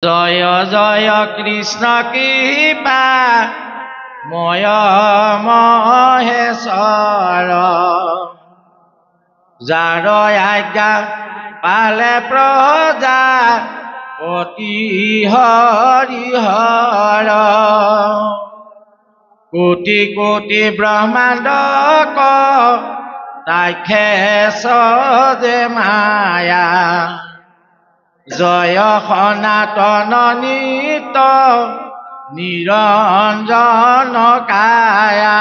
জয় জয় কৃষ্ণ কৃপা ময় মহেশ্বর যার আজ্ঞা পালে প্রজা পতি হরিহর কোটি কোটি ব্রহ্মাণ্ড তাইখেছ যে মায়া জয় সনাতন নিত নিৰঞ্জন কায়া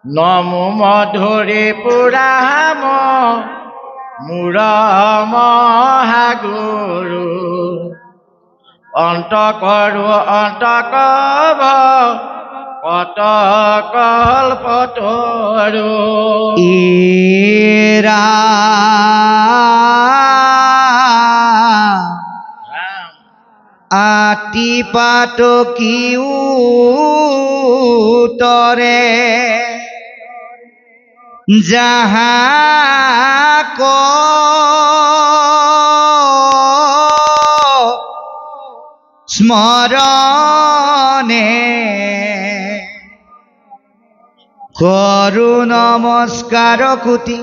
নমো মধুৰী পুৰাম মূৰ মহাগুৰু অন্ত কৰো অন্ত কব কত কল্পতৰু ইৰা আতি পাতকি উতৰে যাহা ক স্মৰণে কৰো নমস্কাৰ কোটি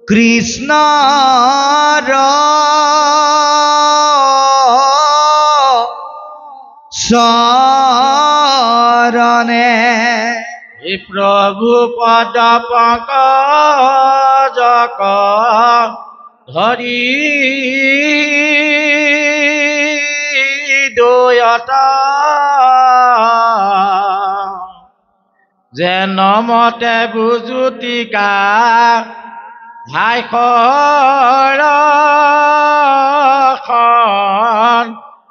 কৃষ্ণৰ চৰণে হে প্ৰভু পদ পঙ্কজক ধৰি দয়ত যেন মতে বুজুতিকা ভাইখৰ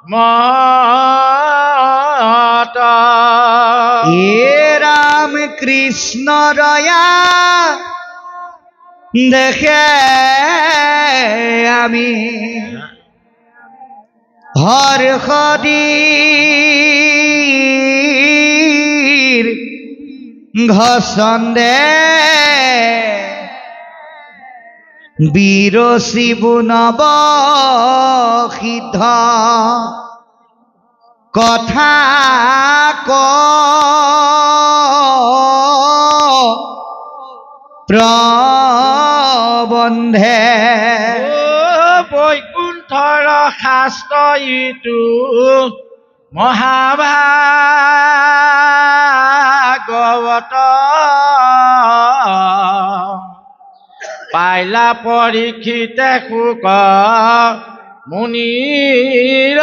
মত এ ৰাম কৃষ্ণ ৰয়া দেখে আমি হৰ্ষদীৰ ঘসন্দে বীৰ শিবু নব সিদ্ধ কথা ক প্ৰবন্ধে বৈকুণ্ঠৰ শাস্ত্ৰ ইটো মহাভাগৱত পাইলা পৰীক্ষিতে শুক মুনিৰ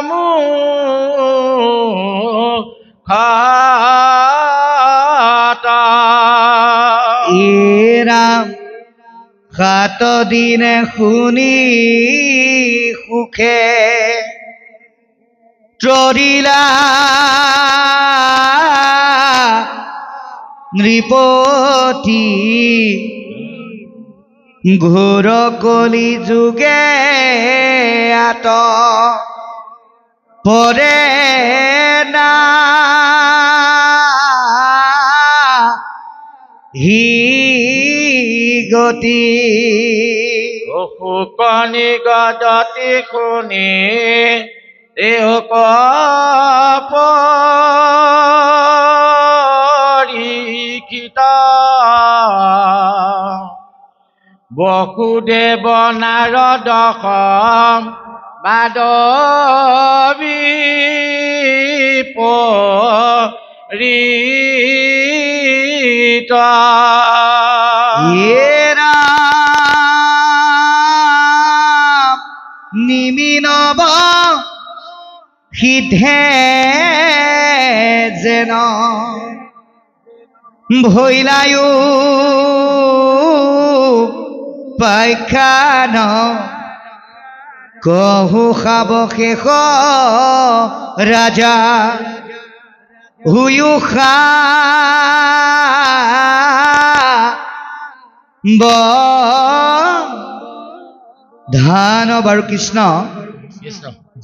মুখত এ ৰাম 7 দিনে শুনি সুখে তৰিলা নৃপতি ঘোৰ কলি যুগে আত পৰে না হি গতি শুকনি গদতি শুনি দেহ পৰীক্ষিত বসুদেৱ নাৰদ বাদবী পৰিত এ ৰাম নিমিনব সিদ্ধে যেন ভৈলায়ু পাইখান কহু খাব শেষ ৰাজা হুয়ু খা ধান বাৰু কৃষ্ণ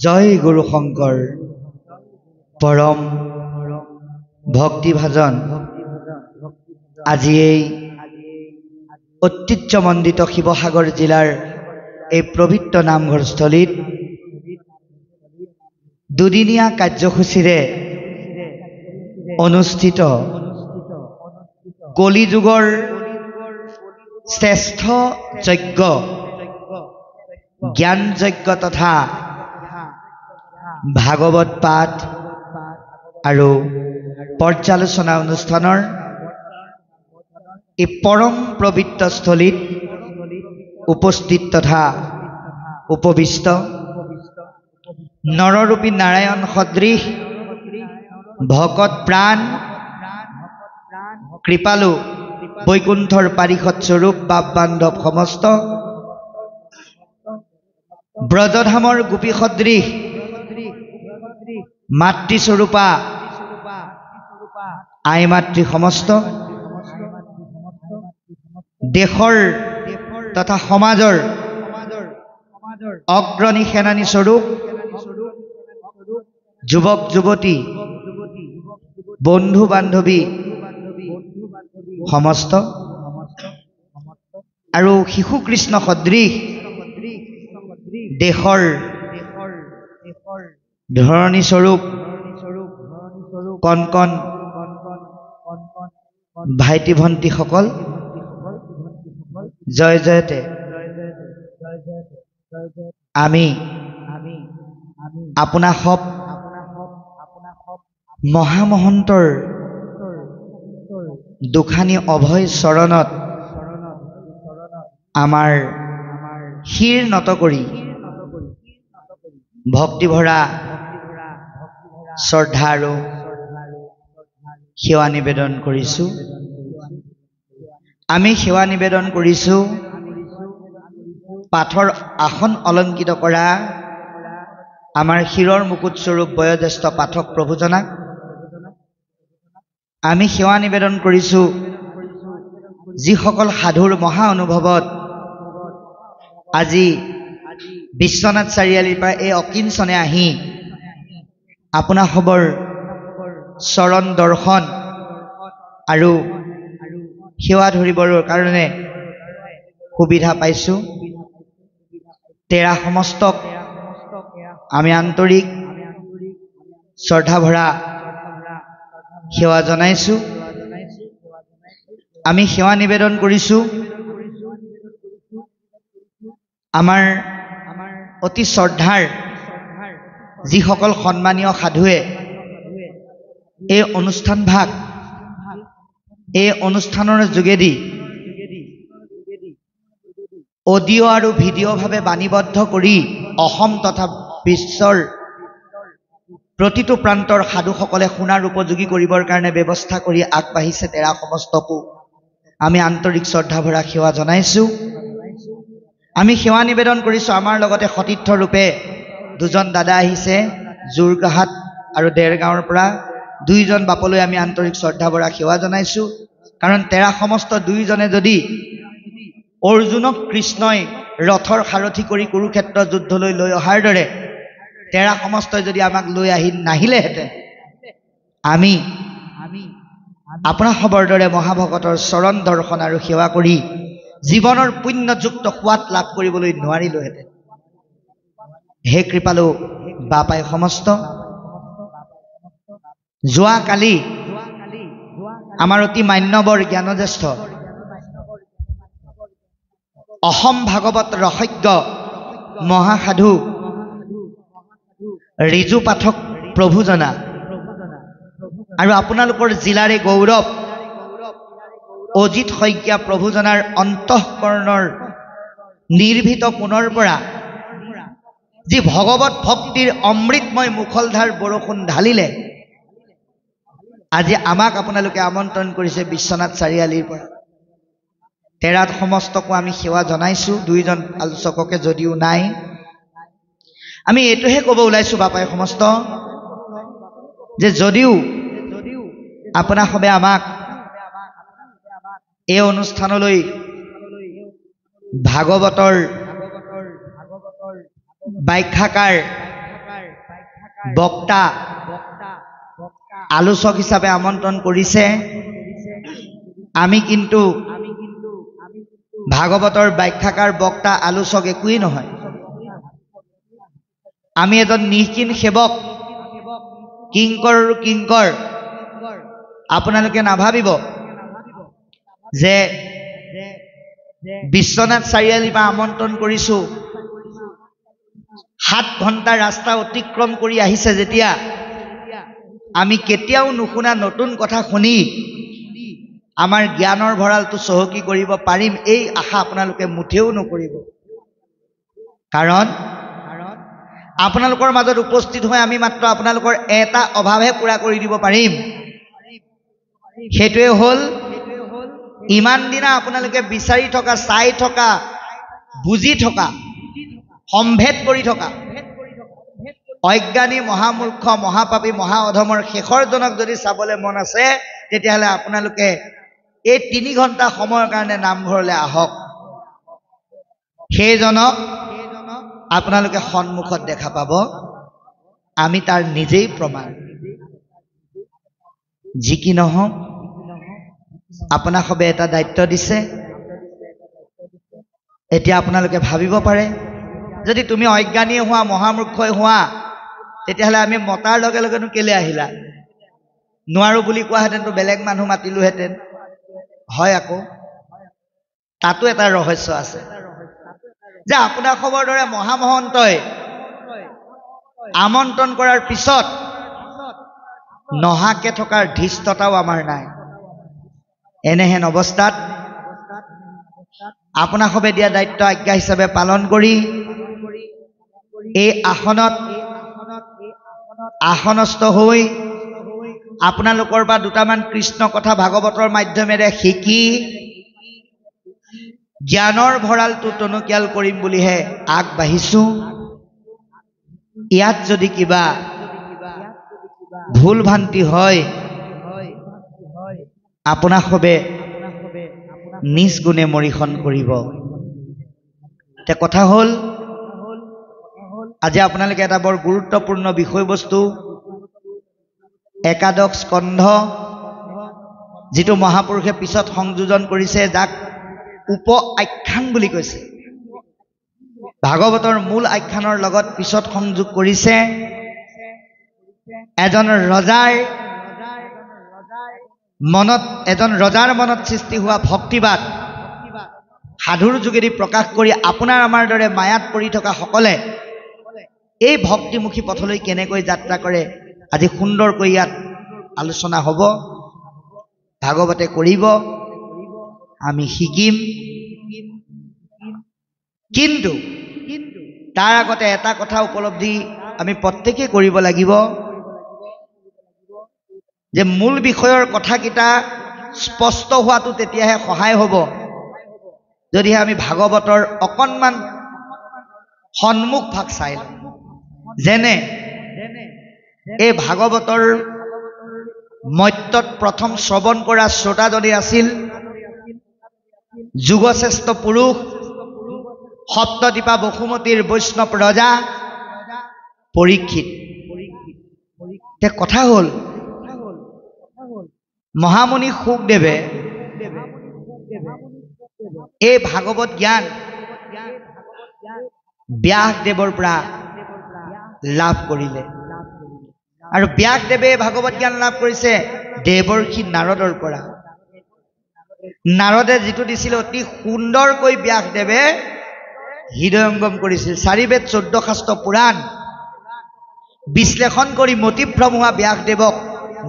জয় গুৰু শংকৰ পৰম ভক্তিভাজন আজি এই ঐতিহ্যমণ্ডিত শিৱসাগৰ জিলাৰ এই পবিত্ৰ নামঘৰস্থলীত দুদিনীয়া কাৰ্যসূচীৰে অনুষ্ঠিত কলিযুগৰ শ্ৰেষ্ঠ যজ্ঞ জ্ঞান যজ্ঞ তথা ভাগৱত পাঠ আৰু পৰ্যালোচনা অনুষ্ঠানৰ এই পৰম পবিত্ৰ স্থলীত উপস্থিত তথা উপবিষ্ট নৰৰূপী নাৰায়ণ সদৃশ ভকত প্ৰাণ কৃপালু বৈকুণ্ঠৰ পাৰিষদ স্বৰূপ বাপ বান্ধৱ সমস্ত ব্ৰজধামৰ গোপী সদৃশ মাতৃস্বৰূপা আই মাতৃ সমস্ত দেশৰ তথা সমাজৰ অগ্ৰণী সেনানী স্বৰূপ যুৱক যুৱতী বন্ধু বান্ধৱী সমস্ত আৰু শিশু কৃষ্ণ সদৃশ দেশৰ ধৰণী স্বৰূপ কণ কণ ভাইটি ভণ্টিসকল জয় জয়তে আমি আপোনা সব মহামহন্তৰ দুখানি অভয় চৰণত আমাৰ শিৰ নত কৰি ভক্তিভৰা শ্ৰদ্ধা আৰু সেৱা নিবেদন কৰিছোঁ। আমি সেৱা নিবেদন কৰিছোঁ পাঠৰ আসন অলংকৃত কৰা আমাৰ শিৰৰ মুকুট স্বৰূপ বয়োজ্যেষ্ঠ পাঠক প্ৰভুজনাক। আমি সেৱা নিবেদন কৰিছোঁ যিসকল সাধুৰ মহা অনুভৱত আজি বিশ্বনাথ চাৰিআলিৰ পৰা এই অকিঞ্চনে আহি আপোনা সবৰ চৰণ দৰ্শন আৰু সেৱা ধৰিবৰ কাৰণে সুবিধা পাইছোঁ। তেৰা সমস্তক আমি আন্তৰিক শ্ৰদ্ধা ভৰা সেৱা জনাইছোঁ। আমি সেৱা নিবেদন কৰিছোঁ আমাৰ অতি শ্ৰদ্ধাৰ যিসকল সন্মানীয় সাধুৱে এই অনুষ্ঠান ভাগ এই অনুষ্ঠানৰ যোগেদি অডিঅ' আৰু ভিডিঅ'ভাৱে বাণীবদ্ধ কৰি অসম তথা বিশ্বৰ প্ৰতিটো প্ৰান্তৰ সাধুসকলে শুনাৰ উপযোগী কৰিবৰ কাৰণে ব্যৱস্থা কৰি আগবাঢ়িছে তেৰা সমস্তকো আমি আন্তৰিক শ্ৰদ্ধা ভৰা সেৱা জনাইছোঁ। আমি সেৱা নিবেদন কৰিছোঁ আমাৰ লগতে সতীৰ্থ ৰূপে দুজন দাদা আহিছে যোৰহাট আৰু দেৰগাঁৱৰ পৰা দুইজন বাপলৈ আমি আন্তৰিক শ্ৰদ্ধা ভৰা সেৱা জনাইছোঁ। কাৰণ তেৰা সমস্ত দুইজনে যদি অৰ্জুনক কৃষ্ণই ৰথৰ সাৰথি কৰি কুৰুক্ষেত্ৰ যুদ্ধলৈ লৈ অহাৰ দৰে তেৰা সমস্তই যদি আমাক লৈ নাহিলেহেঁতেন আমি আপোনাৰ খবৰ দৰে মহাভকতৰ চৰণ দৰ্শন আৰু সেৱা কৰি জীৱনৰ পুণ্যযুক্ত সোৱাদ লাভ কৰিবলৈ নোৱাৰিলোহেঁতেন। হে কৃপালু বাপাই সমস্ত যোৱাকালি আমাৰ অতি মান্যবৰ জ্ঞানজ্যেষ্ঠ অসম ভাগৱত ৰসজ্ঞ মহাসাধু ৰিজু পাঠক প্ৰভুজনা আৰু আপোনালোকৰ জিলাৰে গৌৰৱ অজিত শইকীয়া প্ৰভুজনাৰ অন্তঃকৰণৰ নিৰ্ভীত কোণৰ পৰা যি ভগৱত ভক্তিৰ অমৃতময় মুখলধাৰ বৰষুণ ঢালিলে আজি আমাক আপোনালোকে আমন্ত্ৰণ কৰিছে বিশ্বনাথ চাৰিআলিৰ পৰা। তেৰাত সমস্তকো আমি সেৱা জনাইছোঁ। দুইজন আলোচককে যদিও নাই আমি এইটোহে ক'ব ওলাইছোঁ বাপাই সমস্ত যে যদিও আপোনাসবে আমাক এই অনুষ্ঠানলৈ ভাগৱতৰ ব্যাখ্যাকাৰ বক্তা আলোচক হিচাপে আমন্ত্ৰণ কৰিছে আমি কিন্তু ভাগৱতৰ ব্যাখ্যাকাৰ বক্তা আলোচক একোৱেই নহয়। আমি এজন নিষ্কিন সেৱক, কিংকৰ আৰু কিংকৰ। আপোনালোকে নাভাবিব যে বিশ্বনাথ চাৰিআলিৰ পৰা আমন্ত্ৰণ কৰিছোঁ, 7 ঘণ্টা ৰাস্তা অতিক্ৰম কৰি আহিছে যেতিয়া আমি কেতিয়াও নুশুনা নতুন কথা শুনি আমাৰ জ্ঞানৰ ভঁৰালটো চহকী কৰিব পাৰিম, এই আশা আপোনালোকে মুঠেও নকৰিব। কাৰণ আপোনালোকৰ মাজত উপস্থিত হৈ আমি মাত্ৰ আপোনালোকৰ এটা অভাৱহে পূৰা কৰি দিব পাৰিম। সেইটোৱে হ'ল ইমান দিনা আপোনালোকে বিচাৰি থকা, চাই থকা, বুজি থকা, সম্ভেদ কৰি থকা অজ্ঞানী, মহামূৰ্খ, মহাপাপী, মহা অধমৰ শেষৰজনক যদি চাবলৈ মন আছে, তেতিয়াহ'লে আপোনালোকে এই 3 ঘণ্টা সময়ৰ কাৰণে নামঘৰলৈ আহক। সেইজনক আপোনালোকে সন্মুখত দেখা পাব। আমি তাৰ নিজেই প্ৰমাণ। যি কি নহওক, আপোনাক সবে এটা দায়িত্ব দিছে। এতিয়া আপোনালোকে ভাবিব পাৰে, যদি তুমি অজ্ঞানীয়ে হোৱা, মহামূৰ্খই হোৱা, তেতিয়াহ'লে আমি মতাৰ লগে লগেনো কেলে আহিলা? নোৱাৰো বুলি কোৱাহেঁতেনতো বেলেগ মানুহ মাতিলোহেঁতেন। হয়, আকৌ তাতো এটা ৰহস্য আছে যে আপোনাৰ খবৰ দৰে মহামহন্তই আমন্ত্ৰণ কৰাৰ পিছত নহাকে থকাৰ ধৃষ্টতাও আমাৰ নাই। এনেহেন অৱস্থাত আপোনাক সবে দিয়া দায়িত্ব আজ্ঞা হিচাপে পালন কৰি এই আসনস্থ হৈ আপোনালোকৰ পৰা দুটামান কৃষ্ণ কথা ভাগৱতৰ মাধ্যমেৰে শিকি জ্ঞানৰ ভঁৰালটো টনকিয়াল কৰিম বুলিহে আগবাঢ়িছোঁ। ইয়াত যদি কিবা ভুল ভ্ৰান্তি হয়, আপোনাক সবে নিজ গুণে মৰিখন কৰিব। এতিয়া কথা হ'ল, আজি আপোনালোকে এটা বৰ গুৰুত্বপূৰ্ণ বিষয়বস্তু, একাদশ স্কন্ধ, যিটো মহাপুৰুষে পিছত সংযোজন কৰিছে, যাক উপ আখ্যান বুলি কৈছে। ভাগৱতৰ মূল আখ্যানৰ লগত পিছত সংযোগ কৰিছে। এজন ৰজাৰ মনত সৃষ্টি হোৱা ভক্তিবাদ সাধুৰ যোগেদি প্ৰকাশ কৰি আপোনাৰ আমাৰ দৰে মায়াত পৰি থকা সকলে এই ভক্তিমুখী পথলৈ কেনেকৈ যাত্ৰা কৰে, আজি সুন্দৰকৈ ইয়াত আলোচনা হ'ব। ভাগৱতে কৰিব, আমি শিকিম। কিন্তু তাৰ আগতে এটা কথা উপলব্ধি আমি প্ৰত্যেকেই কৰিব লাগিব যে মূল বিষয়ৰ কথাকেইটা স্পষ্ট হোৱাটো তেতিয়াহে সহায় হ'ব যদিহে আমি ভাগৱতৰ অকণমান সন্মুখ ভাগ চাই লওঁ। যেনে এই ভাগৱতৰ মত্যত প্ৰথম শ্ৰৱণ কৰা শ্ৰোতাজনে আছিল যুগশ্ৰেষ্ঠ পুৰুষ, সপ্তদ্বীপা বসুমতীৰ বৈষ্ণৱ ৰজা পৰীক্ষিত। এতিয়া কথা হ'ল, মহামুনি শুকদেৱে এই ভাগৱত জ্ঞান ব্যাসদেৱৰ পৰা লাভ কৰিলে, আৰু ব্যাসদেৱে ভাগৱত জ্ঞান লাভ কৰিছে দেৱৰ্ষি নাৰদৰ পৰা। নাৰদে যিটো দিছিল অতি সুন্দৰকৈ ব্যাসদেৱে হৃদয়ংগম কৰিছিল। 4 বেদ 14 শাস্ত্ৰ পুৰাণ বিশ্লেষণ কৰি মতিভ্ৰম হোৱা ব্যাসদেৱক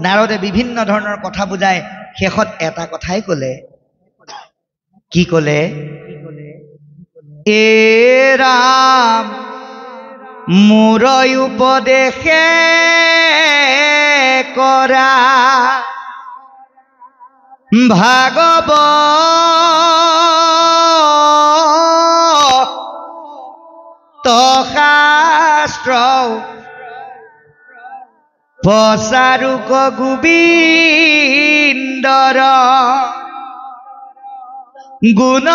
নাৰদে বিভিন্ন ধৰণৰ কথা বুজাই শেষত এটা কথাই ক'লে। কি ক'লে? এ ৰাম মোৰ উপদেশে কৰা ভাগৱত শাস্ত্ৰ প্ৰচাৰক গোবিন্দৰ গুণ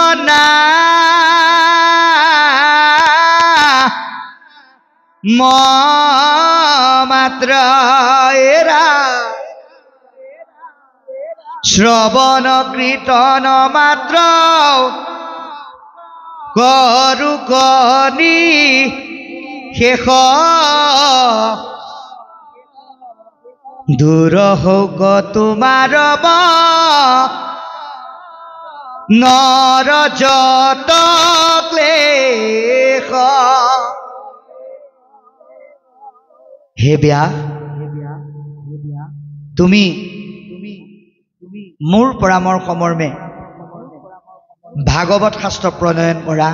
মাত্ৰ এৰা শ্ৰৱণ কীৰ্তন মাত্ৰ গৰু কণী শেষ দূৰ হওক তোমাৰ নৰ যত ক্লেশ। হে ব্যাস, তুমি মোৰ পৰামৰ্শ মৰ্মে ভাগৱত শাস্ত্ৰ প্ৰণয়ন কৰা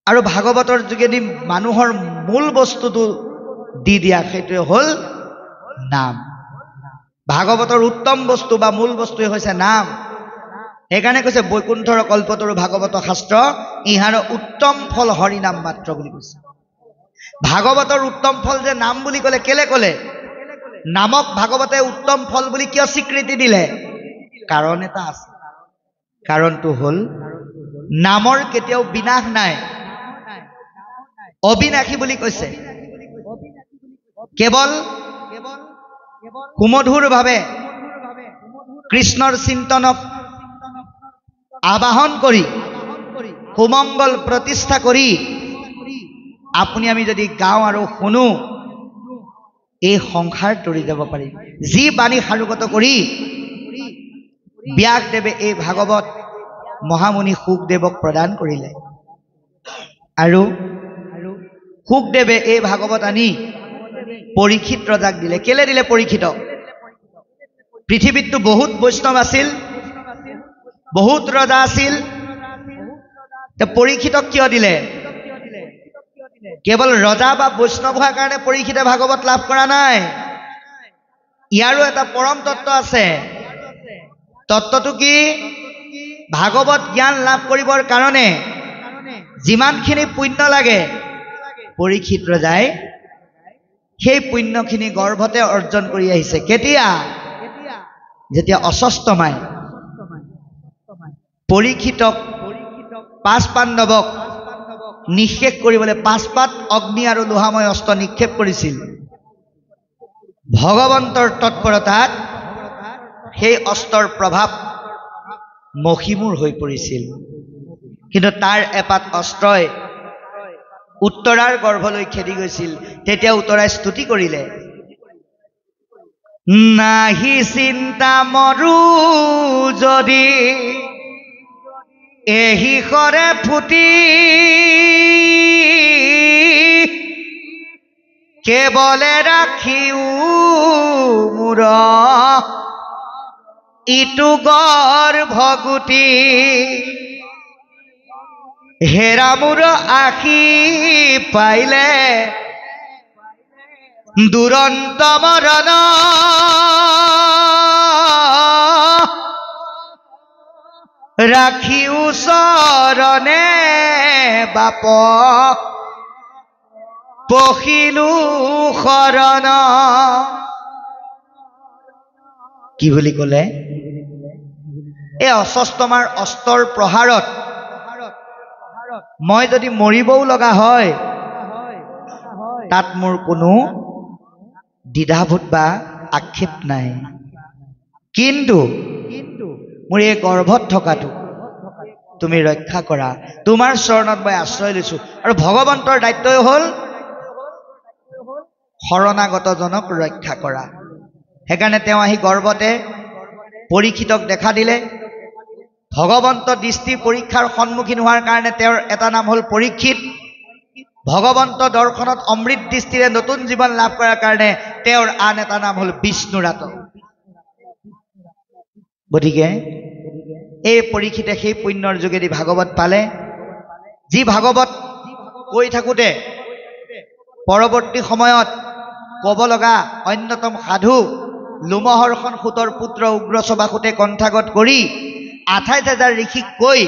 আৰু ভাগৱতৰ যোগেদি মানুহৰ মূল বস্তুটো দি দিয়া, সেইটোৱে হ'ল নাম। ভাগৱতৰ উত্তম বস্তু বা মূল বস্তুৱে হৈছে নাম। সেইকাৰণে কৈছে বৈকুণ্ঠৰ কল্পতৰু ভাগৱত শাস্ত্ৰ, ইহাৰ উত্তম ফল হৰি নাম মাত্ৰ বুলি কৈছে। ভাগৱতৰ উত্তম ফল যে নাম বুলি ক'লে, কেলে ক'লে? নামক ভাগৱতে উত্তম ফল বুলি কিয় স্বীকৃতি দিলে? কাৰণ এটা আছে। কাৰণটো হ'ল নামৰ কেতিয়াও বিনাশ নাই, অবিনাশী বুলি কৈছে। কেৱল সুমধুৰভাৱে কৃষ্ণৰ চিন্তনক আবাহন কৰি সুমংগল প্ৰতিষ্ঠা কৰি আপুনি আমি যদি গাওঁ আৰু শুনো, এই সংসাৰ তৰি যাব পাৰিম। যি বাণী সাৰোগত কৰি ব্যাসদেৱে এই ভাগৱত মহামুনি শুকদেৱক প্ৰদান কৰিলে, আৰু শুকদেৱে এই ভাগৱত আনি পৰীক্ষিত ৰজাক দিলে। কেলে দিলে পৰীক্ষিতক? পৃথিৱীততো বহুত বৈষ্ণৱ আছিল, বহুত ৰজা আছিল, পৰীক্ষিতক কিয় দিলে? কেৱল ৰজা বা বৈষ্ণৱ হোৱাৰ কাৰণে পৰীক্ষিতে ভাগৱত লাভ কৰা নাই। ইয়াৰো এটা পৰম তত্ত্ব আছে। তত্ত্বটো কি? ভাগৱত জ্ঞান লাভ কৰিবৰ কাৰণে যিমানখিনি পুণ্য লাগে, পৰীক্ষিত ৰজাই সেই পুণ্যখিনি গৰ্ভতে অৰ্জন কৰি আহিছে। কেতিয়া? যেতিয়া অশ্বস্থমাই পৰীক্ষিতক, পাঁচ পাণ্ডৱক নিক্ষেপ কৰিবলৈ পাঁচপাত অগ্নি আৰু লোহাময় অস্ত্ৰ নিক্ষেপ কৰিছিল। ভগৱন্তৰ তৎপৰতাত সেই অস্ত্ৰৰ প্ৰভাৱ মষিমূৰ হৈ পৰিছিল, কিন্তু তাৰ এপাত অস্ত্ৰই উত্তৰাৰ গৰ্ভলৈ খেদি গৈছিল। তেতিয়া উত্তৰাই স্তুতি কৰিলে, নাহি চিন্তা মৰু যদি এহি কৰে ফুটি, কেৱলে ৰাখিও মোৰ ইটো গৰ্ভগুটি, হেৰা মোৰ আশী পাইলে দুৰন্ত মৰণ, ৰাখিও চৰণে বাপ পখিলো শৰণ। কি বুলি ক'লে? এই অশ্বস্থমাৰ অস্ত্ৰৰ প্ৰহাৰত মই যদি মৰিবও লগা হয়, তাত মোৰ কোনো দ্বিধাবোধ বা আক্ষেপ নাই, কিন্তু মোৰ এই গৰ্ভত থকাটো তুমি ৰক্ষা কৰা। তোমাৰ চৰণত মই আশ্ৰয় লৈছো। আৰু ভগৱন্তৰ দায়িত্বই হ'ল শৰণাগতজনক ৰক্ষা কৰা। সেইকাৰণে তেওঁ আহি গৰ্ভতে পৰীক্ষিতক দেখা দিলে। ভগৱন্ত দৃষ্টি পৰীক্ষাৰ সন্মুখীন হোৱাৰ কাৰণে তেওঁৰ এটা নাম হ'ল পৰীক্ষিত। ভগৱন্ত দৰ্শনত অমৃত দৃষ্টিৰে নতুন জীৱন লাভ কৰাৰ কাৰণে তেওঁৰ আন এটা নাম হ'ল বিষ্ণুৰাত। গতিকে এই পৰীক্ষিতে সেই পুণ্যৰ যোগেদি ভাগৱত পালে। যি ভাগৱত কৈ থাকোঁতে পৰৱৰ্তী সময়ত ক'ব লগা অন্যতম সাধু লোমহৰ্ষণ সূতৰ পুত্ৰ উগ্ৰচবাসুতে কণ্ঠাগত কৰি 28,000 ঋষিক কৈ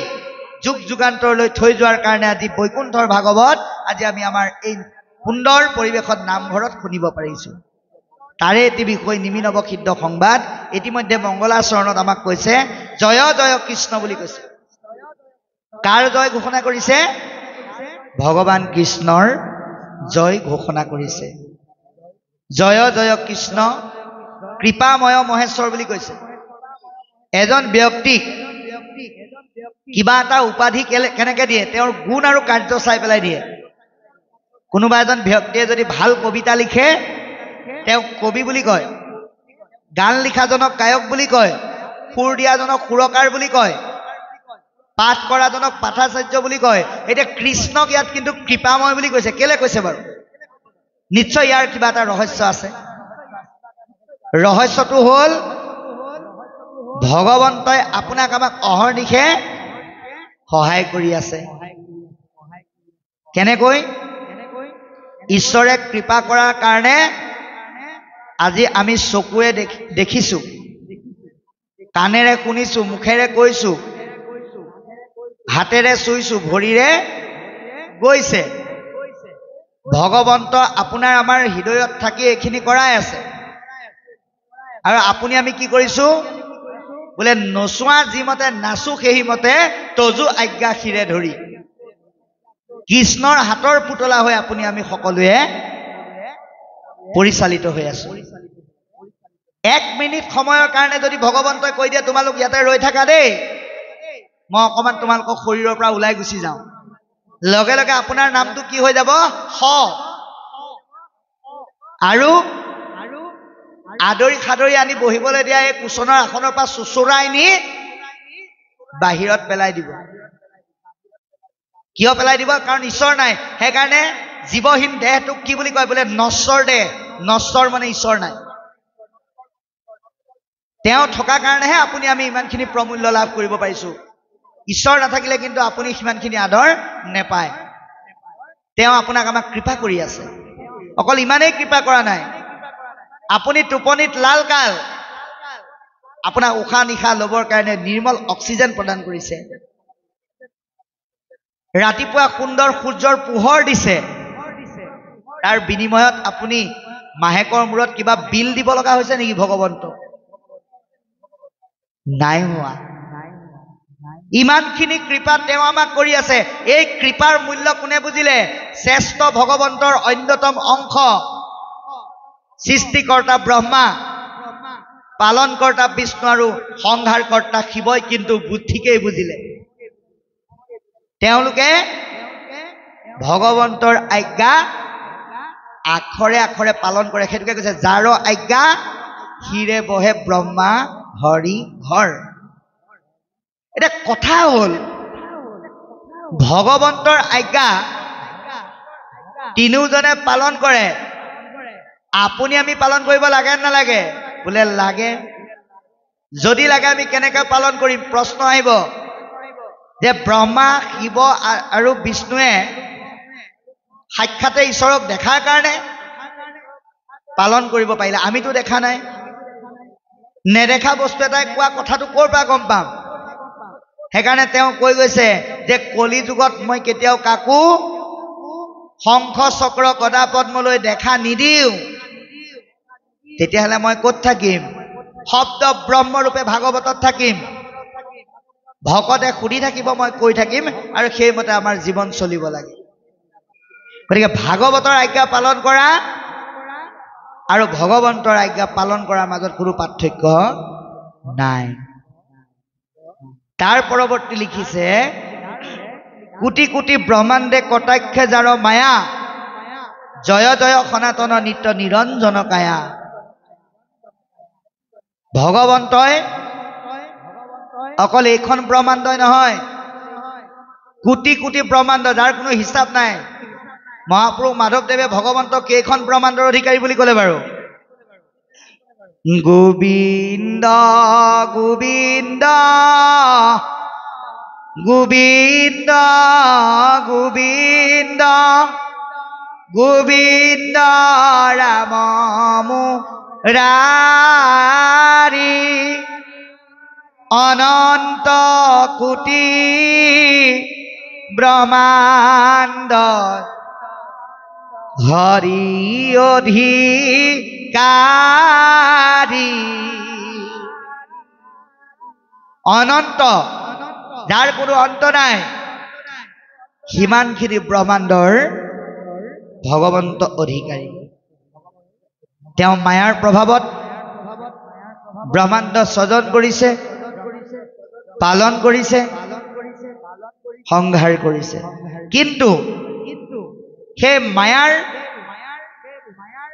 যুগ যুগান্তৰলৈ থৈ যোৱাৰ কাৰণে আজি বৈকুণ্ঠৰ ভাগৱত আজি আমি আমাৰ এই সুন্দৰ পৰিৱেশত নামঘৰত শুনিব পাৰিছোঁ। তাৰে এটি বিষয় নিমিনৱ সিদ্ধ সংবাদ। ইতিমধ্যে মংগলাচৰণত আমাক কৈছে জয় জয় কৃষ্ণ বুলি কৈছে। কাৰ জয় ঘোষণা কৰিছে? ভগৱান কৃষ্ণৰ জয় ঘোষণা কৰিছে। জয় জয় কৃষ্ণ কৃপাময় মহেশ্বৰ বুলি কৈছে। এজন ব্যক্তিক কিবা এটা উপাধি কেনেকে দিয়ে তেওঁৰ গুণ আৰু কাৰ্য চাই পেলাই দিয়ে কোনোবা এজন ব্যক্তিয়ে যদি ভাল কবিতা লিখে তেওঁক কবি বুলি কয় গান লিখাজনক গায়ক বুলি কয় সুৰ দিয়াজনক সুৰকাৰ বুলি কয় পাঠ কৰাজনক পাঠাচাৰ্য বুলি কয় এতিয়া কৃষ্ণক ইয়াত কিন্তু কৃপাময় বুলি কৈছে কেলে কৈছে বাৰু নিশ্চয় ইয়াৰ কিবা এটা ৰহস্য আছে ৰহস্যটো হ'ল ভগৱন্তই আপোনাক আমাক অহৰ্নিশে সহায় কৰি আছে কেনেকৈ ঈশ্বৰে কৃপা কৰাৰ কাৰণে আজি আমি চকুৰে দেখিছো কাণেৰে শুনিছো মুখেৰে কৈছো হাতেৰে চুইছো ভৰিৰে গৈছে ভগৱন্ত আপোনাৰ আমাৰ হৃদয়ত থাকি এইখিনি কৰাই আছে আৰু আপুনি আমি কি কৰিছো বোলে নচোৱা যিমতে নাচো সেইমতে তজু আজ্ঞা শিৰে ধৰি কৃষ্ণৰ হাতৰ পুতলা হৈ আপুনি আমি সকলোৱে পৰিচালিত হৈ আছো 1 মিনিট সময়ৰ কাৰণে যদি ভগৱন্তই কৈ দিয়ে তোমালোক ইয়াতে ৰৈ থাকা দেই মই অকমান তোমালোকৰ শৰীৰৰ পৰা ওলাই গুচি যাওঁ লগে লগে আপোনাৰ নামটো কি হৈ যাব হ আৰু আদৰি খাদৰি আনি বহিবলৈ দিয়া এই কুচনৰ আসনৰ পৰা চুচৰাই নি বাহিৰত পেলাই দিব কিয় পেলাই দিব কাৰণ ঈশ্বৰ নাই সেইকাৰণে জীৱহীন দেহটোক কি বুলি কয় বোলে নশ্বৰ দেহ নশ্বৰ মানে ঈশ্বৰ নাই তেওঁ থকা কাৰণেহে আপুনি আমি ইমানখিনি প্ৰমূল্য লাভ কৰিব পাৰিছো ঈশ্বৰ নাথাকিলে কিন্তু আপুনি সিমানখিনি আদৰ নেপায় তেওঁ আপোনাক আমাক কৃপা কৰি আছে অকল ইমানেই কৃপা কৰা নাই আপুনি টোপনিত লাল কাল আপোনাক উশাহ নিশাহ ল'বৰ কাৰণে নিৰ্মল অক্সিজেন প্ৰদান কৰিছে ৰাতিপুৱা সুন্দৰ সূৰ্যৰ পোহৰ দিছে তাৰ বিনিময়ত আপুনি মাহেকৰ মূৰত কিবা বিল দিব লগা হৈছে নেকি ভগৱন্ত নাই হোৱা ইমানখিনি কৃপা তেওঁ আমাক কৰি আছে এই কৃপাৰ মূল্য কোনে বুজিলে শ্ৰেষ্ঠ ভগৱন্তৰ অন্যতম অংশ সৃষ্টিকৰ্তা ব্ৰহ্মা পালনকৰ্তা বিষ্ণু আৰু সংহাৰকৰ্তা শিৱই কিন্তু বুদ্ধিকেই বুজিলে তেওঁলোকে ভগৱন্তৰ আজ্ঞা আখৰে আখৰে পালন কৰে সেইটোকে কৈছে যাৰ আজ্ঞা হিৰে বহে ব্ৰহ্মা হৰি ঘৰ এটা কথা হ'ল ভগৱন্তৰ আজ্ঞা তিনিওজনে পালন কৰে আপুনি আমি পালন কৰিব লাগে নালাগে বোলে লাগে যদি লাগে আমি কেনেকৈ পালন কৰিম প্ৰশ্ন আহিব যে ব্ৰহ্মা শিৱ আৰু বিষ্ণুৱে সাক্ষাতে ঈশ্বৰক দেখাৰ কাৰণে পালন কৰিব পাৰিলে আমিতো দেখা নাই নেদেখা বস্তু এটাই কোৱা কথাটো ক'ৰ পৰা গম পাম সেইকাৰণে তেওঁ কৈ গৈছে যে কলি যুগত মই কেতিয়াও কাকো শংখ চক্ৰ গদা পদ্মলৈ দেখা নিদিওঁ তেতিয়াহ'লে মই ক'ত থাকিম শব্দ ব্ৰহ্মৰূপে ভাগৱতত থাকিম ভকতে সুধি থাকিব মই কৈ থাকিম আৰু সেইমতে আমাৰ জীৱন চলিব লাগে গতিকে ভাগৱতৰ আজ্ঞা পালন কৰা আৰু ভগৱন্তৰ আজ্ঞা পালন কৰাৰ মাজত কোনো পাৰ্থক্য নাই তাৰ পৰৱৰ্তী লিখিছে কোটি কোটি ব্ৰহ্মাণ্ডে কটাক্ষে যাৰ মায়া জয় জয় সনাতন নিত্য নিৰঞ্জন কায়া ভগৱন্তই অকল এইখন ব্ৰহ্মাণ্ডই নহয় কোটি কোটি ব্ৰহ্মাণ্ড যাৰ কোনো হিচাপ নাই মহাপুৰুষ মাধৱদেৱে ভগৱন্তক কেইখন ব্ৰহ্মাণ্ডৰ অধিকাৰী বুলি ক'লে বাৰু গোবিন্দ গোবিন্দ গোবিন্দ গোবিন্দ গোবিন্দ ৰাম মুৰাৰী অনন্ত কোটি ব্ৰহ্মাণ্ড হৰি অধিকাৰী অনন্ত যাৰ কোনো অন্ত নাই সিমানখিনি ব্ৰহ্মাণ্ডৰ ভগৱন্ত অধিকাৰী তেওঁ মায়াৰ প্ৰভাৱত ব্ৰহ্মাণ্ড স্বজন কৰিছে। 3 কোটি 70 কোটি ব্ৰহ্মাণ্ড পালন কৰিছে, সংহাৰ কৰিছে। কিন্তু সেই মায়াৰ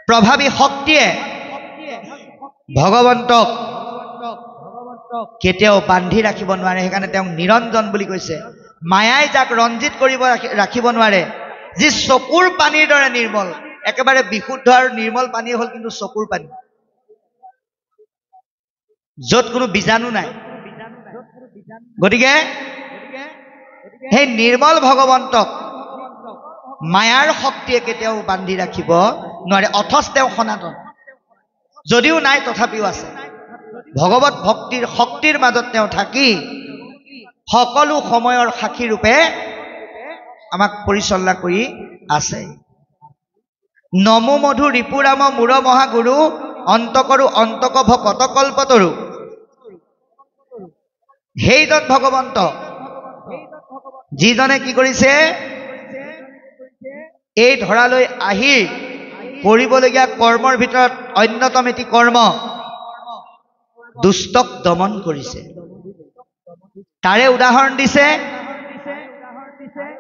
প্ৰভাৱী শক্তিয়ে ভগৱন্তক কেতিয়াও বান্ধি ৰাখিব নোৱাৰে। সেইকাৰণে তেওঁক নিৰঞ্জন বুলি কৈছে। মায়াই যাক ৰঞ্জিত কৰিব ৰাখিব নোৱাৰে। যি চকুৰ পানীৰ দৰে নিৰ্মল, একেবাৰে বিশুদ্ধ আৰু নিৰ্মল পানী হ'ল কিন্তু চকুৰ পানী, য'ত কোনো বীজাণু নাই। গতিকে সেই নিৰ্মল ভগৱন্তক মায়াৰ শক্তিয়ে কেতিয়াও বান্ধি ৰাখিব নোৱাৰে। অথচ তেওঁ সনাতন, যদিও নাই তথাপিও আছে। ভগৱত ভক্তিৰ শক্তিৰ মাজত তেওঁ থাকি সকলো সময়ৰ সাক্ষী ৰূপে আমাক পৰিচালনা কৰি আছে। নমো মধু ৰিপুৰাম মূৰ মহাগুৰু, অন্তকৰো অন্তক ভকত কল্পতৰু। সেইজন ভগৱন্ত, যিজনে কি কৰিছে, এই ধৰালৈ আহি কৰিবলগীয়া কৰ্মৰ ভিতৰত অন্যতম এটি কৰ্ম দুষ্টক দমন কৰিছে। তাৰে উদাহৰণ দিছে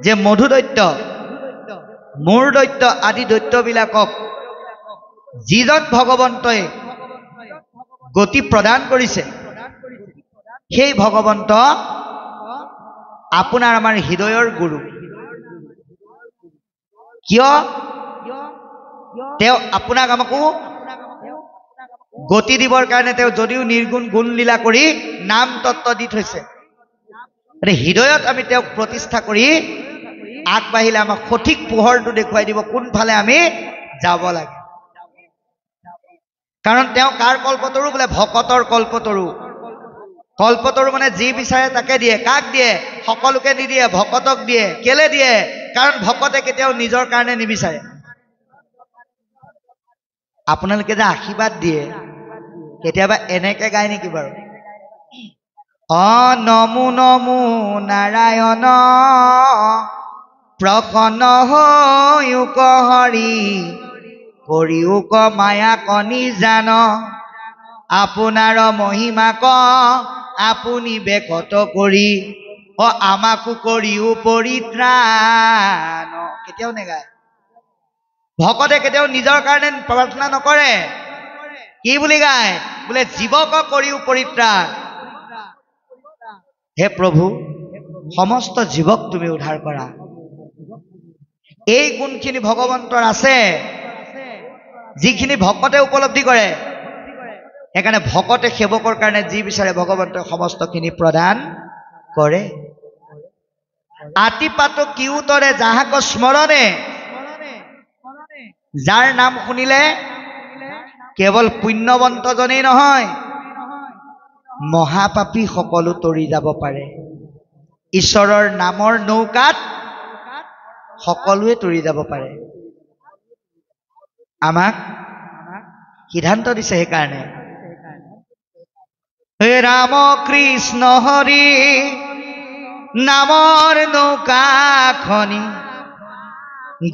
যে মধু দৈত্য, মূৰ দৈত্য আদি দৈত্যবিলাকক যিজন ভগৱন্তই গতি প্ৰদান কৰিছে, সেই ভগৱন্ত আপোনাৰ আমাৰ হৃদয়ৰ গুৰু। কিয়? তেওঁ আপোনাক আমাকো গতি দিবৰ কাৰণে তেওঁ যদিও নিৰ্গুণ গুণ লীলা কৰি নাম তত্ত্ব দি থৈছে, হৃদয়ত আমি তেওঁক প্ৰতিষ্ঠা কৰি আগবাঢ়িলে আমাক সঠিক পোহৰটো দেখুৱাই দিব, কোনফালে আমি যাব লাগে। কাৰণ তেওঁ কাৰ কল্পতৰু বোলে? ভকতৰ কল্পতৰু। কল্পতৰু মানে যি বিচাৰে তাকে দিয়ে। কাক দিয়ে? সকলোকে নিদিয়ে, ভকতক দিয়ে। কেলে দিয়ে? কাৰণ ভকতে কেতিয়াও নিজৰ কাৰণে নিবিচাৰে। আপোনালোকে যে আশীৰ্বাদ দিয়ে, কেতিয়াবা এনেকে গায় নেকি বাৰু? নমো নমো নাৰায়ণ প্ৰসন্ন হৈউক হৰি, কৰিউক মায়া কনি জান, আপোনাৰ মহিমা ক আপুনি বেকত কৰি, আমাকো কৰিও পৰিত্ৰাণ। কেতিয়াও নেগায়। ভকতে কেতিয়াও নিজৰ কাৰণে প্ৰাৰ্থনা নকৰে। কি বুলি গায়? বোলে জীৱক কৰিও পৰিত্ৰাণ। হে প্ৰভু, সমস্ত জীৱক তুমি উদ্ধাৰ কৰা। এই গুণখিনি ভগৱন্তৰ আছে, যিখিনি ভকতে উপলব্ধি কৰে। সেইকাৰণে ভকতে সেৱকৰ কাৰণে যি বিচাৰে ভগৱন্তই সমস্তখিনি প্ৰদান কৰে। আতিপাতো কিউতৰে যাহাক স্মৰণে, যাৰ নাম শুনিলে কেৱল পুণ্যৱন্তজনেই নহয়, মহাপাপী সকলো তৰি যাব পাৰে। ঈশ্বৰৰ নামৰ নৌকাত সকলোৱে তৰি যাব পাৰে। আমাক সিদ্ধান্ত দিছে। সেইকাৰণে হে ৰাম কৃষ্ণ হৰি নামৰ নৌকাখনি,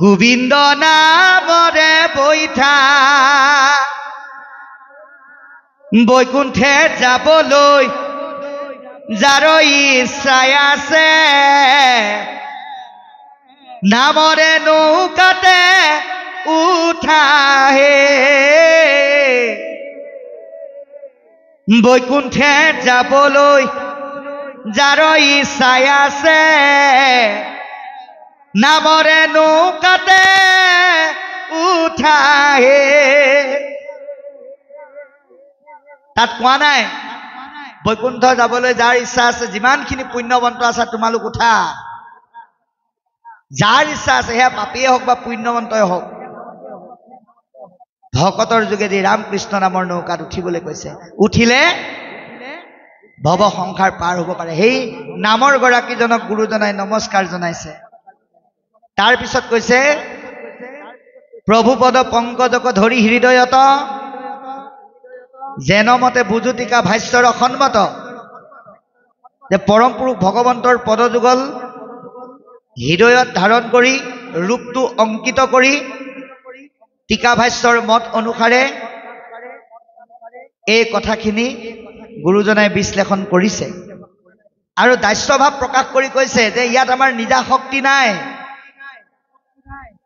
গোবিন্দ নামৰে বৈঠা, বৈকুণ্ঠে যাবলৈ যাৰ ইচ্ছাই আছে, নামৰে নৌকাতে উঠা হে। বৈকুণ্ঠে যাবলৈ যাৰ ইচ্ছাই আছে, নামৰে নৌকাতে উঠা হে। তাত কোৱা নাই বৈকুণ্ঠ যাবলৈ যাৰ ইচ্ছা আছে, যিমানখিনি পুণ্যৱন্ত আছে তোমালোক উঠা। যাৰ ইচ্ছা আছে, সেয়া পাপীয়ে হওক বা পুণ্যৱন্তই হওক, ভকতৰ যোগেদি ৰামকৃষ্ণ নামৰ নৌকাত উঠিবলৈ কৈছে। উঠিলে ভৱ সংসাৰ পাৰ হ'ব পাৰে। সেই নামৰ গৰাকীজনক গুৰুজনাই নমস্কাৰ জনাইছে। তাৰ পিছত কৈছে, প্ৰভুপদ পংকজক ধৰি হৃদয়ত, যেন মতে বুজুতিকা ভাষ্যৰ সন্মত। যে পৰম পুৰুষ ভগৱন্তৰ পদযুগল হৃদয়ত ধাৰণ কৰি ৰূপটো অংকিত কৰি টিকা ভাষ্যৰ মত অনুসাৰে এই কথাখিনি গুৰুজনাই বিশ্লেষণ কৰিছে। আৰু দাস্যভাৱ প্ৰকাশ কৰি কৈছে যে ইয়াত আমাৰ নিজা শক্তি নাই,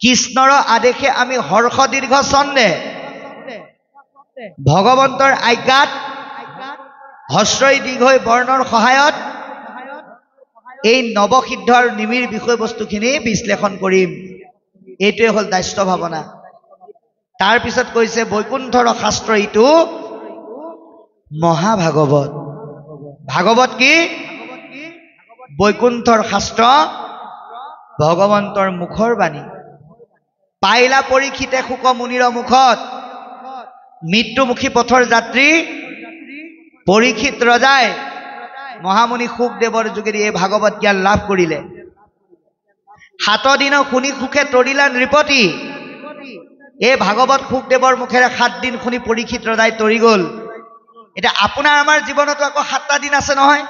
কৃষ্ণৰ আদেশে আমি হৰ্ষ দীৰ্ঘ ছন্দে ভগৱন্তৰ আজ্ঞাত হস্ৰই দীৰ্ঘই বৰ্ণৰ সহায়ত এই নৱসিদ্ধ আৰু নিমিৰ বিষয়বস্তুখিনি বিশ্লেষণ কৰিম। এইটোৱে হ'ল দাস্য ভাৱনা। তাৰপিছত কৈছে বৈকুণ্ঠৰ শাস্ত্ৰ ইটো মহাভাগৱত। ভাগৱত কি? বৈকুণ্ঠৰ শাস্ত্ৰ, ভগৱন্তৰ মুখৰ বাণী। পাইলা পৰীক্ষিতে শুক মুনিৰ মুখত, মৃত্যুমুখী পথৰ যাত্ৰী পৰীক্ষিত ৰজাই মহামুনি শুকদেৱৰ যোগেদি এই ভাগৱত জ্ঞান লাভ কৰিলে। 7 দিন শুনি সুখে তৰিলা নৃপতি। এই ভাগৱত শুকদেৱৰ মুখেৰে 7 দিন শুনি পৰীক্ষিত ৰজাই তৰি গ'ল। এতিয়া আপোনাৰ আমাৰ জীৱনতো আকৌ 7টা দিন আছে নহয়।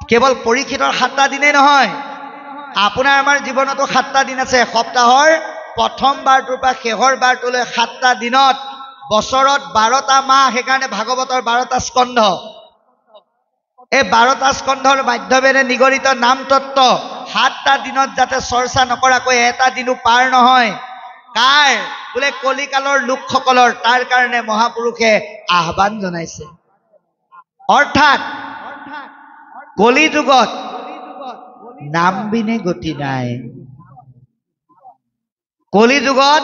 কেৱল পৰীক্ষিতৰ 7টা দিনেই নহয়, আপোনাৰ আমাৰ জীৱনতো 7টা দিন আছে। সপ্তাহৰ প্ৰথম বাৰটোৰ পৰা শেষৰ বাৰটোলৈ 7টা দিনত, বছৰত 12টা মাহ। সেইকাৰণে ভাগৱতৰ 12টা স্কন্ধ। এই 12টা স্কন্ধৰ মাধ্যমেৰে নিগৰিত নাম তত্ত্ব 7টা দিনত যাতে চৰ্চা নকৰাকৈ এটা দিনো পাৰ নহয়। কাৰ? বোলে কলিকালৰ লোকসকলৰ। তাৰ কাৰণে মহাপুৰুষে আহ্বান জনাইছে। অৰ্থাৎ কলি যুগত নাম বিনে গতি নাই। কলি যুগত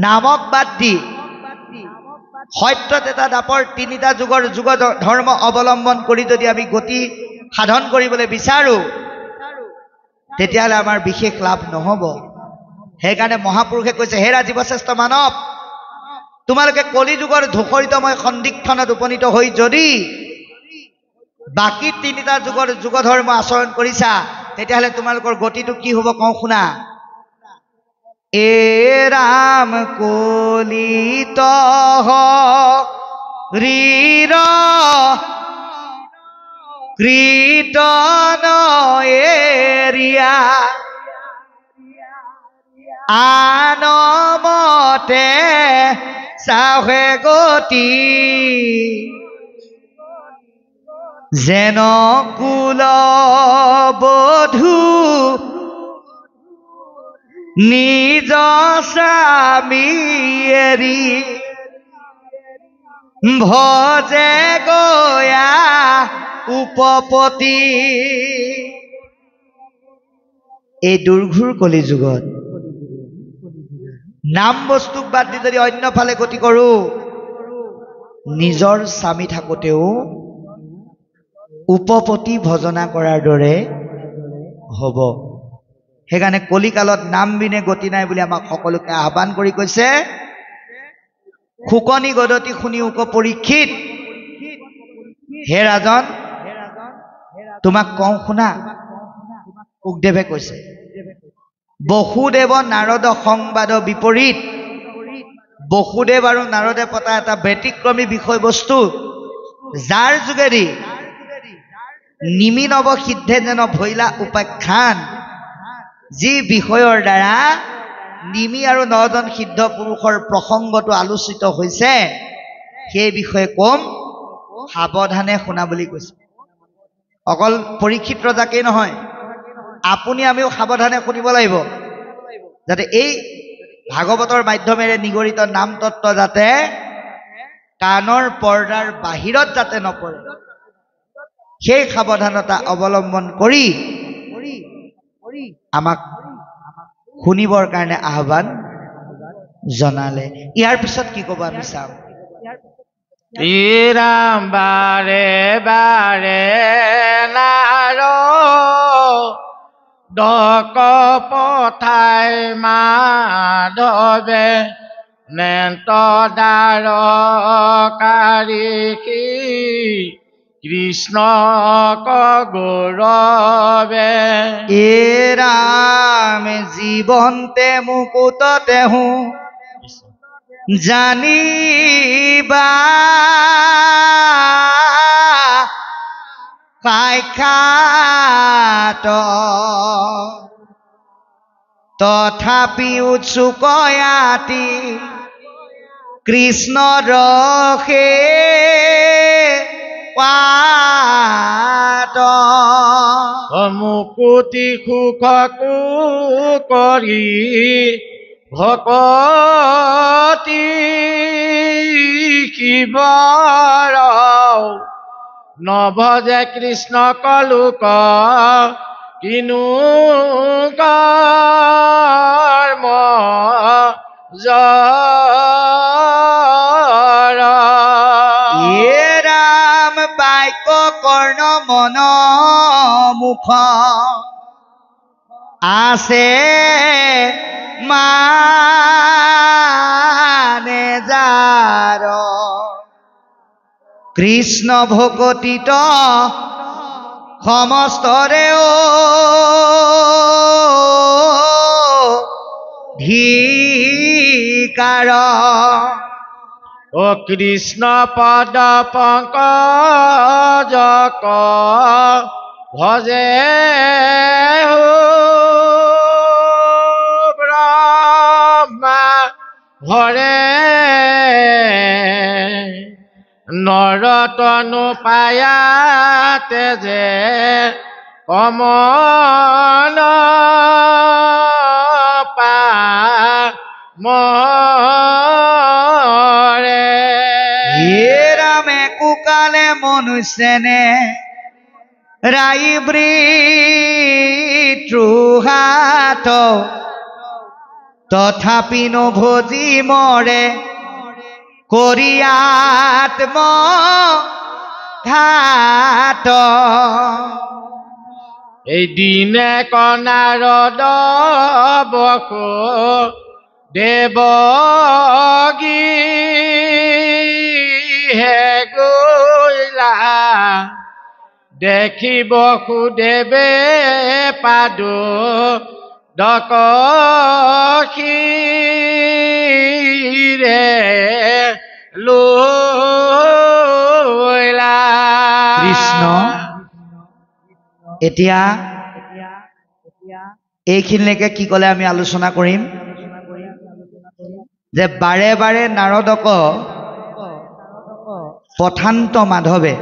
নামক বাদ দি সত্যত এটা দাপৰ 3টা যুগৰ যুগ ধৰ্ম অৱলম্বন কৰি যদি আমি গতি সাধন কৰিবলৈ বিচাৰো, তেতিয়াহ'লে আমাৰ বিশেষ লাভ নহ'ব। সেইকাৰণে মহাপুৰুষে কৈছে, হে ৰাজীৱশ্ৰেষ্ঠ মানৱ, তোমালোকে কলি যুগৰ ধূসৰিতময় সন্দিক্ষণত উপনীত হৈ যদি বাকী 3টা যুগৰ যুগ ধৰ্ম আচৰণ কৰিছা, তেতিয়াহ'লে তোমালোকৰ গতিটো কি হ'ব কওঁ শুনা। এ ৰাম কলিত হৰিৰ কীৰ্তন এৰিয়া আনমতে চাহে গতি যেন কুল বধূ নিজ স্বামী এৰি ভজে গয়া উপপতি। এই দুৰ্ঘোৰ কলি যুগত নাম বস্তুক বাদ দি যদি অন্য ফালে গতি কৰো, নিজৰ স্বামী থাকোতেও উপপতি ভজনা কৰাৰ দৰে হ'ব। সেইকাৰণে কলিকালত নাম বিনে গতি নাই বুলি আমাক সকলোকে আহ্বান কৰি কৈছে, শুকনি গদতি শুনি উক পৰীক্ষিত। হে ৰাজন, তোমাক কওঁ শুনা। শুকদেৱে কৈছে, বসুদেৱ নাৰদ সংবাদ বিপৰীত। বসুদেৱ আৰু নাৰদে পতা এটা ব্যতিক্ৰমী বিষয়বস্তু, যাৰ যোগেদি নিমি নৱ সিদ্ধে যেন ভৈলা উপাখ্যান। যি বিষয়ৰ দ্বাৰা নিমি আৰু 9জন সিদ্ধ পুৰুষৰ প্ৰসংগটো আলোচিত হৈছে, সেই বিষয়ে কম, সাৱধানে শুনা বুলি কৈছে। অকল পৰীক্ষিত ৰজাকেই নহয়, আপুনি আমিও সাৱধানে শুনিব লাগিব, যাতে এই ভাগৱতৰ মাধ্যমেৰে নিগৰিত নাম তত্ত্ব যাতে কাণৰ পৰ্দাৰ বাহিৰত যাতে নপৰে, সেই সাৱধানতা অৱলম্বন কৰি আমাক শুনিবৰ কাৰণে আহ্বান জনালে। ইয়াৰ পিছত কি ক'ব আমি চাম। ৰাম বাৰে বাৰে নাৰদক পঠাই মাধৱে নেন্ত দ্বাৰকাৰী কৃষ্ণক গৌৰৱে। এ ৰাম জীৱন্তে মুকুত তেহু জানিবা সাক্ষাৎ তথাপি উৎসুকয়াতি কৃষ্ণ ৰসে পাত মুকুতি সুখকো কৰি ভকতি শিৱৰ নভজে কৃষ্ণ কলোক কিনো কৰ্ম জৰ য়ে ৰাম বাক্য কৰ্ণ মন মুখ আছে মানে যাৰ কৃষ্ণ ভকতিত সমস্তৰে ধিকাৰ কৃষ্ণ পদ পঙ্কজক ভজে ব্ৰহ্মা হৰে নৰতনু পায়াতে যে কমল পা মৰে হে ৰামে কুকালে মনুষ্যনে ৰাই বৃত্ৰুহাত তথাপি নভজি মৰে কৰি আত্ম ঘাত এই দিনে কনাৰদ বসু দেৱগী হে গৈলা দেখি বসুদেৱে পাদু দকশিৰে লৈলা কৃষ্ণ এতিয়া এইখিনিলৈকে কি ক'লে আমি আলোচনা কৰিম যে বাৰে বাৰে নাৰদক পথান্ত মাধৱে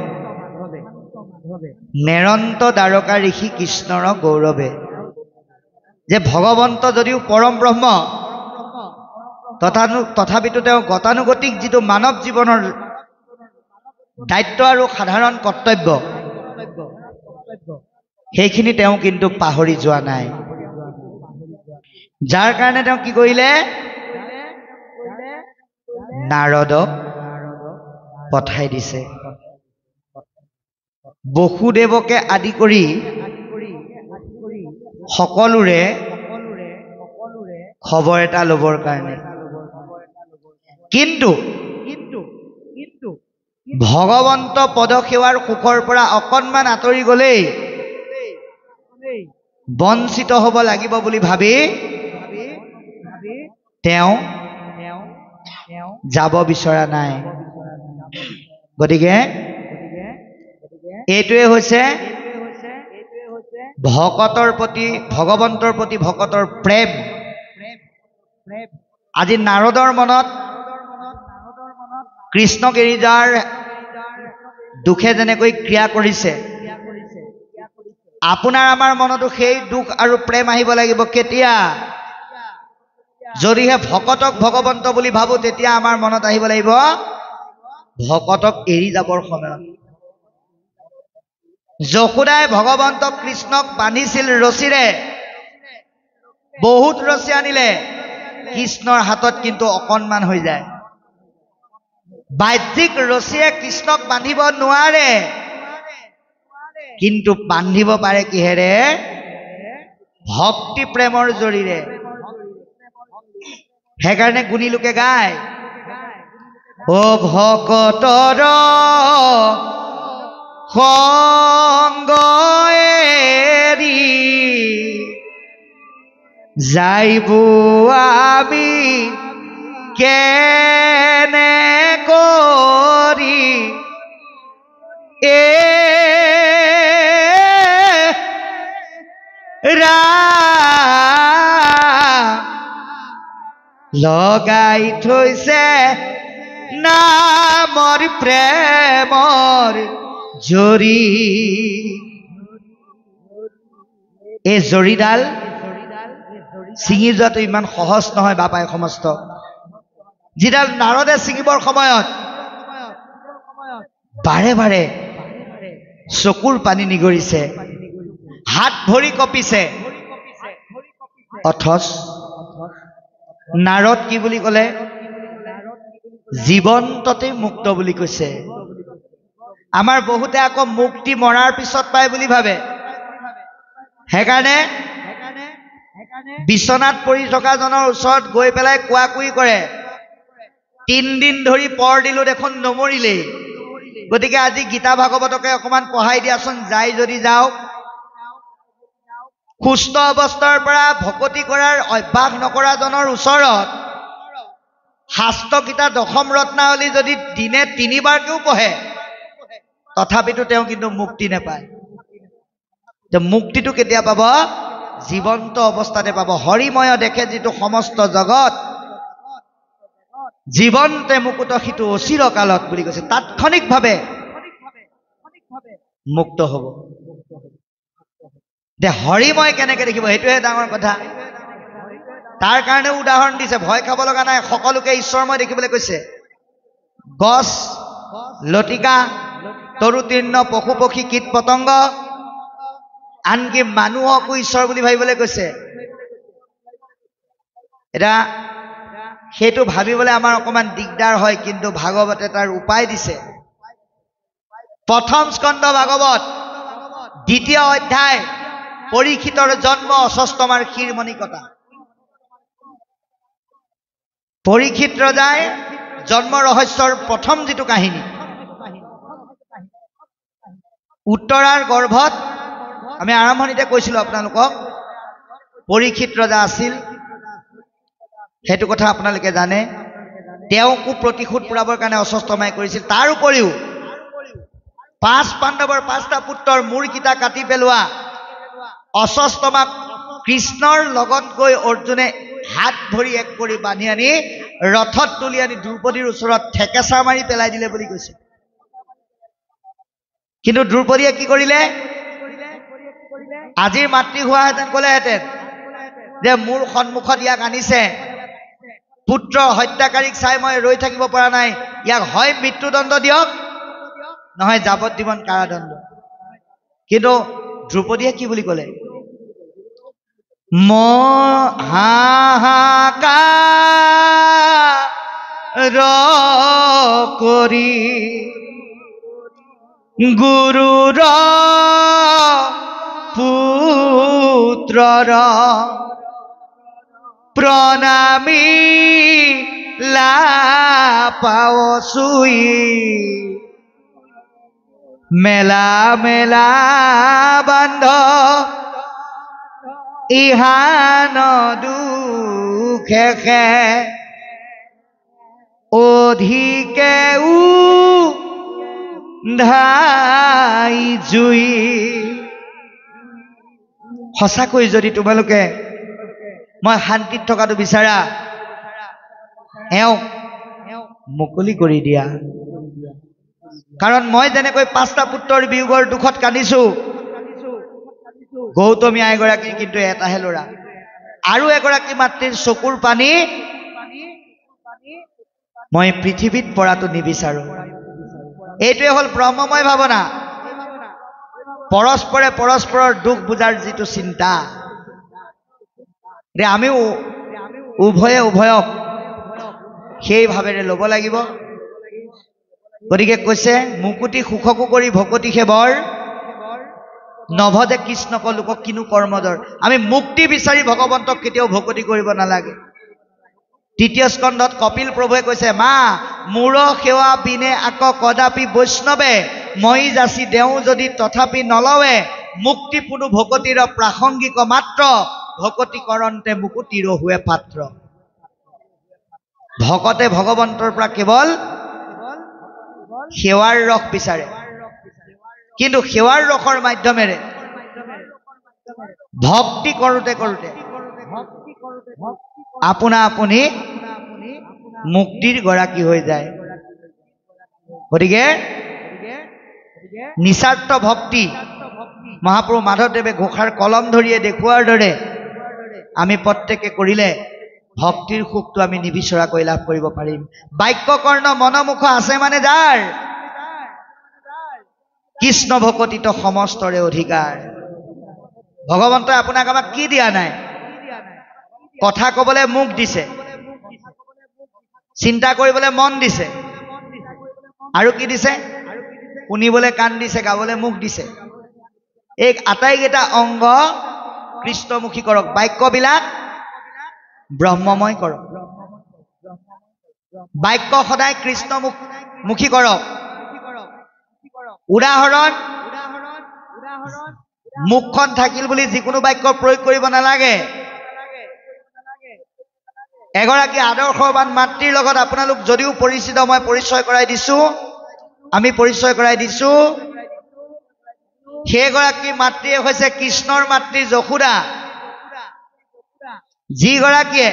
নেৰন্ত দ্বাৰকা ঋষি কৃষ্ণৰ গৌৰৱে যে ভগৱন্ত যদিও পৰম ব্ৰহ্ম তথাপিতো তেওঁ গতানুগতিক যিটো মানৱ জীৱনৰ দায়িত্ব আৰু সাধাৰণ কৰ্তব্য সেইখিনি তেওঁ কিন্তু পাহৰি যোৱা নাই যাৰ কাৰণে তেওঁ কি কৰিলে নাৰদক পঠাই দিছে বসুদেৱকে আদি কৰি সকলোৰে খবৰ এটা ল'বৰ কাৰণে কিন্তু ভগৱন্ত পদসেৱাৰ সুখৰ পৰা অকণমান আঁতৰি গ'লেই বঞ্চিত হ'ব লাগিব বুলি ভাবি তেওঁ যাব বিচৰা নাই গতিকে এইটোৱে হৈছে ভকতৰ প্ৰতি ভগৱন্তৰ প্ৰতি ভকতৰ প্ৰেম আজি নাৰদৰ মনত কৃষ্ণক এৰি যোৱাৰ দুখে যেনেকৈ ক্ৰিয়া কৰিছে আপোনাৰ আমাৰ মনতো সেই দুখ আৰু প্ৰেম আহিব লাগিব কেতিয়া যদিহে ভকতক ভগৱন্ত বুলি ভাবো তেতিয়া আমাৰ মনত আহিব লাগিব ভকতক এৰি যাবৰ সময়ত যশোদাই ভগৱন্তক কৃষ্ণক বান্ধিছিল ৰছীৰে বহুত ৰছী আনিলে কৃষ্ণৰ হাতত কিন্তু অকণমান হৈ যায় বাহ্যিক ৰছীয়ে কৃষ্ণক বান্ধিব নোৱাৰে কিন্তু বান্ধিব পাৰে কিহেৰে ভক্তি প্ৰেমৰ জৰিৰে সেইকাৰণে গুণী লোকে গায় ও ভকতৰ সংগ এৰি যাইব আমি কেনে কৰি লগাই থৈছে নামৰ প্ৰেমৰ জৰি এই জৰিডাল ছিঙি যোৱাটো ইমান সহজ নহয় বাপাই সমস্ত যিডাল নাৰদে ছিঙিবৰ সময়ত বাৰে বাৰে চকুৰ পানী নিগৰিছে হাত ভৰি কঁপিছে অথচ নাৰদ কি বুলি ক'লে জীৱন্ততে মুক্ত বুলি কৈছে আমাৰ বহুতে আকৌ মুক্তি মৰাৰ পিছত পায় বুলি ভাবে সেইকাৰণে বিছনাত পৰি থকা জনৰ ওচৰত গৈ পেলাই কোৱাকুই কৰে 3 দিন ধৰি পৰ দিলো দেখোন নমৰিলেই গতিকে আজি গীতা ভাগৱতকে অকমান পঢ়াই দিয়াচোন যাই যদি যাওক সুস্থ অৱস্থাৰ পৰা ভকতি কৰাৰ অভ্যাস নকৰা জনৰ ওচৰত শাস্ত্ৰকিতা দশম ৰত্নাৱলী যদি দিনে 3 বাৰকেও পঢ়ে তথাপিতো তেওঁ কিন্তু মুক্তি নাপায় মুক্তিটো কেতিয়া পাব জীৱন্ত অৱস্থাতে পাব হৰিময় দেখে যিটো সমস্ত জগত জীৱন্তে মুকুত সিটো অচিৰ কালত বুলি কৈছে তাৎক্ষণিকভাৱে মুক্ত হ'ব দে হৰিময় কেনেকে দেখিব সেইটোহে ডাঙৰ কথা তাৰ কাৰণে উদাহৰণ দিছে ভয় খাব লগা নাই সকলোকে ঈশ্বৰময় দেখিবলৈ কৈছে গছ লতিকা তৰুতীৰ্ণ পশু পক্ষী কীট পতংগ আনকি মানুহকো ঈশ্বৰ বুলি ভাবিবলৈ কৈছে এটা সেইটো ভাবিবলৈ আমাৰ অকমান দিগদাৰ হয় কিন্তু ভাগৱতে তাৰ উপায় দিছে প্ৰথম স্কন্ধ ভাগৱত 2য় অধ্যায় পৰীক্ষিতৰ জন্ম অশ্বস্তমাৰ ক্ষীৰমণিকতা পৰীক্ষিত ৰজাই জন্ম ৰহস্যৰ প্ৰথম যিটো কাহিনী উত্তৰাৰ গৰ্ভত আমি আৰম্ভণিতে কৈছিলো আপোনালোকক পৰীক্ষিত ৰজা আছিল সেইটো কথা আপোনালোকে জানে তেওঁকো প্ৰতিশোধ পুৰাবৰ কাৰণে অশ্বস্তমাই কৰিছিল তাৰ উপৰিও 5 পাণ্ডৱৰ 5টা পুত্ৰৰ মূৰকিটা কাটি পেলোৱা অশ্বস্তমাক কৃষ্ণৰ লগত গৈ অৰ্জুনে হাত ভৰি এক কৰি বান্ধি আনি ৰথত তুলি আনি দ্ৰৌপদীৰ ওচৰত ঠেকেচা মাৰি পেলাই দিলে বুলি কৈছে কিন্তু দ্ৰৌপদীয়ে কি কৰিলে আজিৰ মাতৃ হোৱাহেঁতেন ক'লেহেঁতেন যে মোৰ সন্মুখত ইয়াক আনিছে পুত্ৰ হত্যাকাৰীক চাই মই ৰৈ থাকিব পৰা নাই ইয়াক হয় মৃত্যুদণ্ড দিয়ক নহয় যাৱজ্জীৱন কাৰাদণ্ড কিন্তু দ্ৰৌপদীয়ে কি বুলি ক'লে হাহাকাৰ কৰি গুৰুৰ পুত্ৰৰ প্ৰণামী লাপাও চুই মেলা মেলা বান্ধ ইহান দুখে অধিকে ধাই জুই সঁচাকৈ যদি তোমালোকে মই শান্তিত থকাটো বিচাৰা এওঁক মুকলি কৰি দিয়া কাৰণ মই যেনেকৈ 5টা পুত্ৰৰ বিয়োগৰ দুখত কান্দিছো গৌতমী আইগৰাকীৰ কিন্তু এটাহে ল'ৰা আৰু এগৰাকী মাতৃৰ চকুৰ পানী মই পৃথিৱীত পৰাটো নিবিচাৰো এইটোৱে হ'ল ব্ৰহ্মময় ভাৱনা পৰস্পৰে পৰস্পৰৰ দুখ বুজাৰ যিটো চিন্তা আমিও উভয়ে উভয়ক সেই ভাৱেৰে ল'ব লাগিব গতিকে কৈছে মুকুতি সুখকো কৰি ভকতি সেৱৰ নভদে কৃষ্ণক লোকক কিনো কৰ্মদৰ আমি মুক্তি বিচাৰি ভগৱন্তক কেতিয়াও ভকতি কৰিব নালাগে 3য় স্কন্ধত কপিল প্ৰভুৱে কৈছে মা মূৰ সেৱা বিনে আক কদাপি বৈষ্ণৱে মই যাচি দেও যদি তথাপি নলৱে মুক্তি পুনু ভকতিৰ প্ৰাসংগিক মাত্ৰ ভকতি কৰন্তে মুকুতিৰ হুৱে পাত্ৰ ভকতে ভগৱন্তৰ পৰা কেৱল সেৱাৰ ৰস বিচাৰে কিন্তু সেৱাৰ ৰসৰ মাধ্যমেৰে ভক্তি কৰোতে কৰোতে আপনা আপুনি মুক্তিৰ গৰাকী হৈ যায় গতিকে নিস্বাৰ্থ ভক্তি মহাপ্ৰভু মাধৱদেৱে ঘোষাৰ কলম ধৰিয়ে দেখুৱাৰ দৰে আমি প্ৰত্যেকে কৰিলে ভক্তিৰ সুখটো আমি নিবিচৰাকৈ লাভ কৰিব পাৰিম। বাক্য কৰ্ণ মনমুখ আছে মানে যাৰ কৃষ্ণ ভকতিত সমস্তৰে অধিকাৰ। ভগৱন্তই আপোনাক আমাক কি দিয়া নাই? কথা ক'বলৈ মুখ দিছে, চিন্তা কৰিবলৈ মন দিছে, আৰু কি দিছে? শুনিবলৈ কাণ দিছে, গাবলৈ মুখ দিছে। এই আটাইকেইটা অংগ কৃষ্ণমুখী কৰক, বাক্যবিলাক ব্ৰহ্মময় কৰক, বাক্য সদায় কৃষ্ণমুখী কৰক। উদাহৰণ, মুখখন থাকিল বুলি যিকোনো বাক্য প্ৰয়োগ কৰিব নালাগে। এগৰাকী আদৰ্শৱান মাতৃৰ লগত আপোনালোক যদিও পৰিচিত, মই পৰিচয় কৰাই দিছোঁ, আমি পৰিচয় কৰাই দিছোঁ, সেইগৰাকী মাতৃয়ে হৈছে কৃষ্ণৰ মাতৃ যশোদা, যিগৰাকীয়ে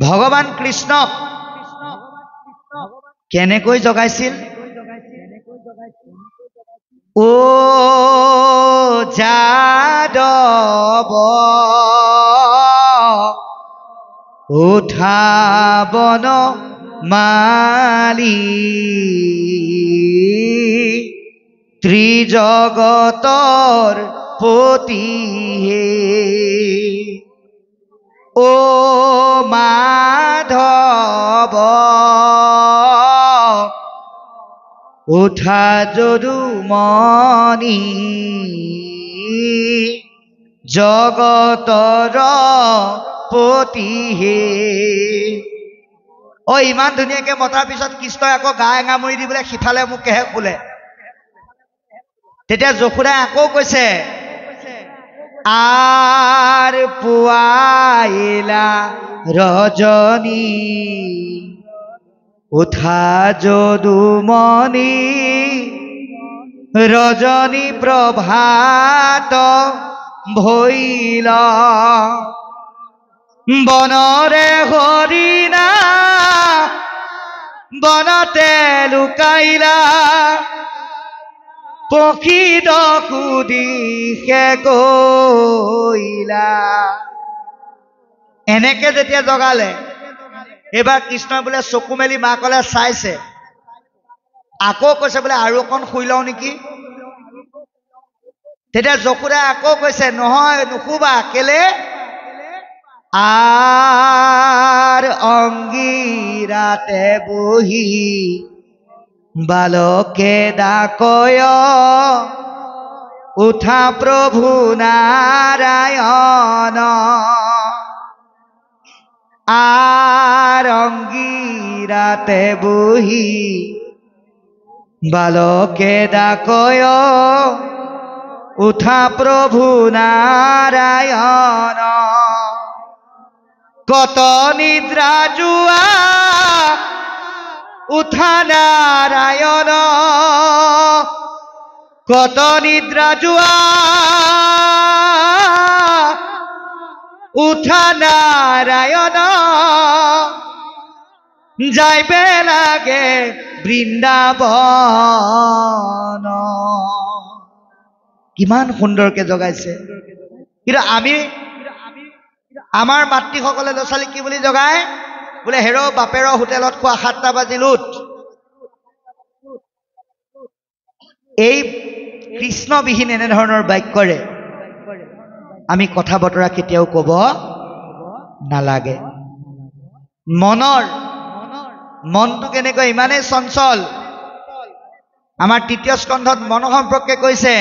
ভগৱান কৃষ্ণক কেনেকৈ জগাইছিল? ও যাদৱ উঠাবন মালি ত্ৰিজগতৰ পতি হে, ও মাধৱ উঠা যদুমণি জগতৰ পতি হে। অ ইমান ধুনীয়াকে মতাৰ পিছত কৃষ্ণই আকৌ গা এঙামুৰি দি বোলে সিফালে মোকেহে খোলে। তেতিয়া যশোদাই আকৌ কৈছে, আৰ পুৱাইলা ৰজনী উঠা যদুমণি ৰজনী প্ৰভাত ভৈল বনৰে হৰিণা বনতে লুকাইলা পক্ষী দকুদিশে গৈলা। এনেকে যেতিয়া জগালে, এইবাৰ কৃষ্ণই বোলে চকু মেলি মাকলে চাইছে, আকৌ কৈছে বোলে আৰু অকণ শুই লওঁ নেকি। তেতিয়া যশোদাই আকৌ কৈছে, নহয় নুশুবা, কেলে? আৰ অংগীৰাতে বহি বালকে ডাকয় উঠা প্ৰভু নাৰায়ণ। আর অঙ্গীরাতে বহি বালকে ডাকয় উঠা প্রভু নারায়ণ। কত নিদ্রা জুয়া উঠা নারায়ণ, কত নিদ্রা জুয়া উঠা নারায়ণ। যাইবে লাগে বৃন্দাবন। কিমান সুন্দৰকে জগাইছে। কিন্তু আমি আমাৰ মাতৃসকলে ল'ৰা ছোৱালী কি বুলি জগায়? বোলে হেৰ বাপেৰ হোটেলত খোৱা 7টা বাজিল উঠ। এই কৃষ্ণবিহীন এনেধৰণৰ বাক্যৰে আমি কথা বতৰা কেতিয়াও কব নালাগে। মনটো কেনেকৈ ইমানেই চঞ্চল। আমাৰ 3য় স্কন্ধত মন সম্পৰ্কে কৈছে,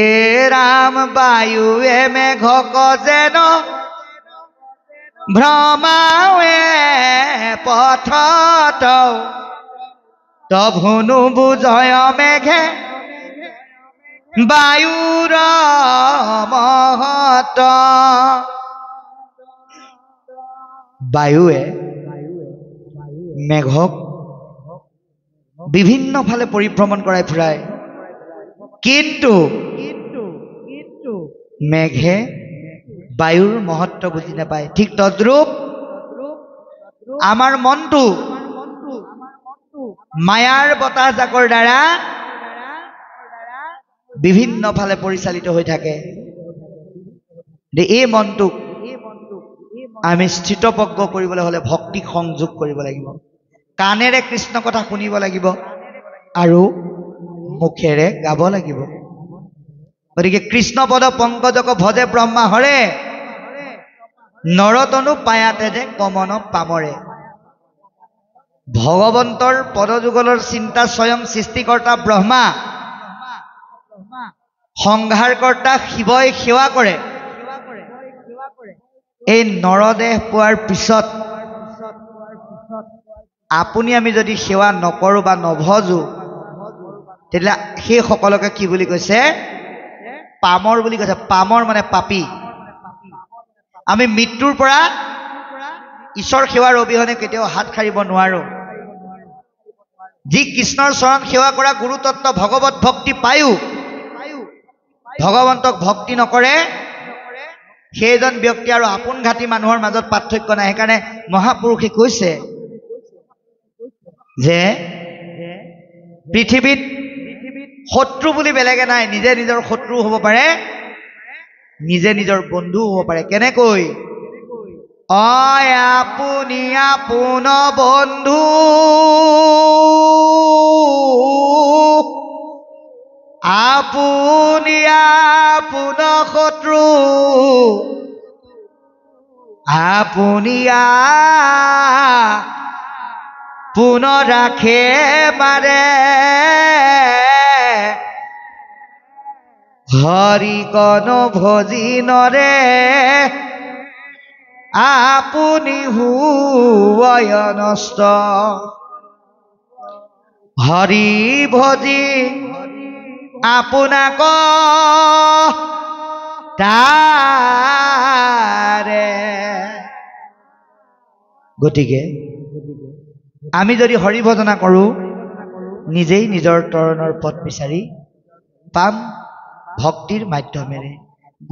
এ ৰাম বায়ুৱে মেঘক যেন ভ্ৰমাৱে পথত, তভুনু বুজয় মেঘে বায়ুৰ মহত। বায়ুৱে মেঘক বিভিন্ন ফালে পৰিভ্ৰমণ কৰাই ফুৰায়, কিন্তু মেঘে বায়ুৰ মহত্ব বুজি নাপায়। ঠিক তদ্ৰূপ আমাৰ মনটো মায়াৰ বতাহজাকৰ দ্বাৰা বিভিন্ন ফালে পৰিচালিত হৈ থাকে। এই মনটোক আমি স্থিতপ্ৰজ্ঞ কৰিবলৈ হ'লে ভক্তিক সংযোগ কৰিব লাগিব। কাণেৰে কৃষ্ণ কথা শুনিব লাগিব আৰু মুখেৰে গাব লাগিব। গতিকে কৃষ্ণ পদ পংকজক ভজে ব্ৰহ্মা হৰে, নৰতনু পায়াতে যে কমন পামৰে। ভগৱন্তৰ পদযুগলৰ চিন্তা স্বয়ং সৃষ্টিকৰ্তা ব্ৰহ্মা, সংহাৰকৰ্তা শিৱই সেৱা কৰে। এই নৰদেহ পোৱাৰ পিছত আপুনি আমি যদি সেৱা নকৰোঁ বা নভজো, তেতিয়া সেই সকলকে কি বুলি কৈছে? পামৰ বুলি কৈছে। পামৰ মানে পাপী। আমি মৃত্যুৰ পৰা ঈশ্বৰ সেৱাৰ অবিহনে কেতিয়াও হাত সাৰিব নোৱাৰোঁ। যি কৃষ্ণৰ চৰণ সেৱা কৰা গুৰুতত্ত্ব ভগৱত ভক্তি পায়ো ভগৱন্তক ভক্তি নকৰে, সেইজন ব্যক্তি আৰু আপোন ঘাটি মানুহৰ মাজত পাৰ্থক্য নাই। সেইকাৰণে মহাপুৰুষে কৈছে যে পৃথিৱীত শত্ৰু বুলি বেলেগে নাই। নিজে নিজৰ শত্ৰু হ'ব পাৰে, নিজে নিজৰ বন্ধুও হ'ব পাৰে। কেনেকৈ? আপুনি আপোন বন্ধু, আপুনি আপোন শত্ৰু, আপুনি আপোন ৰাখে পাৰে, হৰি গণ ভজি নৰে, আপুনি হুয় নষ্ট। হৰি ভজি আপোনাক তাৰে। গতিকে আমি যদি হৰি ভজনা কৰোঁ, নিজেই নিজৰ তৰণৰ পথ বিচাৰি পাম ভক্তিৰ মাধ্যমেৰে,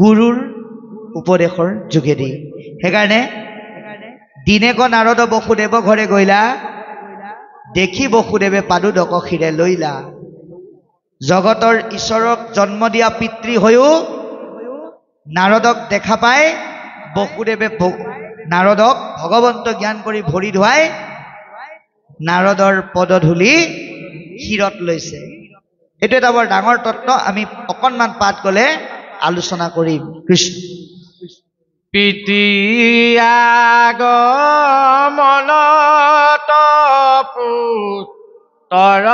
গুৰুৰ উপদেশৰ যোগেদি। সেইকাৰণে দিনেক নাৰদ বসুদেৱ ঘৰে গৈলা, দেখি বসুদেৱে পাদুদক শিৰে লৈলা। জগতৰ ঈশ্বৰক জন্ম দিয়া পিতৃ হৈও নাৰদক দেখা পাই বসুদেৱে নাৰদক ভগৱন্ত জ্ঞান কৰি ভৰি ধুৱাই নাৰদৰ পদধূলি শিৰত লৈছে। এইটো এটা বৰ ডাঙৰ তত্ত্ব। আমি অকণমান পাঠ গ'লে আলোচনা কৰিম। কৃষ্ণ পিতিয়াগমনত পুত্ৰৰ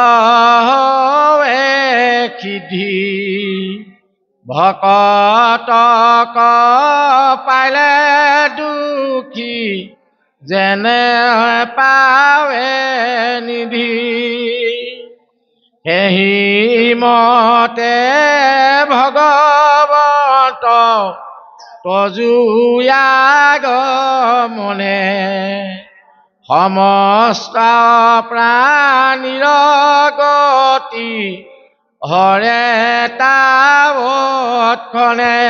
সিদ্ধি, ভকতক পালে দুখী, যেনে পাৱে নিধি। এহি মতে ভগৱন্ত তজুয়াগমনে, সমস্ত প্ৰাণীৰ গতি হৰে তাৱৎক্ষণে।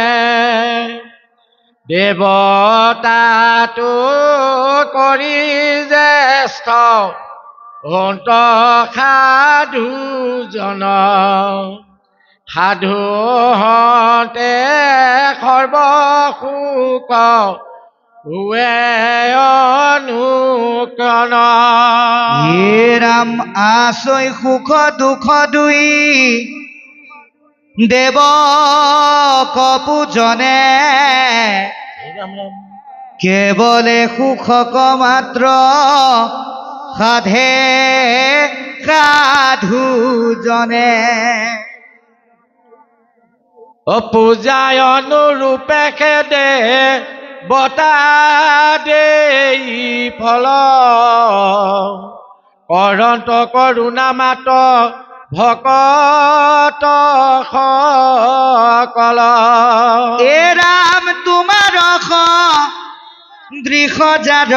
দেৱতাটো কৰি জ্যেষ্ঠ হন্ত সাধুজন, সাধু হতে সৰ্বসুখ হুৱে অনুকৰণ। হে ৰাম আছৈ সুখ দুখ দুই, দেৱ কপুজনে, কেৱলে সুখক মাত্ৰ সাধে সাধুজনে। পূজায় অনুৰূপে খেদে বতা দেই ফল, কৰন্ত কৰোণা মাত ভকত সকল। এ ৰাম তোমাৰ দৃশ যাৰ,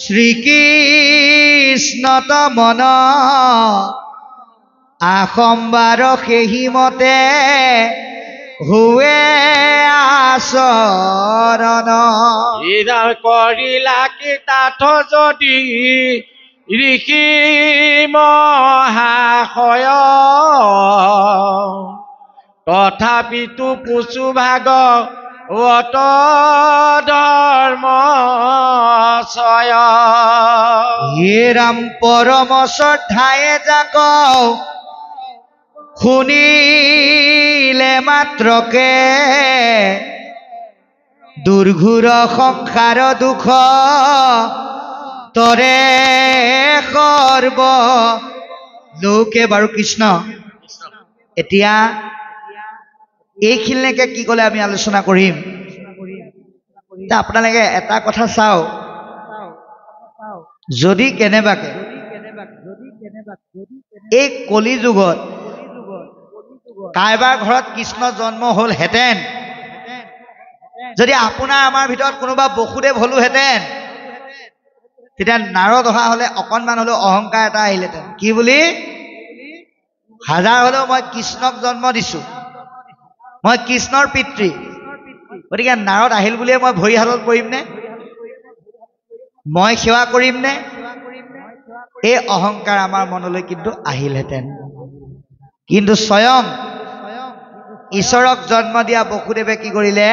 শ্ৰীকৃষ্ণত মন, আসম্বাৰ সেহি মতে হুৱে আচৰণ। কৰিলা কি তাঠ যদি ঋষি মহাশয় তথাপিতো পুচু ভাগ অত ধৰ্ম ছয় হে ৰাম পৰম শ্ৰদ্ধায়ে যাক শুনিলে মাত্ৰকে দুৰ্ঘোৰ সংসাৰ দুখ তৰে সৰ্ব লোকে। বাৰু কৃষ্ণ এতিয়া এইখিনিলৈকে কি ক'লে আমি আলোচনা কৰিম। আপোনালোকে এটা কথা চাওক, যদি কেনেবাকে এই কলি যুগত কাৰোবাৰ ঘৰত কৃষ্ণ জন্ম হ'লহেঁতেন, যদি আপোনাৰ আমাৰ ভিতৰত কোনোবা বসুদেৱ হলোহেঁতেন, তেতিয়া নাৰদ অহা হ'লে অকণমান হ'লেও অহংকাৰ এটা আহিলেহেঁতেন। কি বুলি? হাজাৰ হ'লেও মই কৃষ্ণক জন্ম দিছোঁ, মই কৃষ্ণৰ পিতৃ, গতিকে নাৰদ আহিল বুলিয়ে মই ভৰি হাতত পৰিম নে? মই সেৱা কৰিম নে? এই অহংকাৰ আমাৰ মনলৈ কিন্তু আহিলহেঁতেন। কিন্তু স্বয়ং ঈশ্বৰক জন্ম দিয়া বসুদেৱে কি কৰিলে?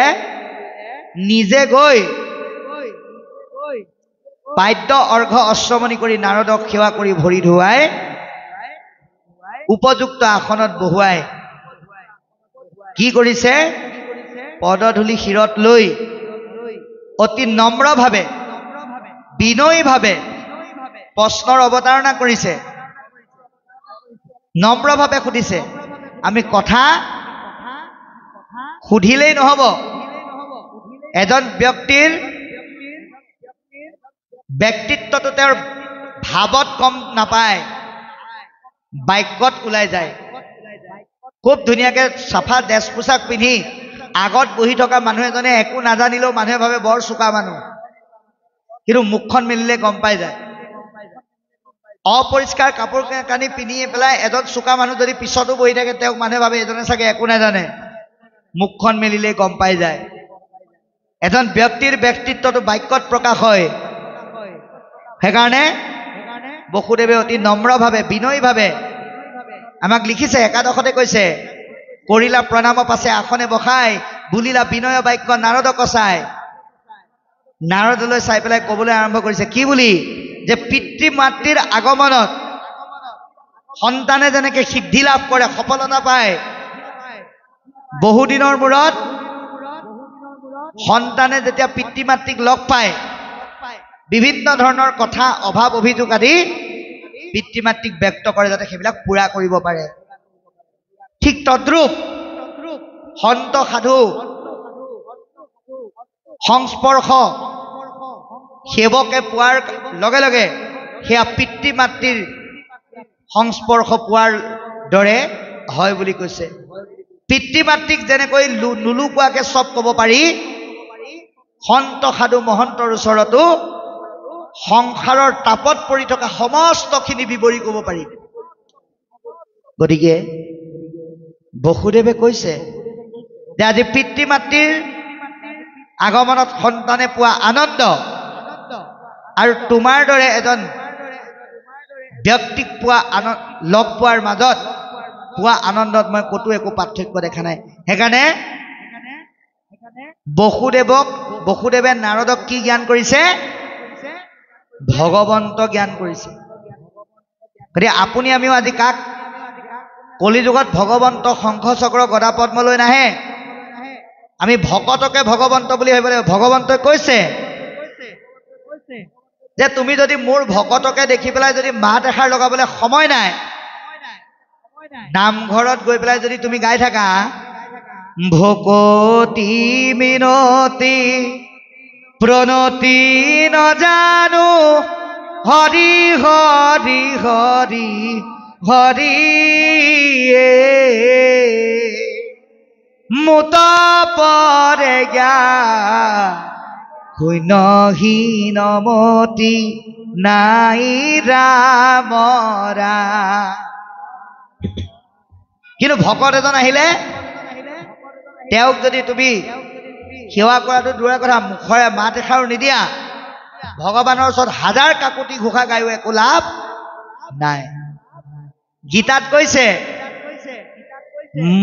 নিজে গৈ বাদ্য অৰ্ঘ অশ্ৰমণি কৰি নাৰদক সেৱা কৰি ভৰি ধুৱাই উপযুক্ত আসনত বহুৱাই কি কৰিছে? পদধূলি শিৰত লৈ অতি নম্ৰভাৱে বিনয়ীভাৱে প্ৰশ্নৰ অৱতাৰণা কৰিছে। নম্ৰভাৱে সুধিছে। আমি কথা সুধিলেই নহ'ব, এজন ব্যক্তিৰ ব্যক্তিত্বটো তেওঁৰ ভাৱত কম নাপায়, বাক্যত ওলাই যায়। খুব ধুনীয়াকৈ চাফা ড্ৰেছ পোছাক পিন্ধি আগত বহি থকা মানুহ এজনে একো নাজানিলেও মানুহে ভাবে বৰ চোকা মানুহ, কিন্তু মুখখন মেলিলে গম পাই যায়। অপৰিষ্কাৰ কাপোৰ কানি পিন্ধি পেলাই এজন চোকা মানুহ যদি পিছতো বহি থাকে, তেওঁক মানুহে ভাবে এজনে চাগে একো নাজানে, মুখখন মেলিলে গম পাই যায়। এজন ব্যক্তিৰ ব্যক্তিত্বটো বাক্যত প্ৰকাশ হয়। সেইকাৰণে বসুদেৱে অতি নম্ৰভাৱে বিনয়ীভাৱে আমাক লিখিছে, একাদশতে কৈছে, কৰিলা প্ৰণাম পাছে আসনে বসাই, বুলিলা বিনয় বাক্য নাৰদ কচাই। নাৰদলৈ চাই পেলাই ক'বলৈ আৰম্ভ কৰিছে। কি বুলি? যে পিতৃ মাতৃৰ আগমনত সন্তানে যেনেকৈ সিদ্ধি লাভ কৰে, সফলতা পায়, বহুদিনৰ মূৰত সন্তানে যেতিয়া পিতৃ মাতৃক লগ পায়, বিভিন্ন ধৰণৰ কথা অভাৱ অভিযোগ আদি পিতৃ মাতৃক ব্যক্ত কৰে, যাতে সেইবিলাক পূৰা কৰিব পাৰে। ঠিক তদ্ৰূপ সন্ত সাধু সংস্পৰ্শ সেৱকে পোৱাৰ লগে লগে সেয়া পিতৃ মাতৃৰ সংস্পৰ্শ পোৱাৰ দৰে হয় বুলি কৈছে। পিতৃ মাতৃক যেনেকৈ নুলুকোৱাকে চব ক'ব পাৰি, সন্ত সাধু মহন্তৰ ওচৰতো সংসাৰৰ তাপত পৰি থকা সমস্তখিনি বিৱৰি ক'ব পাৰি। গতিকে বসুদেৱে কৈছে যে আজি পিতৃ মাতৃৰ আগমনত সন্তানে পোৱা আনন্দ আৰু তোমাৰ দৰে এজন ব্যক্তিক পোৱা লগ পোৱাৰ মাজত পোৱা আনন্দত মই ক'তো একো পাৰ্থক্য দেখা নাই। সেইকাৰণে বসুদেৱে নাৰদক কি জ্ঞান কৰিছে? ভগৱন্ত জ্ঞান কৰিছে। গতিকে আপুনি আমিও আজি কাক কলিযুগত ভগৱন্ত শংখ চক্ৰ গদা পদ্মলৈ নাহে, আমি ভকতকে ভগৱন্ত বুলি ভাবিব লাগিব। ভগৱন্তই কৈছে যে তুমি যদি মোৰ ভকতকে দেখি পেলাই যদি মাত এষাৰ লগাবলৈ সময় নাই, নামঘৰত গৈ পেলাই যদি তুমি গাই থাকা, ভকতি মিনতি প্ৰণতি নজানো, হৰি হৰি হৰি হৰি মুত পৰে শূন্যহীনমতি নাই ৰামৰা। কিন্তু ভকত এজন আহিলে তেওঁক যদি তুমি সেৱা কৰাটো দূৰৰ কথা, মুখৰে মাত এষাৰো নিদিয়া, ভগৱানৰ ওচৰত হাজাৰ কাকুতি ঘোষা গায়ো একো লাভ নাই। গীতাত কৈছে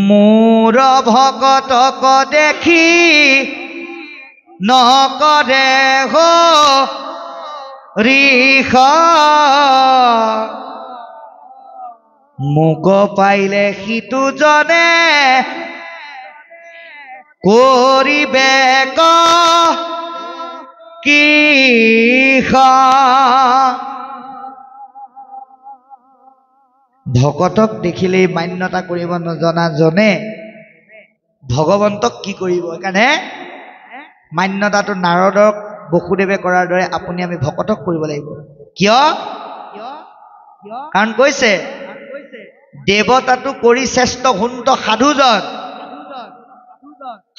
মোৰ ভকতক দেখি নকৰে হৰিষ মোক পাইলে সিটো জনে কৰিবে কিষ ভকতক দেখিলেই মান্যতা কৰিব নজনা জনে ভগৱন্তক কি কৰিব। সেইকাৰণে মান্যতাটো নাৰদক বসুদেৱে কৰাৰ দৰে আপুনি আমি ভকতক কৰিব লাগিব। কিয়? কাৰণ কৈছে দেৱতাটো কৰি শ্ৰেষ্ঠ হুন্ত সাধুজন।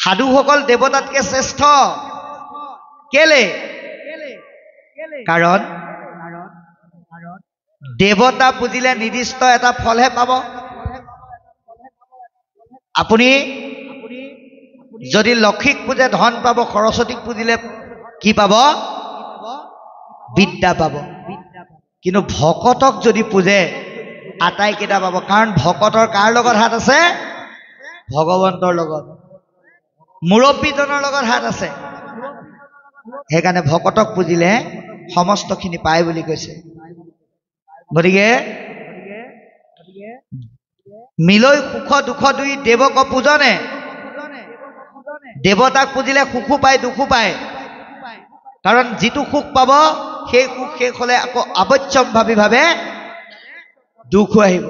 সাধুসকল দেৱতাতকে শ্ৰেষ্ঠ। কেলে? কাৰণ দেৱতা পুজিলে নিৰ্দিষ্ট এটা ফলহে পাব। আপুনি যদি লক্ষীক পূজে ধন পাব, সৰস্বতীক পুজিলে কি পাব? বিদ্যা পাব। কিন্তু ভকতক যদি পূজে আটাইকেইটা পাব। কাৰণ ভকতৰ কাৰ লগত হাত আছে? ভগৱন্তৰ লগত, মুৰব্বীজনৰ লগত হাত আছে। সেইকাৰণে ভকতক পুজিলে সমস্তখিনি পায় বুলি কৈছে। গতিকে মিলৈ সুখ দুখ দুই দেৱক পূজনে। দেৱতাক পুজিলে সুখো পায় দুখো পায়। কাৰণ যিটো সুখ পাব সেই সুখ শেষ হলে আকৌ আৱশ্যম্ভাৱীভাৱে দুখো আহিব।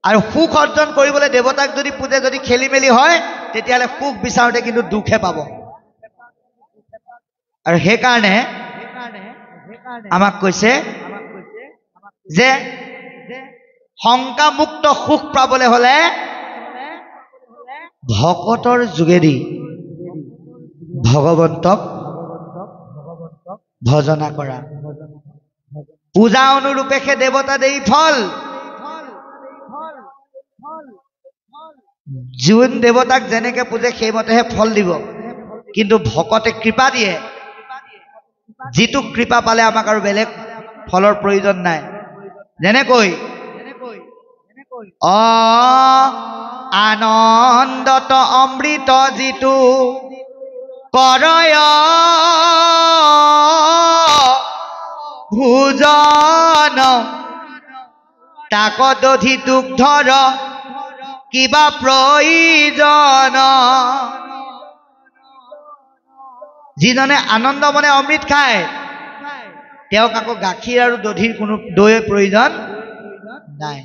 আৰু সুখ অৰ্জন কৰিবলৈ দেৱতাক যদি পূজে যদি খেলি মেলি হয় তেতিয়াহ'লে সুখ বিচাৰোঁতে কিন্তু দুখহে পাব। আৰু সেইকাৰণে আমাক কৈছে যে শংকামুক্ত সুখ পাবলৈ হলে ভকতৰ যোগেদি ভগৱন্তক ভজনা কৰা। পূজা অনুৰূপে সে দেৱতা দেই ফল। যোন দেৱতাক যেনেকে পূজে সেইমতেহে ফল দিব। কিন্তু ভকতে কৃপা দিয়ে। যিটো কৃপা পালে আমাক আৰু বেলেগ ফলৰ প্ৰয়োজন নাই। যেনেকৈ আনন্দত অমৃত যিটো কৰয় ভোজন তাক দধি দুগ্ধৰ কিবা প্ৰয়োজন। যিজনে আনন্দ মনে অমৃত খায় তেওঁক আকৌ গাখীৰ আৰু দধিৰ কোনো দৈৰ প্ৰয়োজন নাই।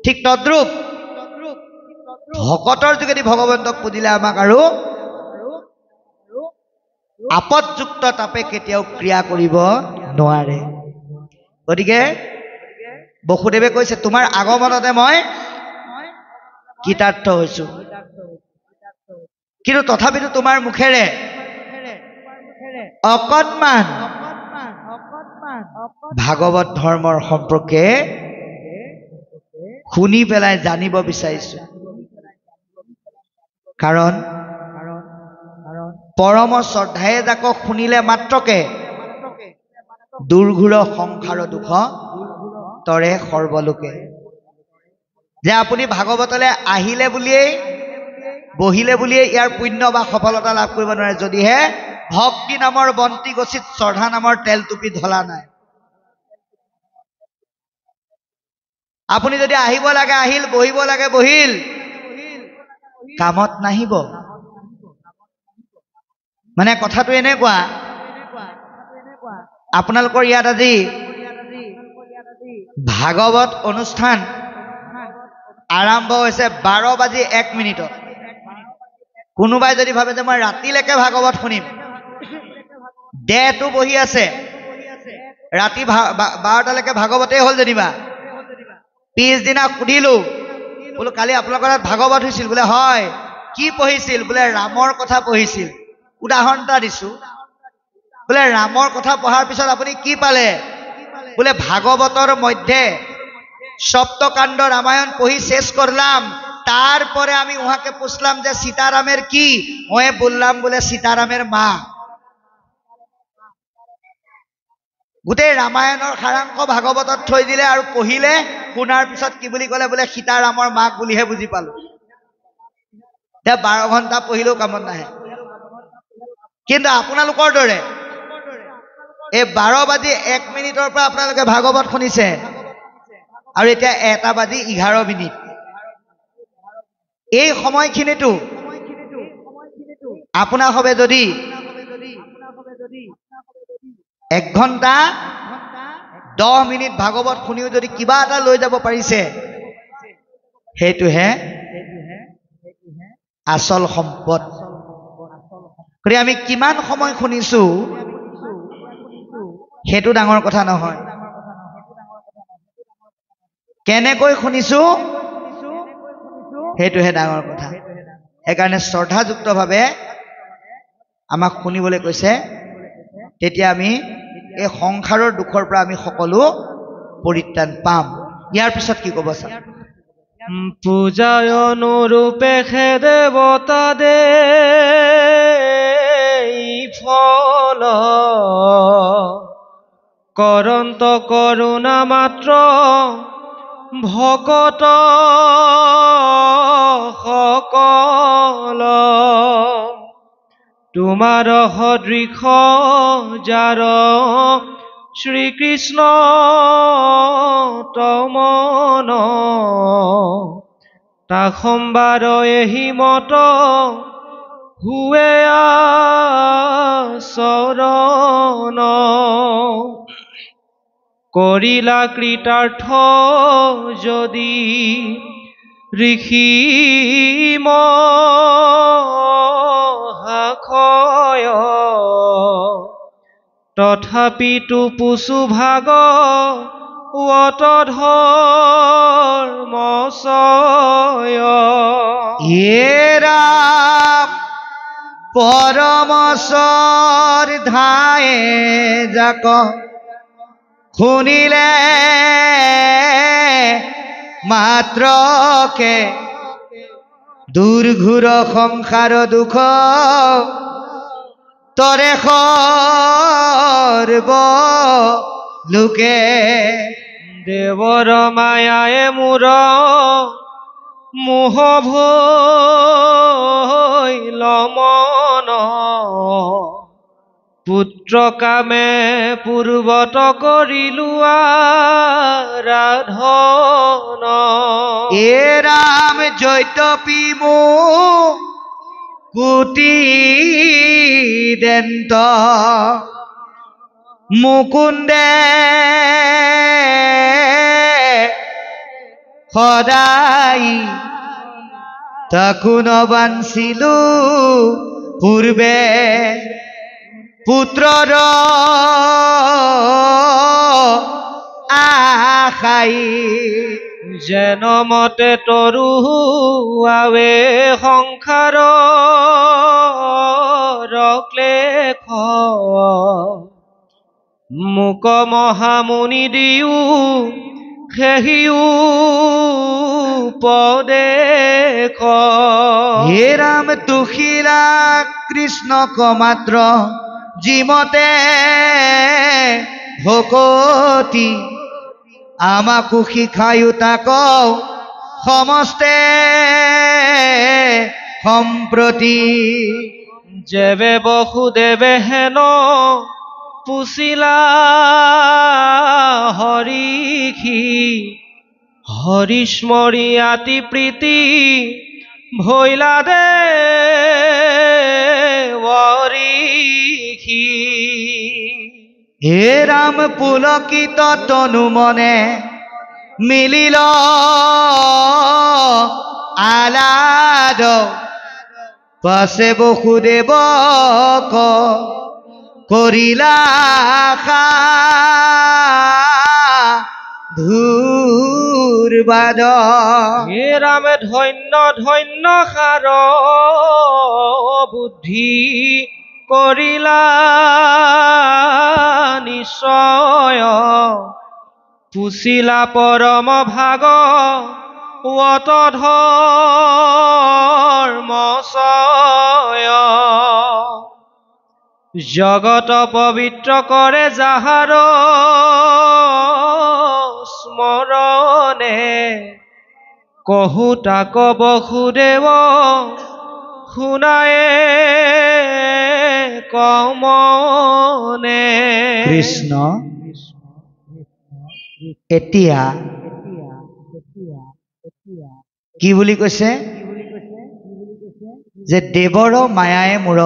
ঠিক তদ্ৰূপ ভকতৰ যোগেদি ভগৱন্তক পুজিলে আমাক আৰু আপদযুক্ত তাপে কেতিয়াও ক্ৰিয়া কৰিব নোৱাৰে। গতিকে বসুদেৱে কৈছে তোমাৰ আগমনতে মই কৃতাৰ্থ হৈছো। কিন্তু তথাপিতো তোমাৰ মুখেৰে অকণমান ভাগৱত ধৰ্মৰ সম্পৰ্কে শুনি পেলাই জানিব বিচাৰিছো। কাৰণ পৰম শ্ৰদ্ধায়ে যাক শুনিলে মাত্ৰকে দুৰ্ঘোৰ সংসাৰ দুখ তৰে সৰ্বলোকে। যে আপুনি ভাগৱতলৈ আহিলে বুলিয়েই বহিলে বুলিয়েই ইয়াৰ পুণ্য বা সফলতা লাভ কৰিব নোৱাৰে যদিহে ভক্তি নামৰ বন্তি গছিত শ্ৰদ্ধা নামৰ তেল টুপি ধলা নাই। আপুনি যদি আহিব লাগে আহিল, বহিব লাগে বহিল, কামত নাহিব। মানে কথাটো এনেকুৱা, আপোনালোকৰ ইয়াত আজি ভাগৱত অনুষ্ঠান আৰম্ভ হৈছে 12:01। কোনোবাই যদি ভাবে যে মই ৰাতিলৈকে ভাগৱত শুনিম, দেহটো বহি আছে, ৰাতি 12টালৈকে ভাগৱতেই হ'ল যেনিবা। পিছদিনা সুধিলো বোলো কালি আপোনালোকৰ তাত ভাগৱত হৈছিল বোলে হয়। কি পঢ়িছিল? বোলে ৰামৰ কথা পঢ়িছিল। উদাহৰণ এটা দিছো। বোলে ৰামৰ কথা পঢ়াৰ পিছত আপুনি কি পালে? বোলে ভাগৱতৰ মধ্যে সপ্তকাণ্ড রামায়ণ পঢ়ি শেষ করলাম। তারপরে আমি উহাকে পুছলাম যে সীতারামের কি? ওয়ে বললাম বলে সীতারামের মা। গোটেই ৰামায়ণৰ সাৰাংশ ভাগৱতত থৈ দিলে আৰু পঢ়িলে, শুনাৰ পিছত কি বুলি ক'লে বোলে সীতাৰামৰ মাক বুলিহে বুজি পালো। এতিয়া 12 ঘণ্টা পঢ়িলেও কামত নাহে। কিন্তু আপোনালোকৰ দৰে এই 12:01 পৰা আপোনালোকে ভাগৱত শুনিছে আৰু এতিয়া 1:11 এই সময়খিনিতো আপোনাৰ হবে যদি 1 ঘণ্টা 10 মিনিট ভাগৱত শুনিও যদি কিবা এটা লৈ যাব পাৰিছে, সেইটোহে আচল সম্পদ। গতিকে আমি কিমান সময় শুনিছো সেইটো ডাঙৰ কথা নহয়, কেনেকৈ শুনিছো সেইটোহে ডাঙৰ কথা। সেইকাৰণে শ্ৰদ্ধাযুক্তভাৱে আমাক শুনিবলৈ কৈছে, তেতিয়া আমি এই সংসাৰৰ দুখৰ পৰা আমি সকলো পৰিত্ৰাণ পাম। ইয়াৰ পিছত কি ক'ব ছাৰ? পূজায় অনুৰূপে খে দেৱতা দে ফল কৰন্ত কৰোণা মাত্ৰ ভকত সকল তোমাৰ সদৃশ যাৰ শ্ৰীকৃষ্ণ তমন তা সম্বাদ এহি মত হুৱে চৰণ কৰিলা কৃতাৰ্থ যদি ঋষি মহাশয় তথাপিতো পুচু ভাগ অত ধৰ্মচয় এৰাম পৰম শ্ৰদ্ধায়ে যাক শুনিলে মাত্ৰকে দুৰ্ঘোৰ সংসাৰ দুখ তৰে সৰ্ব লোকে দেৱৰ মায়ায়ে মূৰ মোহ ভৈল মন পুত্ৰ কামে পূৰ্বত কৰিলো আৰাধন এৰাম জৈতপী মো কোটি দেন্ত মুকুন্দে সদাই তাকো নবাঞ্চিলো পূৰ্বে পুত্ৰৰ আশাই যেন মতে তৰু আৱে সংসাৰ ক্লেশ মোক মহামুনি দিও সেহিও পদেশ হে ৰাম তুষিলা কৃষ্ণক মাত্ৰ যিমতে ভকতি আমাকো শিখায়ো তাক সমস্তে সম্প্ৰতি যেবে বসুদেৱে হেন পুছিলা হৰিষি হৰিস্মৰি আতি প্ৰীতি ভৈলা দেৱঋষি হে ৰাম পুলকিত তনু মনে মিলিল আলাদ পাছে বসুদেৱক কৰিলা ধূৰ্বাদ হে ৰামে ধন্য ধন্য সাৰ বুদ্ধি কৰিলা নিশ্চয় পুছিলা পৰম ভাগ অত ধৰ্মচয় জগত পবিত্ৰ কৰে যাহাৰ স্মৰণে কহু তাক বসুদেৱ শুনায়ে কমনে। কৃষ্ণ এতিয়া কি বুলি কৈছে যে দেৱৰ মায়ায়ে মোৰ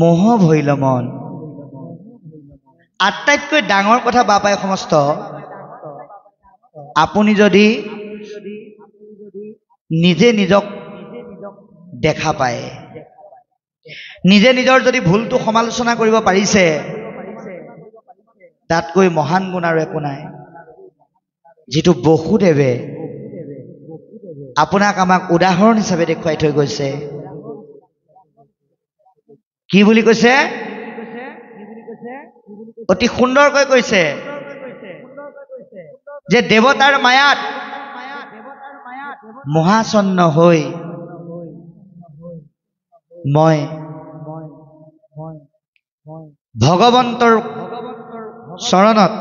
মোহ ভৈল মন। আটাইতকৈ ডাঙৰ কথা বাপাই সমস্ত, আপুনি যদি নিজে নিজক দেখা পায়, নিজে নিজৰ যদি ভুলটো সমালোচনা কৰিব পাৰিছে, তাতকৈ মহান গুণ আৰু একো নাই। যিটো বসুদেৱে আপোনাক আমাক উদাহৰণ হিচাপে দেখুৱাই থৈ গৈছে। কি বুলি কৈছে? অতি সুন্দৰকৈ কৈছে যে দেৱতাৰ মায়াত মহাচন্ন হৈ মই ভগৱন্তৰ চৰণত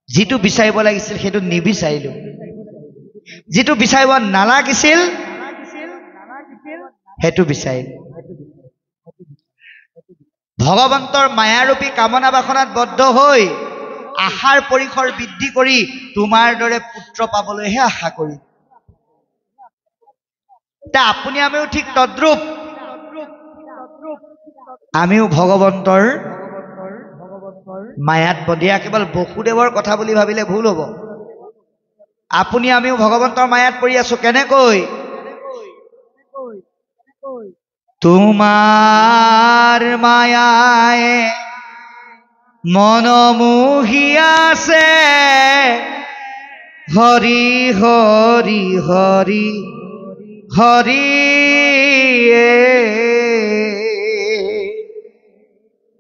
যিটো বিচাৰিব লাগিছিল সেইটো নিবিচাৰিলো, যিটো বিচাৰিব নালাগিছিল সেইটো বিচাৰিলো। ভগৱন্তৰ মায়াৰূপী কামনা বাসনাত বদ্ধ হৈ আশাৰ পৰিসৰ বৃদ্ধি কৰি তোমাৰ দৰে পুত্ৰ পাবলৈহে আশা কৰি, আপুনি আমিও ঠিক তদ্ৰূপ। আমিও ভগৱন্তৰ মায়াত বন্দিয়া। কেৱল বসুদেৱৰ কথা বুলি ভাবিলে ভুল হ'ব। আপুনি আমিও ভগৱন্তৰ মায়াত পৰি আছো। কেনেকৈ? তোমাৰ মায়ায়ে মন মোহি আছে, হৰি হৰি হৰি হৰি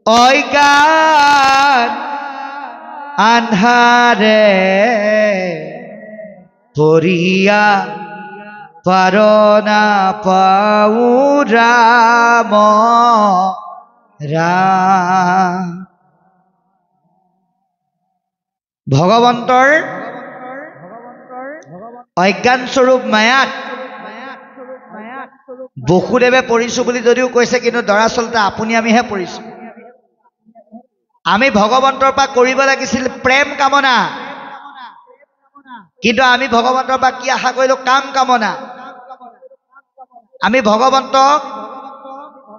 অজ্ঞান আন্ধাৰে পৰিয়া পাৰনা পাউ ৰাম ৰাম। ভগৱন্তৰ অজ্ঞান স্বৰূপ মায়াত বসুদেৱে পৰিছো বুলি যদিও কৈছে, কিন্তু দৰাচলতে আপুনি আমিহে পৰিছো। আমি ভগৱন্তৰ পৰা কৰিব লাগিছিল প্ৰেম কামনা, কিন্তু আমি ভগৱন্তৰ পৰা কি আশা কৰিলো? কাম কামনা। আমি ভগৱন্তক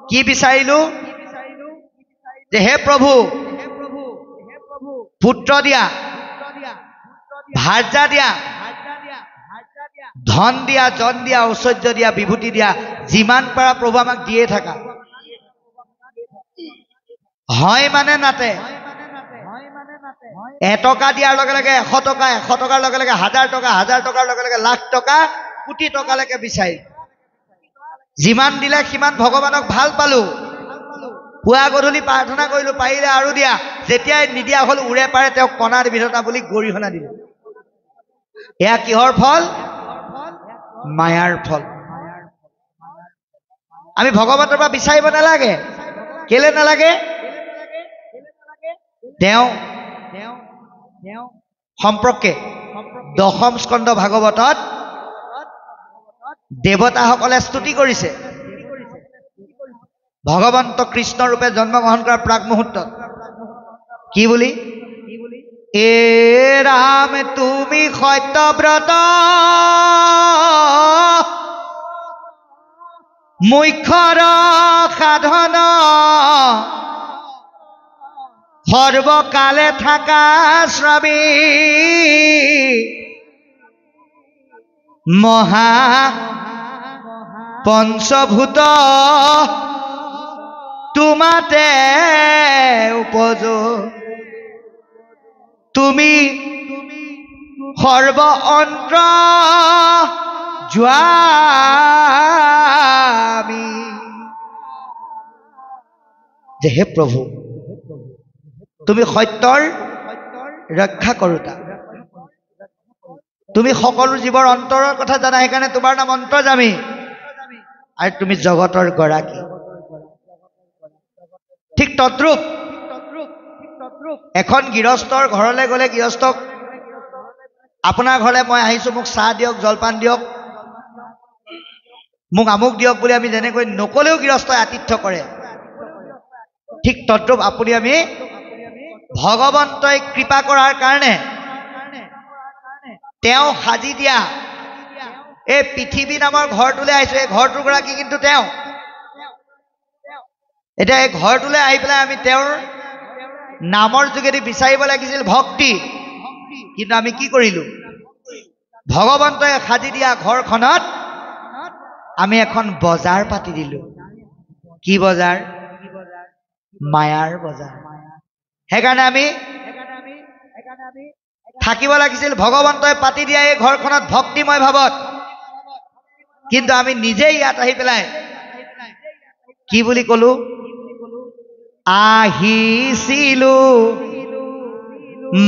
কি বিচাৰিলো? যে হে প্ৰভু, পুত্ৰ দিয়া, ভাৰ্যা দিয়া, ধন দিয়া, জন দিয়া, ঐশ্বৰ্য দিয়া, বিভূতি দিয়া, যিমান পাৰা প্ৰভু আমাক দিয়ে থাকা। হয় মানে নাতে। এটকা দিয়াৰ লগে লগে 100 টকা, 100 টকাৰ লগে লগে 1000 টকা, 1000 টকাৰ লগে লগে লাখ টকা, কোটি টকালৈকে বিচাৰি যিমান দিলে সিমান ভগৱানক ভাল পালো, পুৱা গধূলি প্ৰাৰ্থনা কৰিলো, পাৰিলে আৰু দিয়া, যেতিয়াই নিদিয়া হল উৰে পাৰে তেওঁক কণাৰ বিধতা বুলি গৰিহণা দিলো। এয়া কিহৰ ফল? মায়াৰ ফল। আমি ভগৱন্তৰ পৰা বিচাৰিব নালাগে। কেলে নালাগে? তেওঁ সম্পৰ্কে 10ম স্কন্ধ ভাগৱতত দেৱতাসকলে স্তুতি কৰিছে। ভগৱন্ত কৃষ্ণ ৰূপে জন্মগ্ৰহণ কৰাৰ প্ৰাক মুহূৰ্তত কি বুলি? এ ৰাম তুমি সত্যব্ৰত, মুখ্যৰ সাধন, সৰ্বকালে থাকা স্বামী, মহা পঞ্চভূত তোমাতে উপজ, তুমি সৰ্ব অন্ত্ৰ যোৱামী। যে হে প্ৰভু, তুমি সত্যৰ ৰক্ষা কৰোতা, তুমি সকলো জীৱৰ অন্তৰৰ কথা জানা, সেইকাৰণে তোমাৰ নাম অন্তৰ্যামী, আৰু তুমি জগতৰ গৰাকী। ঠিক তদ্ৰূপ এখন গৃহস্থৰ ঘৰলৈ গ'লে গৃহস্থক আপোনাৰ ঘৰলৈ মই আহিছোঁ, মোক চাহ দিয়ক, জলপান দিয়ক, মোক আমুক দিয়ক বুলি আমি যেনেকৈ নকলেও গৃহস্থই আতিথ্য কৰে, ঠিক তদ্ৰূপ আপুনি আমি ভগৱন্তই কৃপা কৰাৰ কাৰণে তেওঁ সাজি দিয়া এই পৃথিৱী নামৰ ঘৰটোলৈ আহিছোঁ। এই ঘৰটোৰ গৰাকী কিন্তু তেওঁ। এতিয়া এই ঘৰটোলৈ আহি পেলাই আমি তেওঁৰ নামৰ যোগেদি বিচাৰিব লাগিছিল ভক্তি, কিন্তু আমি কি কৰিলোঁ? ভগৱন্তই সাজি দিয়া ঘৰখনত আমি এখন বজাৰ পাতি দিলোঁ। কি বজাৰ? মায়াৰ বজাৰ। সেইকাৰণে আমি থাকিব লাগিছিল ভগৱন্তই পাতি দিয়া এই ঘৰখনত ভক্তিময় ভাৱত, কিন্তু আমি নিজেই ইয়াত আহি পেলাই কি বুলি কলো? আহিছিলো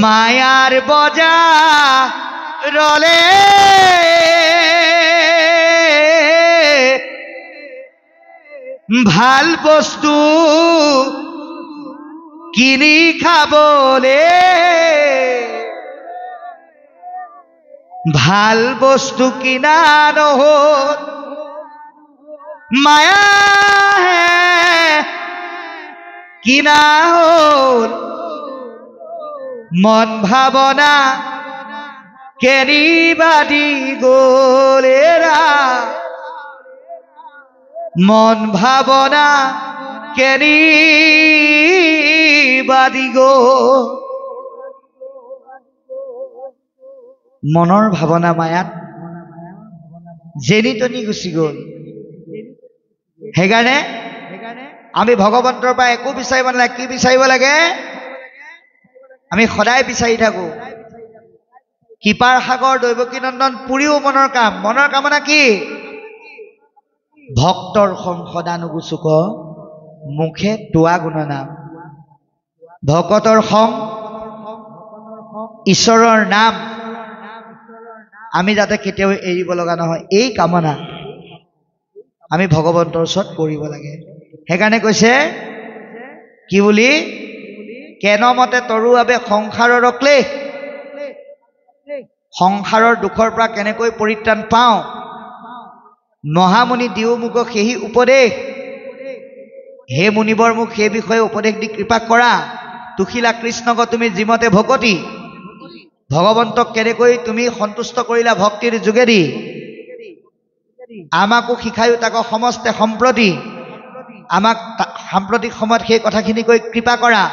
মায়াৰ বজাৰলে, ভাল বস্তু কিনি খাবলে, ভাল বস্তু কিনা নহল, মায়াহে কিনা হল, মন ভাৱনা কেনিবাদি গলেৰা, মন ভাৱনা কেনিবাদি গল। মনৰ ভাৱনা মায়াত যেনি তনি গুচি গল। সেইকাৰণে আমি ভগৱন্তৰ পৰা একো বিচাৰিব নালাগে। কি বিচাৰিব লাগে? আমি সদায় বিচাৰি থাকো কৃপাৰ সাগৰ দৈৱকী নন্দন পুৰিও মনৰ কাম। মনৰ কামনা কি? ভক্তৰ সং সদা নুগুচুক মুখে তোৱা গুণনাম। ভকতৰ সং, ঈশ্বৰৰ নাম আমি যাতে কেতিয়াও এৰিব লগা নহয়, এই কামনা আমি ভগৱন্তৰ ওচৰত কৰিব লাগে। সেইকাৰণে কৈছে কি বুলি? কেনমতে তৰু বাবে সংসাৰৰ ক্লেশ, সংসাৰৰ দুখৰ পৰা কেনেকৈ পৰিত্ৰাণ পাওঁ, মহামুনি দিও মোক সেই উপদেশ। হে মুনিবৰ মোক সেই বিষয়ে উপদেশ দি কৃপা কৰা। তুখিলা কৃষ্ণক তুমি যিমতে ভকতি, ভগৱন্তক কেনেকৈ তুমি সন্তুষ্ট কৰিলা ভক্তিৰ যোগেদি, আমাকো শিকায়ো তাক সমস্তে সম্প্ৰতি, আমাক সাম্প্ৰতিক সময়ত সেই কথাখিনি কৈ কৃপা কৰা।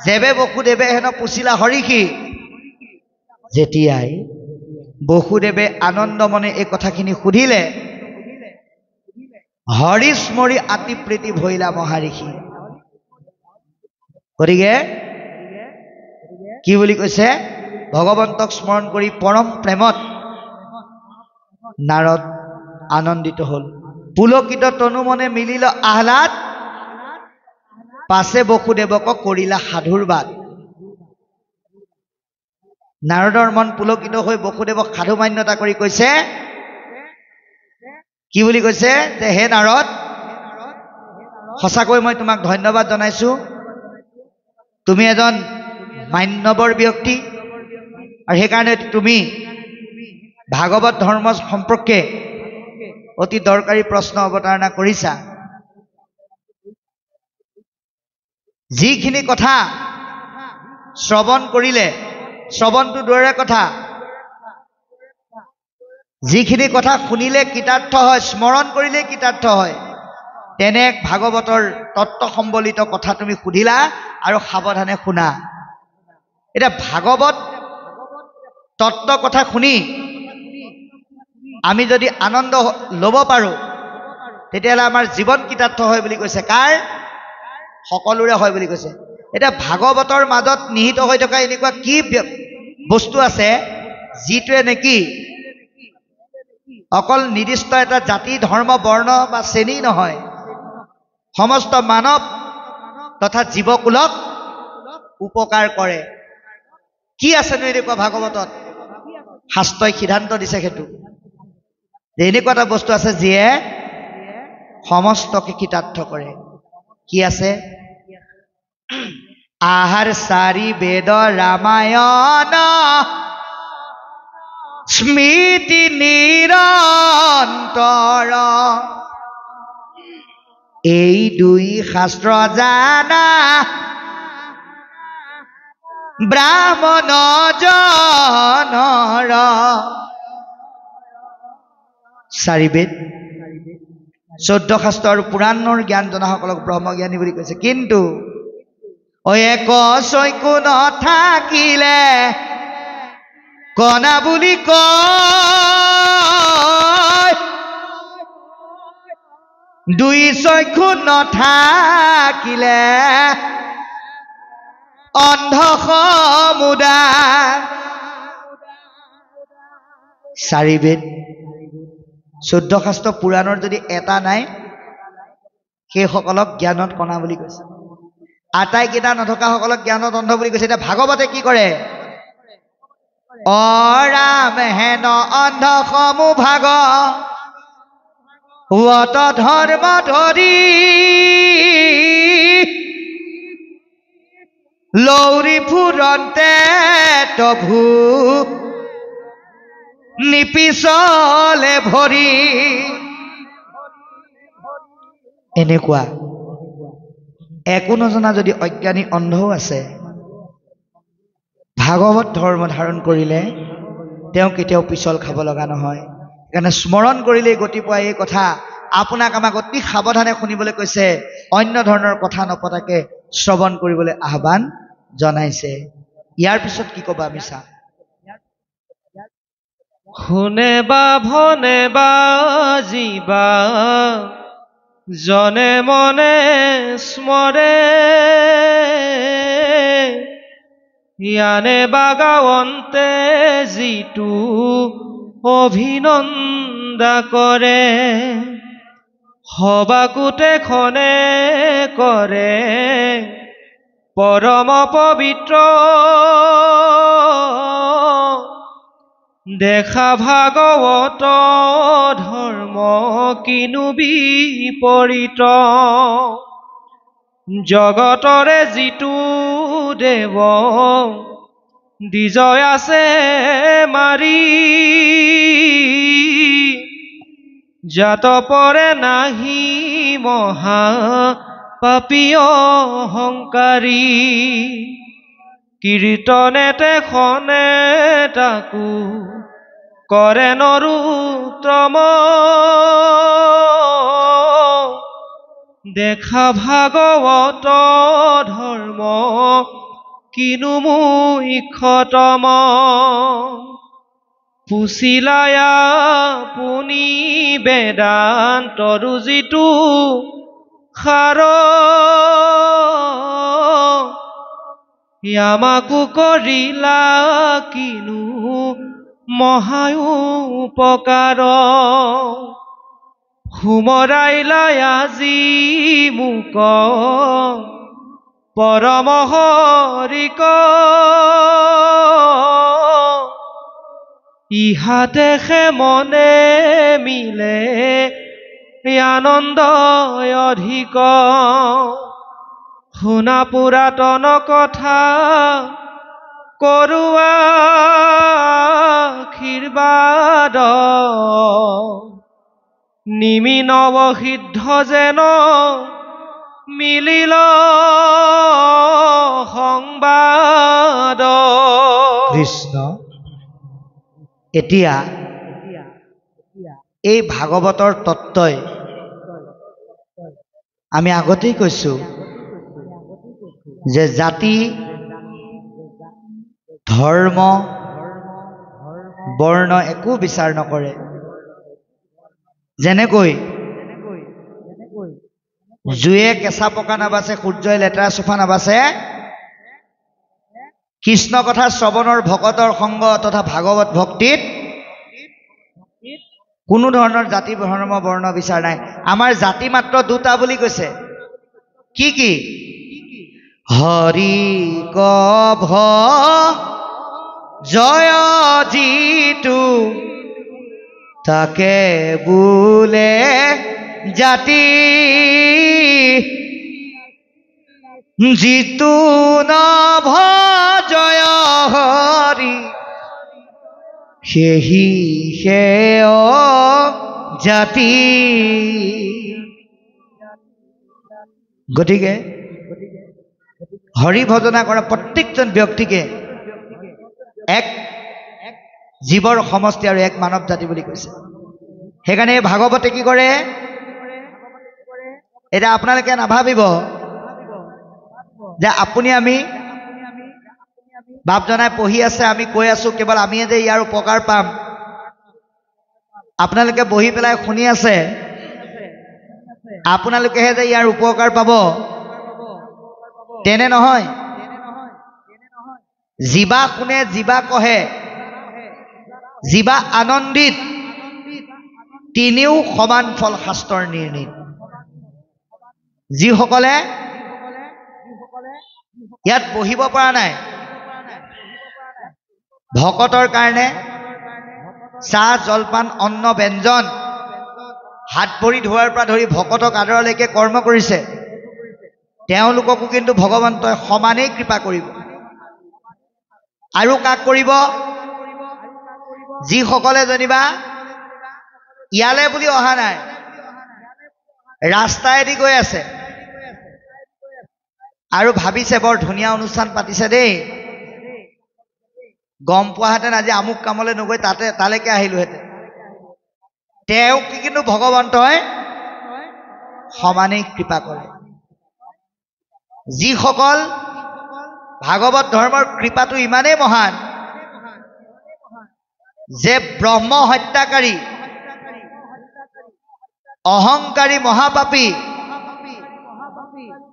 যেবে বসুদেৱে হেন পুছিলা হৰিষি, যেতিয়াই বসুদেৱে আনন্দ মনে এই কথাখিনি সুধিলে, হৰি স্মৰি আতি প্ৰীতি ভৈলা মহাৰিষি। গতিকে কি বুলি কৈছে? ভগৱন্তক স্মৰণ কৰি পৰম প্ৰেমত নাৰদ আনন্দিত হল। পুলকিত তনু মনে মিলিল আহ্লাদ, পাছে বসুদেৱক কৰিলা সাধুৰ বাদ। নাৰদৰ মন পুলকিত হৈ বসুদেৱক সাধু মান্যতা কৰি কৈছে, কি বুলি কৈছে? যে হে নাৰদ, সঁচাকৈ মই তোমাক ধন্যবাদ জনাইছো। তুমি এজন মান্যবৰ ব্যক্তি, আৰু সেইকাৰণে তুমি ভাগৱত ধৰ্ম সম্পৰ্কে অতি দৰকাৰী প্ৰশ্ন অৱতাৰণা কৰিছা। যিখিনি কথা শ্ৰৱণ কৰিলে, শ্ৰৱণটো দূৰৰে কথা, যিখিনি কথা শুনিলে কৃতাৰ্থ হয়, স্মৰণ কৰিলে কৃতাৰ্থ হয়, তেনে ভাগৱতৰ তত্ত্ব সম্বলিত কথা তুমি সুধিলা আৰু সাৱধানে শুনা। এতিয়া ভাগৱত তত্ত্ব কথা শুনি আমি যদি আনন্দ ল'ব পাৰোঁ, তেতিয়াহ'লে আমাৰ জীৱন কৃতাৰ্থ হয় বুলি কৈছে। কাৰ? সকলোৰে হয় বুলি কৈছে। এতিয়া ভাগৱতৰ মাজত নিহিত হৈ থকা এনেকুৱা কি বস্তু আছে যিটোৱে নেকি অকল নিৰ্দিষ্ট এটা জাতি, ধৰ্ম, বৰ্ণ বা শ্ৰেণী নহয়, সমস্ত মানৱ তথা জীৱকুলক উপকাৰ কৰে। কি আছেনো এনেকুৱা ভাগৱতত? শাস্ত্ৰই সিদ্ধান্ত দিছে সেইটো যে এনেকুৱা এটা বস্তু আছে যিয়ে সমস্তকে কৃতাৰ্থ কৰে। কি আছে? আহাৰ চাৰি বেদ ৰামায়ণ স্মৃতি নিৰন্তৰ এই দুই শাস্ত্ৰ জানা ব্ৰাহ্মণ জনৰ চাৰি বেদ 14 শাস্ত্ৰ আৰু পুৰাণৰ জ্ঞান জনাসকলক ব্ৰহ্মজ্ঞানী বুলি কৈছে কিন্তু এক চৈকো নাথাকিলে কণা বুলি কয় দুই চক্ষু নাথাকিলে অন্ধ সমুদায় চাৰি বেদ 14 শাস্ত্ৰ পুৰাণৰ যদি এটা নাই সেইসকলক জ্ঞানত কণা বুলি কৈছে আটাইকেইটা নথকা সকলক জ্ঞানত অন্ধ বুলি কৈছে এতিয়া ভাগৱতে কি কৰে ৰাম হেন অন্ধ সমূহ ভাগ ৱত ধৰ্ম ধৰি লৌৰি ফুৰন্তে তভু নিপিছলে ভৰি এনেকুৱা একো নজনা যদি অজ্ঞানী অন্ধও আছে ভাগৱত ধৰ্ম ধাৰণ কৰিলে তেওঁ কেতিয়াও পিছল খাব লগা নহয় সেইকাৰণে স্মৰণ কৰিলেই গতি পোৱা এই কথা আপোনাক আমাক অতি সাৱধানে শুনিবলৈ কৈছে অন্য ধৰণৰ কথা নপতাকে শ্ৰৱণ কৰিবলৈ আহ্বান জনাইছে ইয়াৰ পিছত কি ক'বা আমি চাম শুনে বা ভনে বা জীবা জনে মনে স্মৰে ইয়ানে বাগাৱন্তে যিটো অভিনন্দা কৰে সবাকুতে খনে কৰে পৰম পবিত্ৰ দেখা ভাগৱত ধৰ্ম কিনো বিপৰীত জগতৰে যিটো দেৱ বিজয় আছে মাৰি জাত পৰে নাহি মহা পাপী অহংকাৰী কীৰ্তনেতে খনে তাকো কৰে নৰোত্তম দেখা ভাগৱত ধৰ্ম কিনো মুখ্যতম পুছিলায়া পুনি বেদান্তৰো যিটো সাৰ আমাকো কৰিলা কিনো মহাউপকাৰ সুমৰাইলা আজি মোক পৰম হৰিক ইহাতে মনে মিলে আনন্দ অধিক শুনা পুৰাতন কথা কৰোৱা আশীৰ্বাদ নিমি নৱসিদ্ধ যেন মিলিল সংবাদ কৃষ্ণ এতিয়া এই ভাগৱতৰ তত্ত্বই আমি আগতেই কৈছোঁ যে জাতি ধৰ্ম বৰ্ণ একো বিচাৰ নকৰে যেনেকৈ জুয়ে কেঁচা পকা নাবাচে সূৰ্যই লেতেৰা চোফা নাবাচে কৃষ্ণ কথা শ্ৰৱণৰ ভকতৰ সংগ তথা ভাগৱত ভক্তিত কোনো ধৰণৰ জাতি ধৰ্ম বৰ্ণ বিচাৰ নাই আমাৰ জাতি মাত্ৰ দুটা বুলি কৈছে কি কি হৰি কভ জয় জিতু তাকে বোলে জাতি জিতু নভজয় হৰি সেহি সেয় জাতি। গতিকে হৰি ভজনা কৰা প্ৰত্যেকজন ব্যক্তিকে এক জীৱৰ সমষ্টি আৰু এক মানৱ জাতি বুলি কৈছে। সেইকাৰণে ভাগৱতে কি কৰে, এতিয়া আপোনালোকে নাভাবিব যে আপুনি আমি বাপজনাই পঢ়ি আছে, আমি কৈ আছো কেৱল আমিয়ে যে ইয়াৰ উপকাৰ পাম। আপোনালোকে বহি পেলাই শুনি আছে, আপোনালোকেহে যে ইয়াৰ উপকাৰ পাব তেনে নহয়। জীৱা শুনে, জীৱা কহে, জীৱা আনন্দিত, তিনিও সমান ফল শাস্ত্ৰৰ নিৰ্ণীত। যিসকলে ইয়াত বহিব পৰা নাই, ভকতৰ কাৰণে চাহ জলপান অন্ন ব্যঞ্জন হাত ভৰি ধোৱাৰ পৰা ধৰি ভকতক আদৰলৈকে কৰ্ম কৰিছে, তেওঁলোককো কিন্তু ভগৱন্তই সমানেই কৃপা কৰিব। আৰু কাক কৰিব? যিসকলে যেনিবা ইয়ালে বুলি অহা নাই, ৰাস্তাইদি গৈ আছে আৰু ভাবিছে বৰ ধুনীয়া অনুষ্ঠান পাতিছে দেই, গম পোৱাহেঁতেন আজি আমুক কামলৈ নগৈ তালৈকে আহিলোহেঁতেন, তেওঁক কিন্তু ভগৱন্তই সমানেই কৃপা কৰে। যিসকল ভাগৱত ধৰ্মৰ কৃপাটো ইমানেই মহান যে ব্ৰহ্ম হত্যাকাৰী, অহংকাৰী, মহাপাপী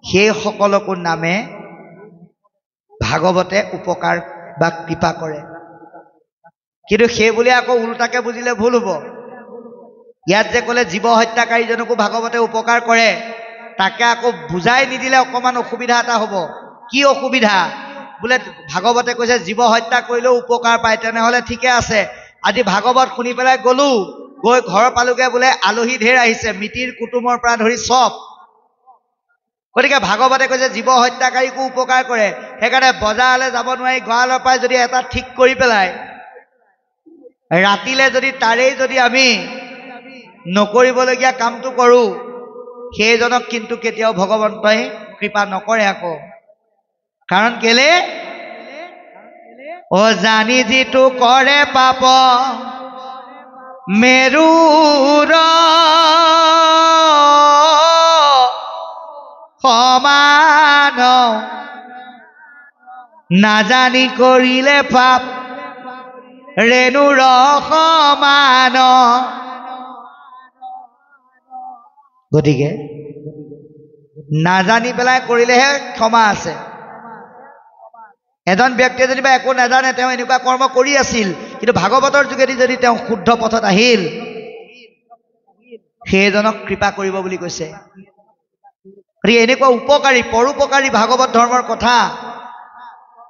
সেই সকলকো নামে ভাগৱতে উপকাৰ বা কৃপা কৰে। কিন্তু সেই বুলি আকৌ উল্টাকে বুজিলে ভুল হ'ব। ইয়াত যে ক'লে জীৱ হত্যাকাৰীজনকো ভাগৱতে উপকাৰ কৰে, তাকে আকৌ বুজাই নিদিলে অকণমান অসুবিধা এটা হ'ব। কি অসুবিধা? বোলে ভাগৱতে কৈছে জীৱ হত্যা কৰিলেও উপকাৰ পায়, তেনেহ'লে ঠিকে আছে। আজি ভাগৱত শুনি পেলাই গ'লো, গৈ ঘৰ পালোগে, বোলে আলহী ঢেৰ আহিছে, মিতিৰ কুটুমৰ পৰা ধৰি চব। গতিকে ভাগৱতে কৈছে জীৱ হত্যাকাৰীকো উপকাৰ কৰে। সেইকাৰণে বজাৰলৈ যাব নোৱাৰি গঁৰালৰ পৰাই যদি এটা ঠিক কৰি পেলাই ৰাতিলে যদি তাৰেই যদি আমি নকৰিবলগীয়া কামটো কৰোঁ, সেইজনক কিন্তু কেতিয়াও ভগৱন্তই কৃপা নকৰে আকৌ। কাৰণ কেলে? অ জানি যিটো কৰে পাপ মেৰুৰ সমান, নাজানি কৰিলে পাপ ৰেণুৰ সমান। গতিকে নাজানি পেলাই কৰিলেহে ক্ষমা আছে। এজন ব্যক্তিয়ে যেনিবা একো নাজানে, তেওঁ এনেকুৱা কৰ্ম কৰি আছিল, কিন্তু ভাগৱতৰ যোগেদি যদি তেওঁ শুদ্ধ পথত আহিল, সেইজনক কৃপা কৰিব বুলি কৈছে। গতিকে এনেকুৱা উপকাৰী পৰোপকাৰী ভাগৱত ধৰ্মৰ কথা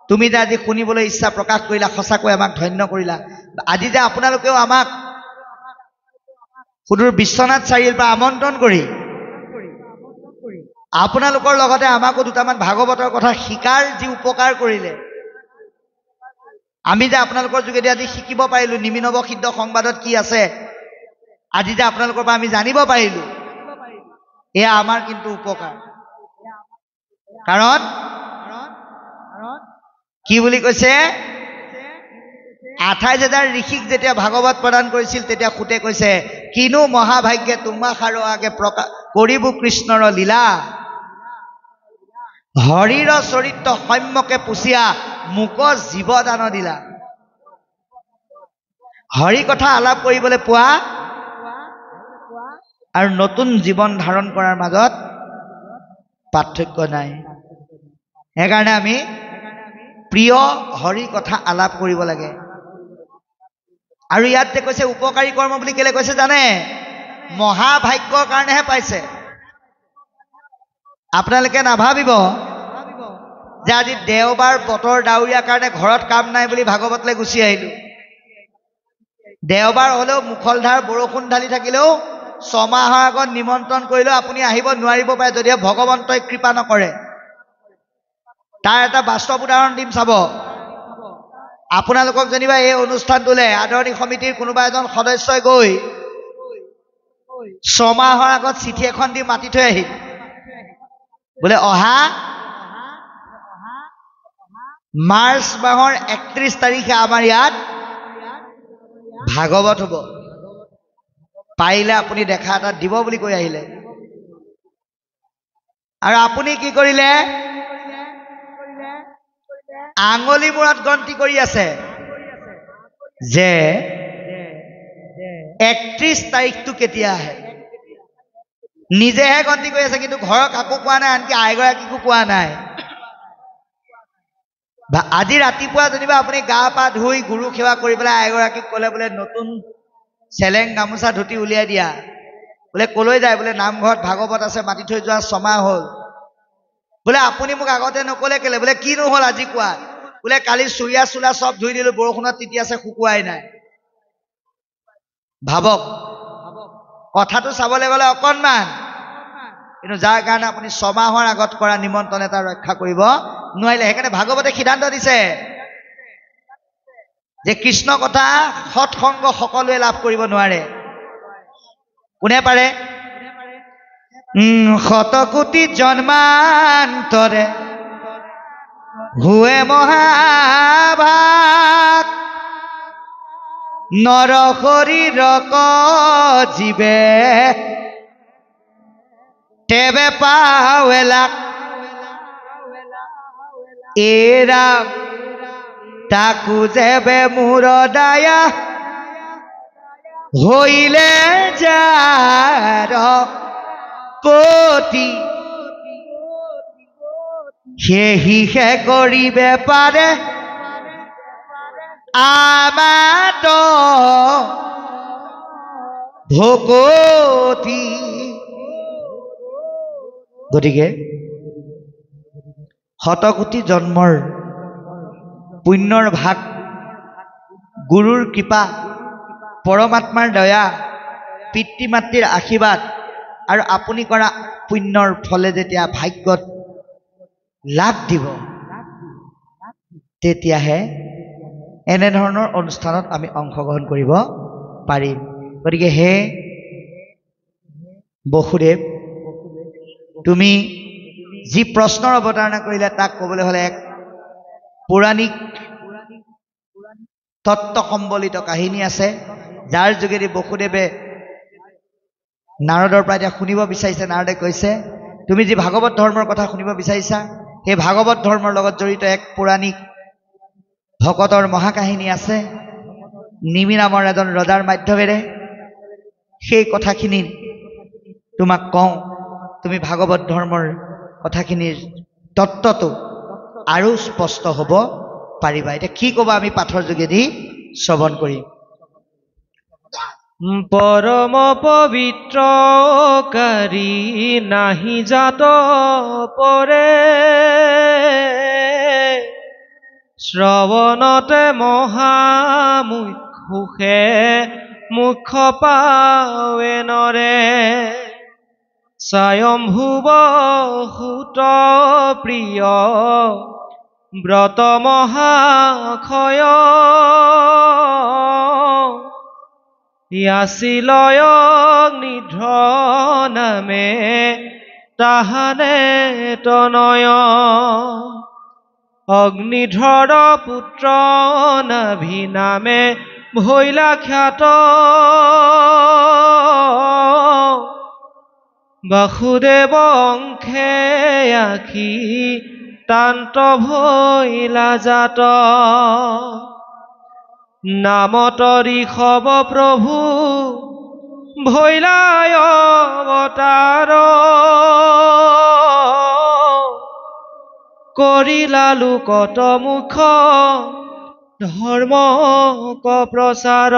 তুমি যে আজি শুনিবলৈ ইচ্ছা প্ৰকাশ কৰিলা, সঁচাকৈ আমাক ধন্য কৰিলা। আজি যে আপোনালোকেও আমাক সুদূৰ বিশ্বনাথ চাৰিআলিৰ পৰা আমন্ত্ৰণ কৰি আপোনালোকৰ লগতে আমাকো দুটামান ভাগৱতৰ কথা শিকাৰ যি উপকাৰ কৰিলে, আমি যে আপোনালোকৰ যোগেদি আজি শিকিব পাৰিলো নিমিনৱ সিদ্ধ সংবাদত কি আছে, আজি যে আপোনালোকৰ পৰা আমি জানিব পাৰিলো, এয়া আমাৰ কিন্তু উপকাৰ। কাৰণ কি বুলি কৈছে, 28,000 ঋষিক যেতিয়া ভাগৱত প্ৰদান কৰিছিল, তেতিয়া সুতে কৈছে কিনো মহাভাগ্যে তোমাষাৰ আগে প্ৰকাশ কৰিব কৃষ্ণৰ লীলা, হৰিৰ চৰিত্ৰ সম্যকে পুচিয়া মোক জীৱ দান দিলা। হৰি কথা আলাপ কৰিবলৈ পোৱা আৰু নতুন জীৱন ধাৰণ কৰাৰ মাজত পাৰ্থক্য নাই। সেইকাৰণে আমি প্ৰিয় হৰি কথা আলাপ কৰিব লাগে। আৰু ইয়াত যে কৈছে উপকাৰী কৰ্ম বুলি কেলে কৈছে জানে? মহাভাগ্যৰ কাৰণেহে পাইছে। আপোনালোকে নাভাবিব যে আজি দেওবাৰ বতৰ ডাৱৰীয়া কাৰণে ঘৰত কাম নাই বুলি ভাগৱতলৈ গুচি আহিলো। দেওবাৰ হ'লেও মুখলধাৰ বৰষুণ ঢালি থাকিলেও 6 মাহৰ আগত নিমন্ত্ৰণ কৰিলেও আপুনি আহিব নোৱাৰিব পাৰে, যদিহে ভগৱন্তই কৃপা নকৰে। তাৰ এটা বাস্তৱ উদাহৰণ দিম চাব আপোনালোকক যেনিবা এই অনুষ্ঠানটোলৈ আদৰণি সমিতিৰ কোনোবা এজন সদস্যই গৈ 6 মাহৰ আগত চিঠি এখন দি মাতি থৈ আহিল বোলে অহা মাৰ্চ মাহৰ 31 তাৰিখে আমাৰ ইয়াত ভাগৱত হ'ব পাৰিলে আপুনি দেখা এটা দিব বুলি কৈ আহিলে আৰু আপুনি কি কৰিলে আঙুলি মূৰত গন্তি কৰি আছে যে 31 তাৰিখটো কেতিয়া আহে নিজেহে গন্তি কৰি আছে কিন্তু ঘৰৰ কাকো কোৱা নাই আনকি আইগৰাকীকো কোৱা নাই আজি ৰাতিপুৱা যেনিবা আপুনি গা পা ধুই গুৰু সেৱা কৰি পেলাই আইগৰাকীক ক'লে বোলে নতুন চেলেং গামোচা ধুতি উলিয়াই দিয়া বোলে কলৈ যায় বোলে নামঘৰত ভাগৱত আছে মাতি থৈ যোৱা 6 মাহ হ'ল বোলে আপুনি মোক আগতে নকলে কেলে বোলে কি নহল আজি কোৱা বোলে কালি চুৰিয়া চোলা সব ধুই দিলো বৰষুণত তিতি আছে শুকুৱাই নাই ভাবক কথাটো চাবলৈ গ'লে অকণমান কিন্তু যাৰ কাৰণে আপুনি 6 মাহৰ আগত কৰা নিমন্ত্ৰণ এটা ৰক্ষা কৰিব নোৱাৰিলে সেইকাৰণে ভাগৱতে সিদ্ধান্ত দিছে যে কৃষ্ণ কথা সৎসংগ সকলোৱে লাভ কৰিব নোৱাৰে কোনে পাৰে শতকোটি জন্মান্তৰে হুৱে মহাভাগ নৰ শৰীৰক জীৱে তেবে পাৱেলাক এৰা তাকু যেবে মূৰ দায়া হইলে যাৰ পতি সেহিহে কৰিবে পাৰে আমাত ভকতি গতিকে শতকোটি জন্মৰ পুণ্যৰ ভাগ গুৰুৰ কৃপা পৰমাত্মাৰ দয়া পিতৃ মাতৃৰ আশীৰ্বাদ আৰু আপুনি কৰা পুণ্যৰ ফলে যেতিয়া ভাগ্যত লাভ দিব তেতিয়াহে এনেধৰণৰ অনুষ্ঠানত আমি অংশগ্ৰহণ কৰিব পাৰিম গতিকে হে বসুদেৱ তুমি যি প্ৰশ্নৰ অৱতাৰণা কৰিলে তাক ক'বলৈ হ'লে এক পৌৰাণিক তত্ত্ব সম্বলিত কাহিনী আছে যাৰ যোগেদি বসুদেৱে নাৰদৰ পৰা এতিয়া শুনিব বিচাৰিছে নাৰদে কৈছে তুমি যি ভাগৱত ধৰ্মৰ কথা শুনিব বিচাৰিছা সেই ভাগৱত ধৰ্মৰ লগত জড়িত এক পৌৰাণিক ভকতৰ মহাকাহিনী আছে নিমি নামৰ এজন ৰজাৰ মাধ্যমেৰে সেই কথাখিনি তোমাক কওঁ তুমি ভাগৱত ধৰ্মৰ কথাখিনিৰ তত্ত্বটো আৰু স্পষ্ট হ'ব পাৰিবা এতিয়া কি ক'বা আমি পাঠৰ যোগেদি শ্ৰৱণ কৰিম পৰম পবিত্ৰকাৰী নাহি জাত পৰে শ্ৰৱণতে মহামুখ্যে মুখ্য পাৱে নৰে স্বয়ম্ভুৱ সুত প্ৰিয় ব্ৰত মহাক্ষয় ইয়াছিলয় নিধ্ৰ নামে তাহানে তনয় অগ্নিধৰ পুত্ৰ নাভি নামে ভৈলা খ্যাত বাসুদেৱ অংশে আখি তান্ত ভৈলা জাত নামত ঋষভ প্ৰভু ভৈলাই অৱতাৰ কৰিলা লোকত মুখ ধৰ্মক প্ৰচাৰ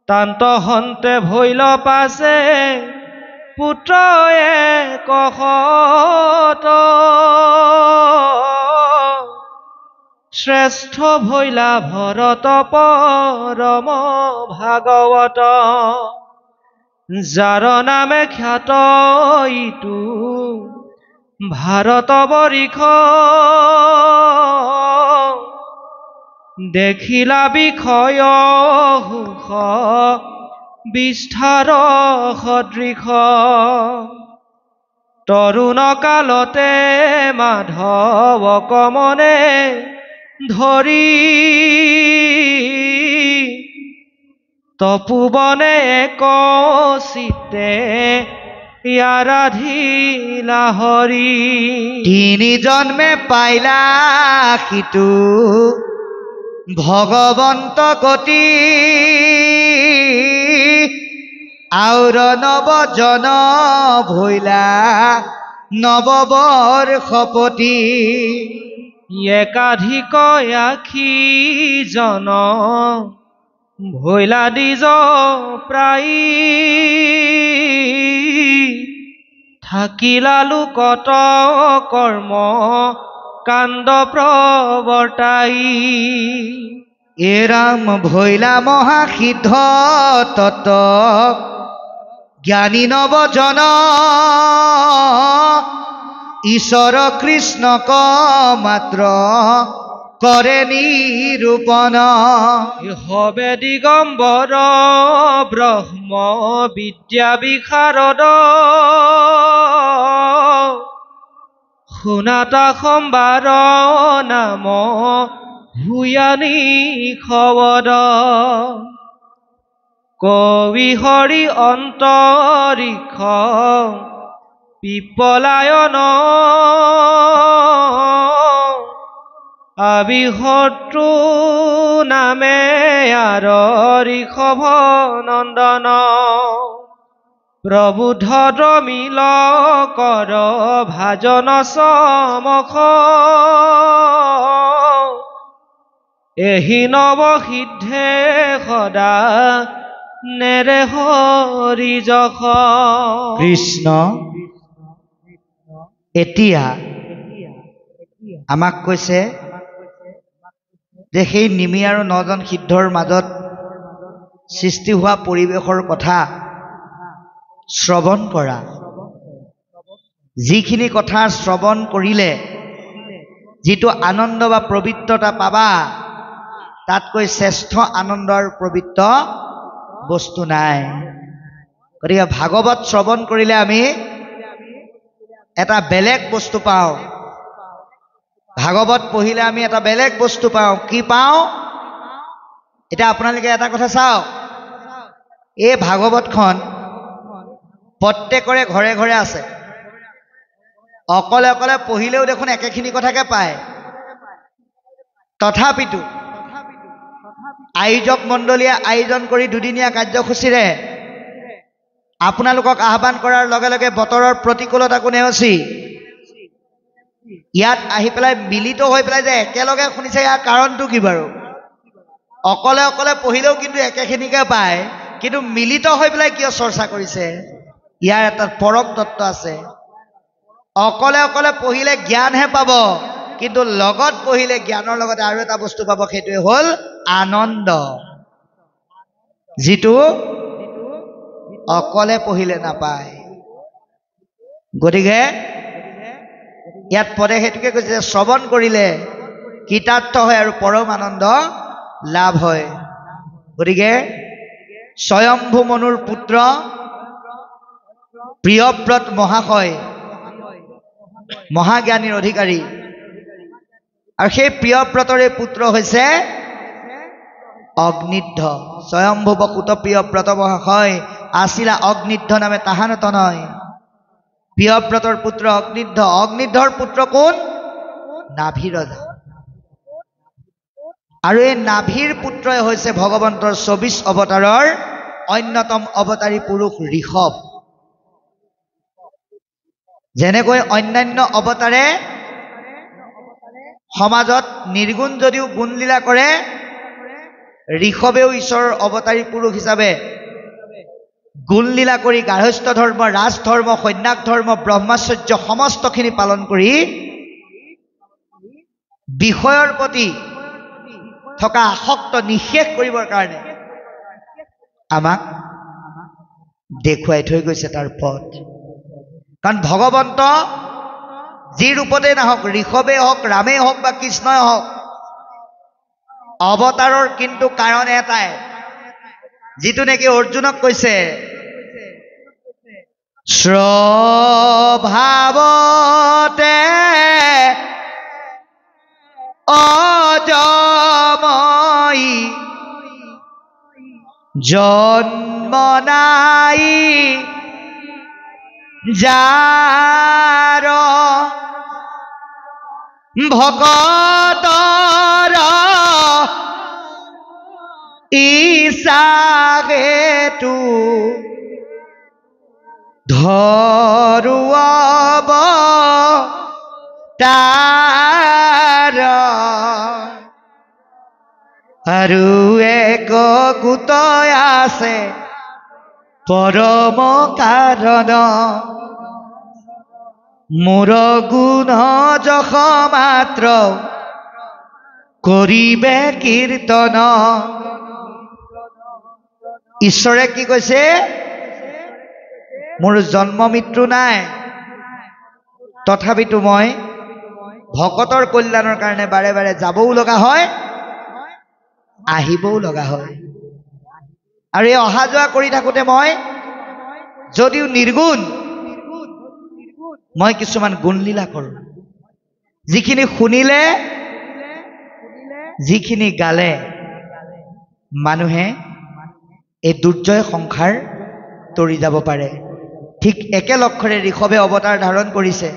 তান্ত হন্তে ভৈল পাছে পুত্ৰ একশত শ্ৰেষ্ঠ ভৈলা ভৰত পৰম ভাগৱত যাৰ নামে খ্যাত ইটো ভাৰতবৰিষ দেখিলা বিষয় সুখ বিস্তাৰ সদৃশ তৰুণ কালতে মাধৱ কমনে ধৰি তপোবনে এক চিত্তে আৰাধিলা হৰি তিনি জন্মে পাইলা সিটো ভগৱন্ত গতি আউৰ নৱ জন ভৈলা নৱবৰ্ষপতি একাধিক আখি জন ভৈলা দ্বিজ প্ৰায়ী থাকিলা লোকত কৰ্ম কাণ্ড প্ৰৱৰ্তাই এ ৰাম ভৈলা মহাসিদ্ধ তত জ্ঞানী নৱজন ঈশ্বৰ কৃষ্ণক মাত্ৰ কৰে নিৰূপণ হবে দিগম্বৰ ব্ৰহ্ম বিদ্যা বিশাৰদ শুনাতা সম্বাৰ নাম ভূয়ানী খবদ কবি হৰি অন্তৰীক্ষ পিপলায়ন আবিশত্ৰু নামে আৰ ঋষভ নন্দন প্ৰবুদ্ধ দ্ৰমিল কৰ ভাজন সমখ এহি নৱ সিদ্ধে সদা নেৰে হৰি যশ কৃষ্ণ এতিয়া আমাক কৈছে যে সেই নিমি আৰু নজন সিদ্ধৰ মাজত সৃষ্টি হোৱা পৰিৱেশৰ কথা শ্ৰৱণ কৰা যিখিনি কথা শ্ৰৱণ কৰিলে যিটো আনন্দ বা পবিত্ৰতা পাবা তাতকৈ শ্ৰেষ্ঠ আনন্দ আৰু পবিত্ৰ বস্তু নাই গতিকে ভাগৱত শ্ৰৱণ কৰিলে আমি এটা বেলেগ বস্তু পাওঁ ভাগৱত পঢ়িলে আমি এটা বেলেগ বস্তু পাওঁ কি পাওঁ এটা আপোনালোকে এটা কথা চাওক এই ভাগৱতখন প্ৰত্যেকৰে ঘৰে ঘৰে আছে অকলে অকলে পঢ়িলেও দেখোন একেখিনি কথাকে পায় তথাপিতো আয়োজক মণ্ডলীয়ে আয়োজন কৰি দুদিনীয়া কাৰ্যসূচীৰে আপোনালোকক আহ্বান কৰাৰ লগে লগে বতৰৰ প্ৰতিকূলতাকো নেওচি ইয়াত আহি পেলাই মিলিত হৈ পেলাই যে একেলগে শুনিছে ইয়াৰ কাৰণটো কি বাৰু অকলে অকলে পঢ়িলেও কিন্তু একেখিনিকে পায় কিন্তু মিলিত হৈ পেলাই কিয় চৰ্চা কৰিছে ইয়াৰ এটা পৰম তত্ত্ব আছে অকলে অকলে পঢ়িলে জ্ঞানহে পাব কিন্তু লগত পঢ়িলে জ্ঞানৰ লগতে আৰু এটা বস্তু পাব সেইটোৱে হ'ল আনন্দ যিটো অকলে পঢ়িলে নাপায় গতিকে ইয়াত পদে সেইটোকে কৈছে শ্ৰৱণ কৰিলে কৃতাৰ্থ হয় আৰু পৰম আনন্দ লাভ হয় গতিকে স্বয়ম্ভু মনুৰ পুত্ৰ প্ৰিয়ব্ৰত মহাশয় মহাজ্ঞানীৰ অধিকাৰী আৰু সেই প্ৰিয়ব্ৰতৰে পুত্ৰ হৈছে অগ্নিদ্ধ স্বয়ম্ভু বকুত প্ৰিয়ব্ৰত মহাশয় আছিলা অগ্নিদ্ধ নামে তাহানত নয় প্ৰিয়ব্ৰতৰ পুত্ৰ অগ্নিদ্ধ অগ্নিদ্ধৰ পুত্ৰ কোন নাভিৰজা আৰু এই নাভিৰ পুত্ৰই হৈছে ভগৱন্তৰ ২৪ অৱতাৰৰ অন্যতম অৱতাৰী পুৰুষ ঋষভ যেনেকৈ অন্যান্য অৱতাৰে সমাজত নিৰ্গুণ যদিও গুণলীলা কৰে ঋষভেও ঈশ্বৰৰ অৱতাৰী পুৰুষ হিচাপে গুণলীলা কৰি গাৰ্হস্থ্য ধৰ্ম ৰাজ ধৰ্ম সন্ন্যাস ধৰ্ম ব্ৰহ্মচৰ্য সমস্তখিনি পালন কৰি বিষয়ৰ প্ৰতি থকা আসক্ত নিশেষ কৰিবৰ কাৰণে আমাক দেখুৱাই থৈ গৈছে তাৰ পথ কাৰণ ভগৱন্ত যি ৰূপতে নাহক, ঋষভে হওক, ৰামে হওক বা কৃষ্ণই হওক, অৱতাৰৰ কিন্তু কাৰণ এটাই, যিটো নেকি অৰ্জুনক কৈছে, স্বভাৱতে অজময়ী জন্ম নাই যাৰ, ভকতৰ ইচ্ছাকেতু ধৰুৱাব তাৰ, আৰু এক গোট আছে পৰম কাৰণ, মোৰ গুণ যশ মাত্ৰ কৰিবে কীৰ্তন। ঈশ্বৰে কি কৈছে? মোৰ জন্ম মৃত্যু নাই, তথাপিতো মই ভকতৰ কল্যাণৰ কাৰণে বাৰে বাৰে যাবও লগা হয়, আহিবও লগা হয়। আৰু এই অহা যোৱা কৰি থাকোঁতে মই যদিও নিৰ্গুণ, মই কিছুমান গুণলীলা কৰোঁ, যিখিনি শুনিলে, যিখিনি গালে মানুহে এই দুৰ্জয় সংসাৰ তৰি যাব পাৰে। ঠিক একে লক্ষৰে ঋষভে অৱতাৰ ধাৰণ কৰিছে,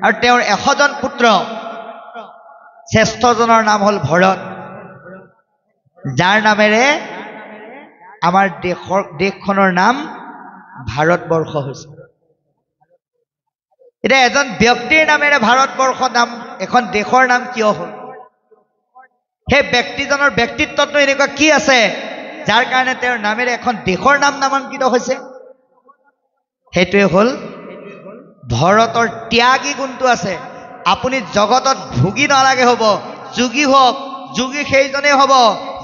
আৰু তেওঁৰ 100জন পুত্ৰ, শ্ৰেষ্ঠজনৰ নাম হ'ল ভৰত, যাৰ নামেৰে আমাৰ দেশখনৰ নাম ভাৰতবৰ্ষ হৈছে। এতিয়া এজন ব্যক্তিৰ নামেৰে ভাৰতবৰ্ষ নাম, এখন দেশৰ নাম কিয় হ'ল? সেই ব্যক্তিজনৰ ব্যক্তিত্বটো এনেকুৱা কি আছে যাৰ কাৰণে তেওঁৰ নামেৰে এখন দেশৰ নাম নামাঙ্কিত হৈছে? সেইটোৱে হ'ল ভৰতৰ ত্যাগী গুণটো আছে। আপুনি জগতত ভোগী নালাগে হ'ব, যোগী হওক, যোগী সেইজনেই হ'ব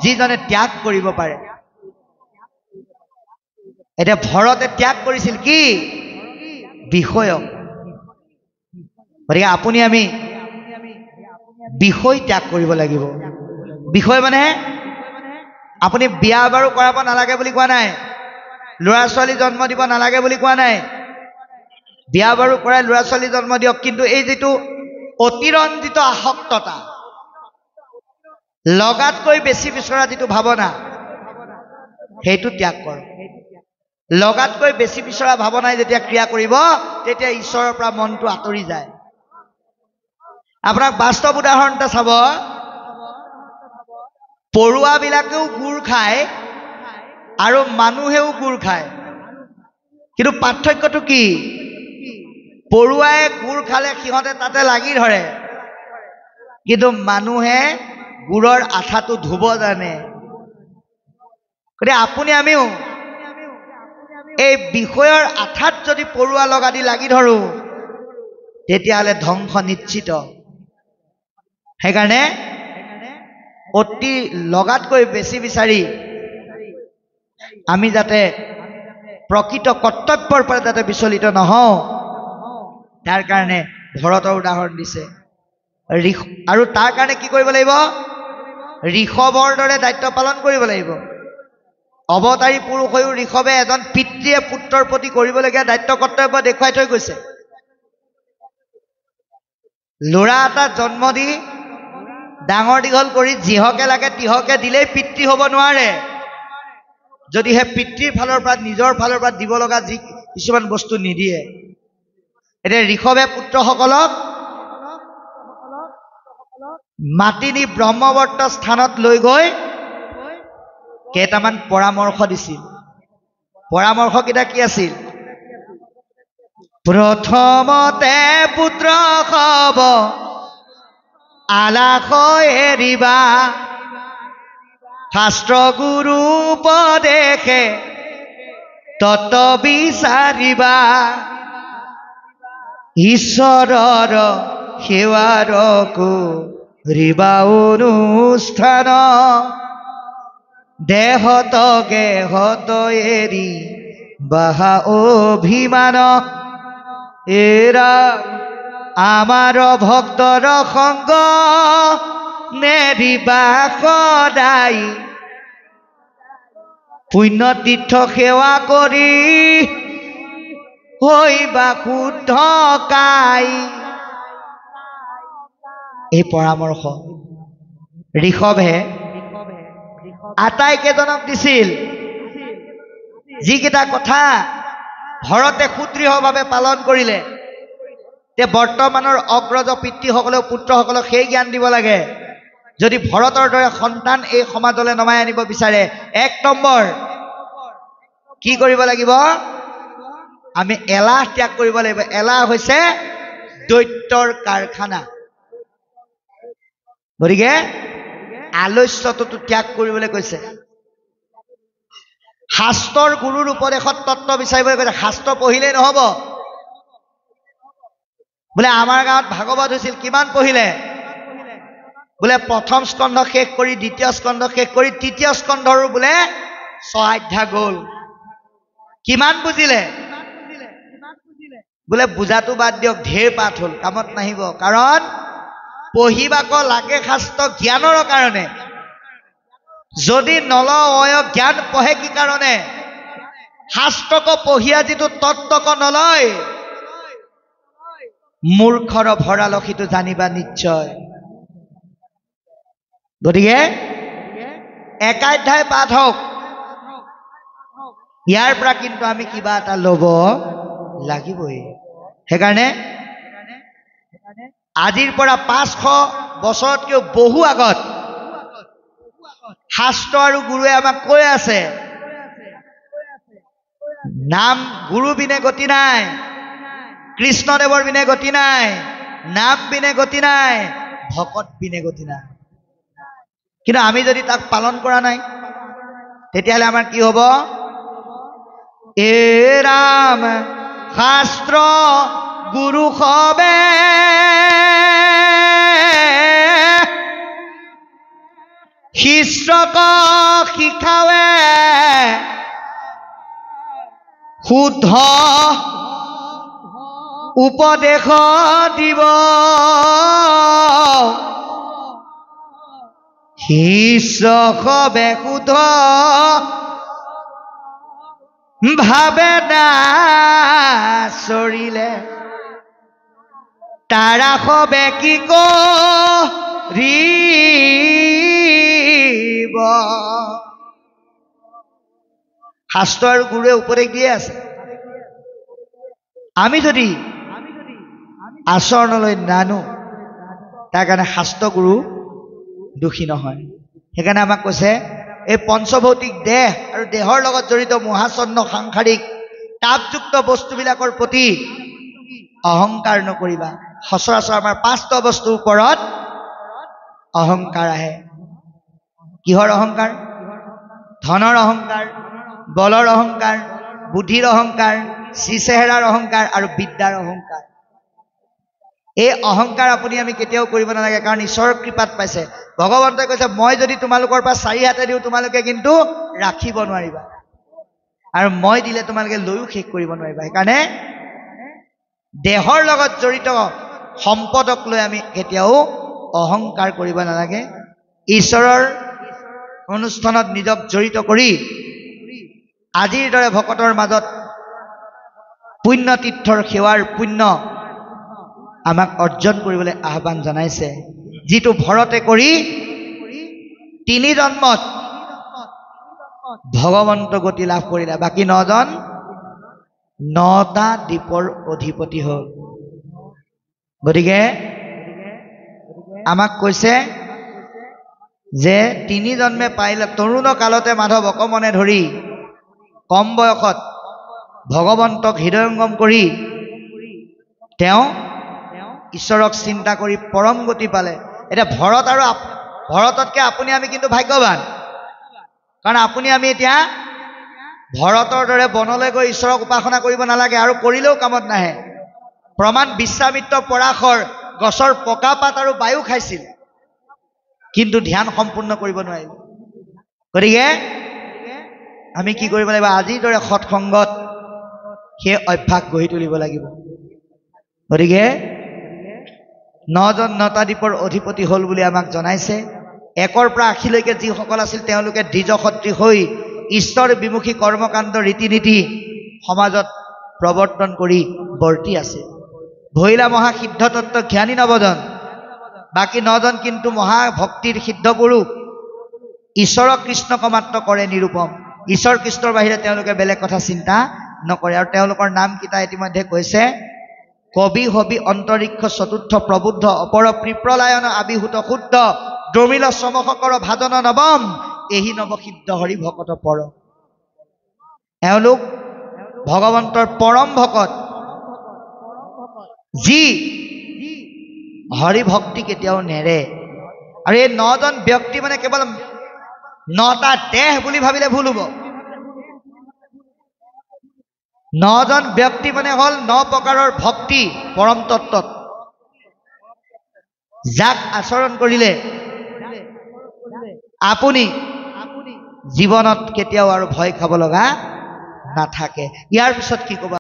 যিজনে ত্যাগ কৰিব পাৰে। এতিয়া ভৰতে ত্যাগ কৰিছিল কি? বিষয়ক। গতিকে আপুনি আমি বিষয় ত্যাগ কৰিব লাগিব। বিষয় মানে আপুনি বিয়া বাৰু কৰাব নালাগে বুলি কোৱা নাই, ল'ৰা ছোৱালী জন্ম দিব নালাগে বুলি কোৱা নাই, বিয়া বাৰু কৰাই ল'ৰা ছোৱালী জন্ম দিয়ক, কিন্তু এই যিটো অতিৰঞ্জিত আসক্ততা, লগাতকৈ বেছি বিচৰা যিটো ভাৱনা, সেইটো ত্যাগ কৰক। লগাতকৈ বেছি বিচৰা ভাৱনাই যেতিয়া ক্ৰিয়া কৰিব, তেতিয়া ঈশ্বৰৰ পৰা মনটো আঁতৰি যায়। আপোনাক বাস্তৱ উদাহৰণ এটা চাব, পৰুৱাবিলাকেও গুৰ খায় আৰু মানুহেও গুৰ খায়, কিন্তু পাৰ্থক্যটো কি? পৰুৱাই গুৰ খালে সিহঁতে তাতে লাগি ধৰে, কিন্তু মানুহে গুৰৰ আঠাটো ধুব জানে। গতিকে আপুনি আমিও এই বিষয়ৰ আঠাত যদি পৰুৱা লগা দি লাগি ধৰোঁ, তেতিয়াহ'লে ধ্বংস নিশ্চিত। সেইকাৰণে অতি লগাতকৈ বেছি বিচাৰি আমি যাতে প্ৰকৃত কৰ্তব্যৰ পৰা যাতে বিচলিত নহওঁ, তাৰ কাৰণে ভৰতৰ উদাহৰণ দিছে। আৰু তাৰ কাৰণে কি কৰিব লাগিব? ঋষভৰ দৰে দায়িত্ব পালন কৰিব লাগিব। অৱতাৰী পুৰুষ হৈও ঋষভে এজন পিতৃয়ে পুত্ৰৰ প্ৰতি কৰিবলগীয়া দায়িত্ব কৰ্তব্য দেখুৱাই থৈ গৈছে। ল'ৰা এটা জন্ম দি ডাঙৰ দীঘল কৰি যিহকে লাগে তিহকে দিলেই পিতৃ হ'ব নোৱাৰে, যদিহে পিতৃৰ ফালৰ পৰা নিজৰ ফালৰ পৰা দিব লগা যি কিছুমান বস্তু নিদিয়ে। এতিয়া ঋষভে পুত্ৰসকলক মাতি নি ব্ৰহ্মবৰ্ত স্থানত লৈ গৈ কেইটামান পৰামৰ্শ দিছিল। পৰামৰ্শকেইটা কি আছিল? প্ৰথমতে পুত্ৰ হব আলাস এৰিবা, শাস্ত্ৰ গুৰু উপদেশে তত বিচাৰিবা, ঈশ্বৰৰ সেৱাৰকো ৰিবা অনুষ্ঠান, দেহত গেহত এৰি বাহা অভিমান, এৰা আমাৰ ভক্তৰ সংগ নেৰিবা সদায় পুণ্য তীৰ্থ সেৱা কৰি হৈবা শুদ্ধ কাই। এই পৰামৰ্শ ঋষভে আটাইকেইজনক দিছিল। যিকেইটা কথা ভৰতে সুদৃঢ়ভাৱে পালন কৰিলে, তে বৰ্তমানৰ অগ্ৰজ পিতৃসকলেও পুত্ৰসকলক সেই জ্ঞান দিব লাগে। যদি ভৰতৰ দৰে সন্তান এই সমাজলৈ নমাই আনিব বিচাৰে, ১ নম্বৰ কি কৰিব লাগিব? আমি এলাহ ত্যাগ কৰিব লাগিব। এলাহ হৈছে দৈত্যৰ কাৰখানা। গতিকে আলস্যটো ত্যাগ কৰিবলৈ কৈছে। শাস্ত্ৰৰ গুৰুৰ উপদেশত তত্ত্ব বিচাৰিবলৈ কৈছে। শাস্ত্ৰ পঢ়িলেই নহব। বোলে আমাৰ গাঁৱত ভাগৱত হৈছিল, কিমান পঢ়িলে? বোলে প্ৰথম স্কন্ধ শেষ কৰি, দ্বিতীয় স্কন্ধ শেষ কৰি, তৃতীয় স্কন্ধৰো বোলে 6 অধ্যায় গ'ল। কিমান বুজিলে? বোলে বুজাটো বাদ দিয়ক, ঢেৰ পাঠ হ'ল, কামত নাহিব। কাৰণ পঢ়িবাক লাগে শাস্ত্ৰ জ্ঞানৰ কাৰণে। যদি নলয় জ্ঞান পঢ়ে কি কাৰণে? শাস্ত্ৰক পঢ়িয়া যিটো তত্ত্বক নলয়, মূৰ্খৰ ভঁৰাল সিটো জানিবা নিশ্চয়। গতিকে 1 অধ্যায় পাঠ হওক, ইয়াৰ পৰা কিন্তু আমি কিবা এটা ল'ব লাগিবই। সেইকাৰণে আজিৰ পৰা 500 বছৰতকৈও বহু আগত শাস্ত্ৰ আৰু গুৰুৱে আমাক কৈ আছে, নাম গুৰু বিনে গতি নাই, কৃষ্ণদেৱৰ বিনে গতি নাই, নাম বিনে গতি নাই, ভকত বিনে গতি নাই। কিন্তু আমি যদি তাক পালন কৰা নাই, তেতিয়াহ'লে আমাৰ কি হ'ব? এ ৰাম শাস্ত্ৰ গুৰু সবে শিষ্যক শিকাৱে শুদ্ধ উপদেশ দিব। শিষ্য সবে শুদ্ধ ভাবে না চৰিলে, তাৰা সবে কি কৰিব। শাস্ত্ৰ আৰু গুৰুৱে উপদেশ দিয়ে আছে। আমি যদি আচৰণলৈ নানো, তাৰ কাৰণে শাস্ত্ৰ গুৰু দোষী নহয়। সেইকাৰণে আমাক কৈছে, এই পঞ্চভৌতিক দেহ আৰু দেহৰ লগত জড়িত মোহাচন্ন সাংসাৰিক তাপযুক্ত বস্তুবিলাকৰ প্ৰতি অহংকাৰ নকৰিবা। সচৰাচৰ আমাৰ 5টা বস্তুৰ ওপৰত অহংকাৰ আহে। কিহৰ অহংকাৰ? ধনৰ অহংকাৰ, বলৰ অহংকাৰ, বুদ্ধিৰ অহংকাৰ, শ্ৰীচেহেৰাৰ অহংকাৰ আৰু বিদ্যাৰ অহংকাৰ। এই অহংকাৰ আপুনি আমি কেতিয়াও কৰিব নালাগে, কাৰণ ঈশ্বৰৰ কৃপাত পাইছে। ভগৱন্তই কৈছে, মই যদি তোমালোকৰ পৰা 4 হাতে দিওঁ, তোমালোকে কিন্তু ৰাখিব নোৱাৰিবা, আৰু মই দিলে তোমালোকে লৈও শেষ কৰিব নোৱাৰিবা। সেইকাৰণে দেহৰ লগত জড়িত সম্পদক লৈ আমি কেতিয়াও অহংকাৰ কৰিব নালাগে। ঈশ্বৰৰ অনুষ্ঠানত নিজক জড়িত কৰি আজিৰ দৰে ভকতৰ মাজত পুণ্য তীৰ্থৰ সেৱাৰ পুণ্য আমাক অৰ্জন কৰিবলৈ আহ্বান জনাইছে। যিটো ভৰতে কৰি 3 জন্মত ভগৱন্ত গতি লাভ কৰিলে, বাকী 9 জন 9টা দ্বীপৰ অধিপতি হ'ল। গতিকে আমাক কৈছে যে 3 জন্মে পাৰিলে তৰুণ কালতে মাধৱ অকমনে ধৰি কম বয়সত ভগৱন্তক হৃদয়ংগম কৰি তেওঁ ঈশ্বৰক চিন্তা কৰি পৰম গতি পালে। এতিয়া ভৰত আৰু ভৰততকৈ আপুনি আমি কিন্তু ভাগ্যৱান, কাৰণ আপুনি আমি এতিয়া ভৰতৰ দৰে বনলৈ গৈ ঈশ্বৰক উপাসনা কৰিব নালাগে, আৰু কৰিলেও কামত নাহে। প্ৰমাণ বিশ্বামিত্ৰ পৰাশৰ গছৰ পকা পাত আৰু বায়ু খাইছিল, কিন্তু ধ্যান সম্পূৰ্ণ কৰিব নোৱাৰিল। গতিকে আমি কি কৰিব লাগিব? আজিৰ দৰে সৎসংগত সেই অভ্যাস গঢ়ি তুলিব লাগিব। গতিকে 9জন 9টা দ্বীপৰ অধিপতি হ'ল বুলি আমাক জনাইছে। 1ৰ পৰা 80লৈকে যিসকল আছিল তেওঁলোকে দ্বিজসত্ৰী হৈ ঈশ্বৰ বিমুখী কৰ্মকাণ্ড ৰীতি নীতি সমাজত প্ৰৱৰ্তন কৰি বৰ্তি আছে। ভৈলা মহা সিদ্ধ তত্ত্ব জ্ঞানী 9জন, বাকী 9জন কিন্তু মহা ভক্তিৰ সিদ্ধ পুৰুষ। ঈশ্বৰক কৃষ্ণক মাত্ৰ কৰে নিৰূপম। ঈশ্বৰ কৃষ্ণৰ বাহিৰে তেওঁলোকে বেলেগ কথা চিন্তা নকৰে। আৰু তেওঁলোকৰ নাম কেইটা ইতিমধ্যে কৈছে, কবি হবি অন্তৰিক্ষ চতুৰ্থ প্ৰবুদ্ধ অপৰ প্ৰিপ্ৰলায়ন আবিহূত শুদ্ধ দ্ৰমিল সমসকৰ ভাদন নৱম এহি নৱসিদ্ধ হৰি ভকত পৰ। এওঁলোক ভগৱন্তৰ পৰম ভকত, যি হৰি ভক্তি কেতিয়াও নেৰে। আৰু এই 9জন ব্যক্তি মানে কেৱল 9টা দেহ বুলি ভাবিলে ভুল হ'ব। 9জন ব্যক্তি মানে হ'ল 9 প্ৰকাৰৰ ভক্তি পৰম তত্ত্বত, যাক আচৰণ কৰিলে আপুনি জীৱনত কেতিয়াও আৰু ভয় খাব লগা নাথাকে। ইয়াৰ পিছত কি ক'ব?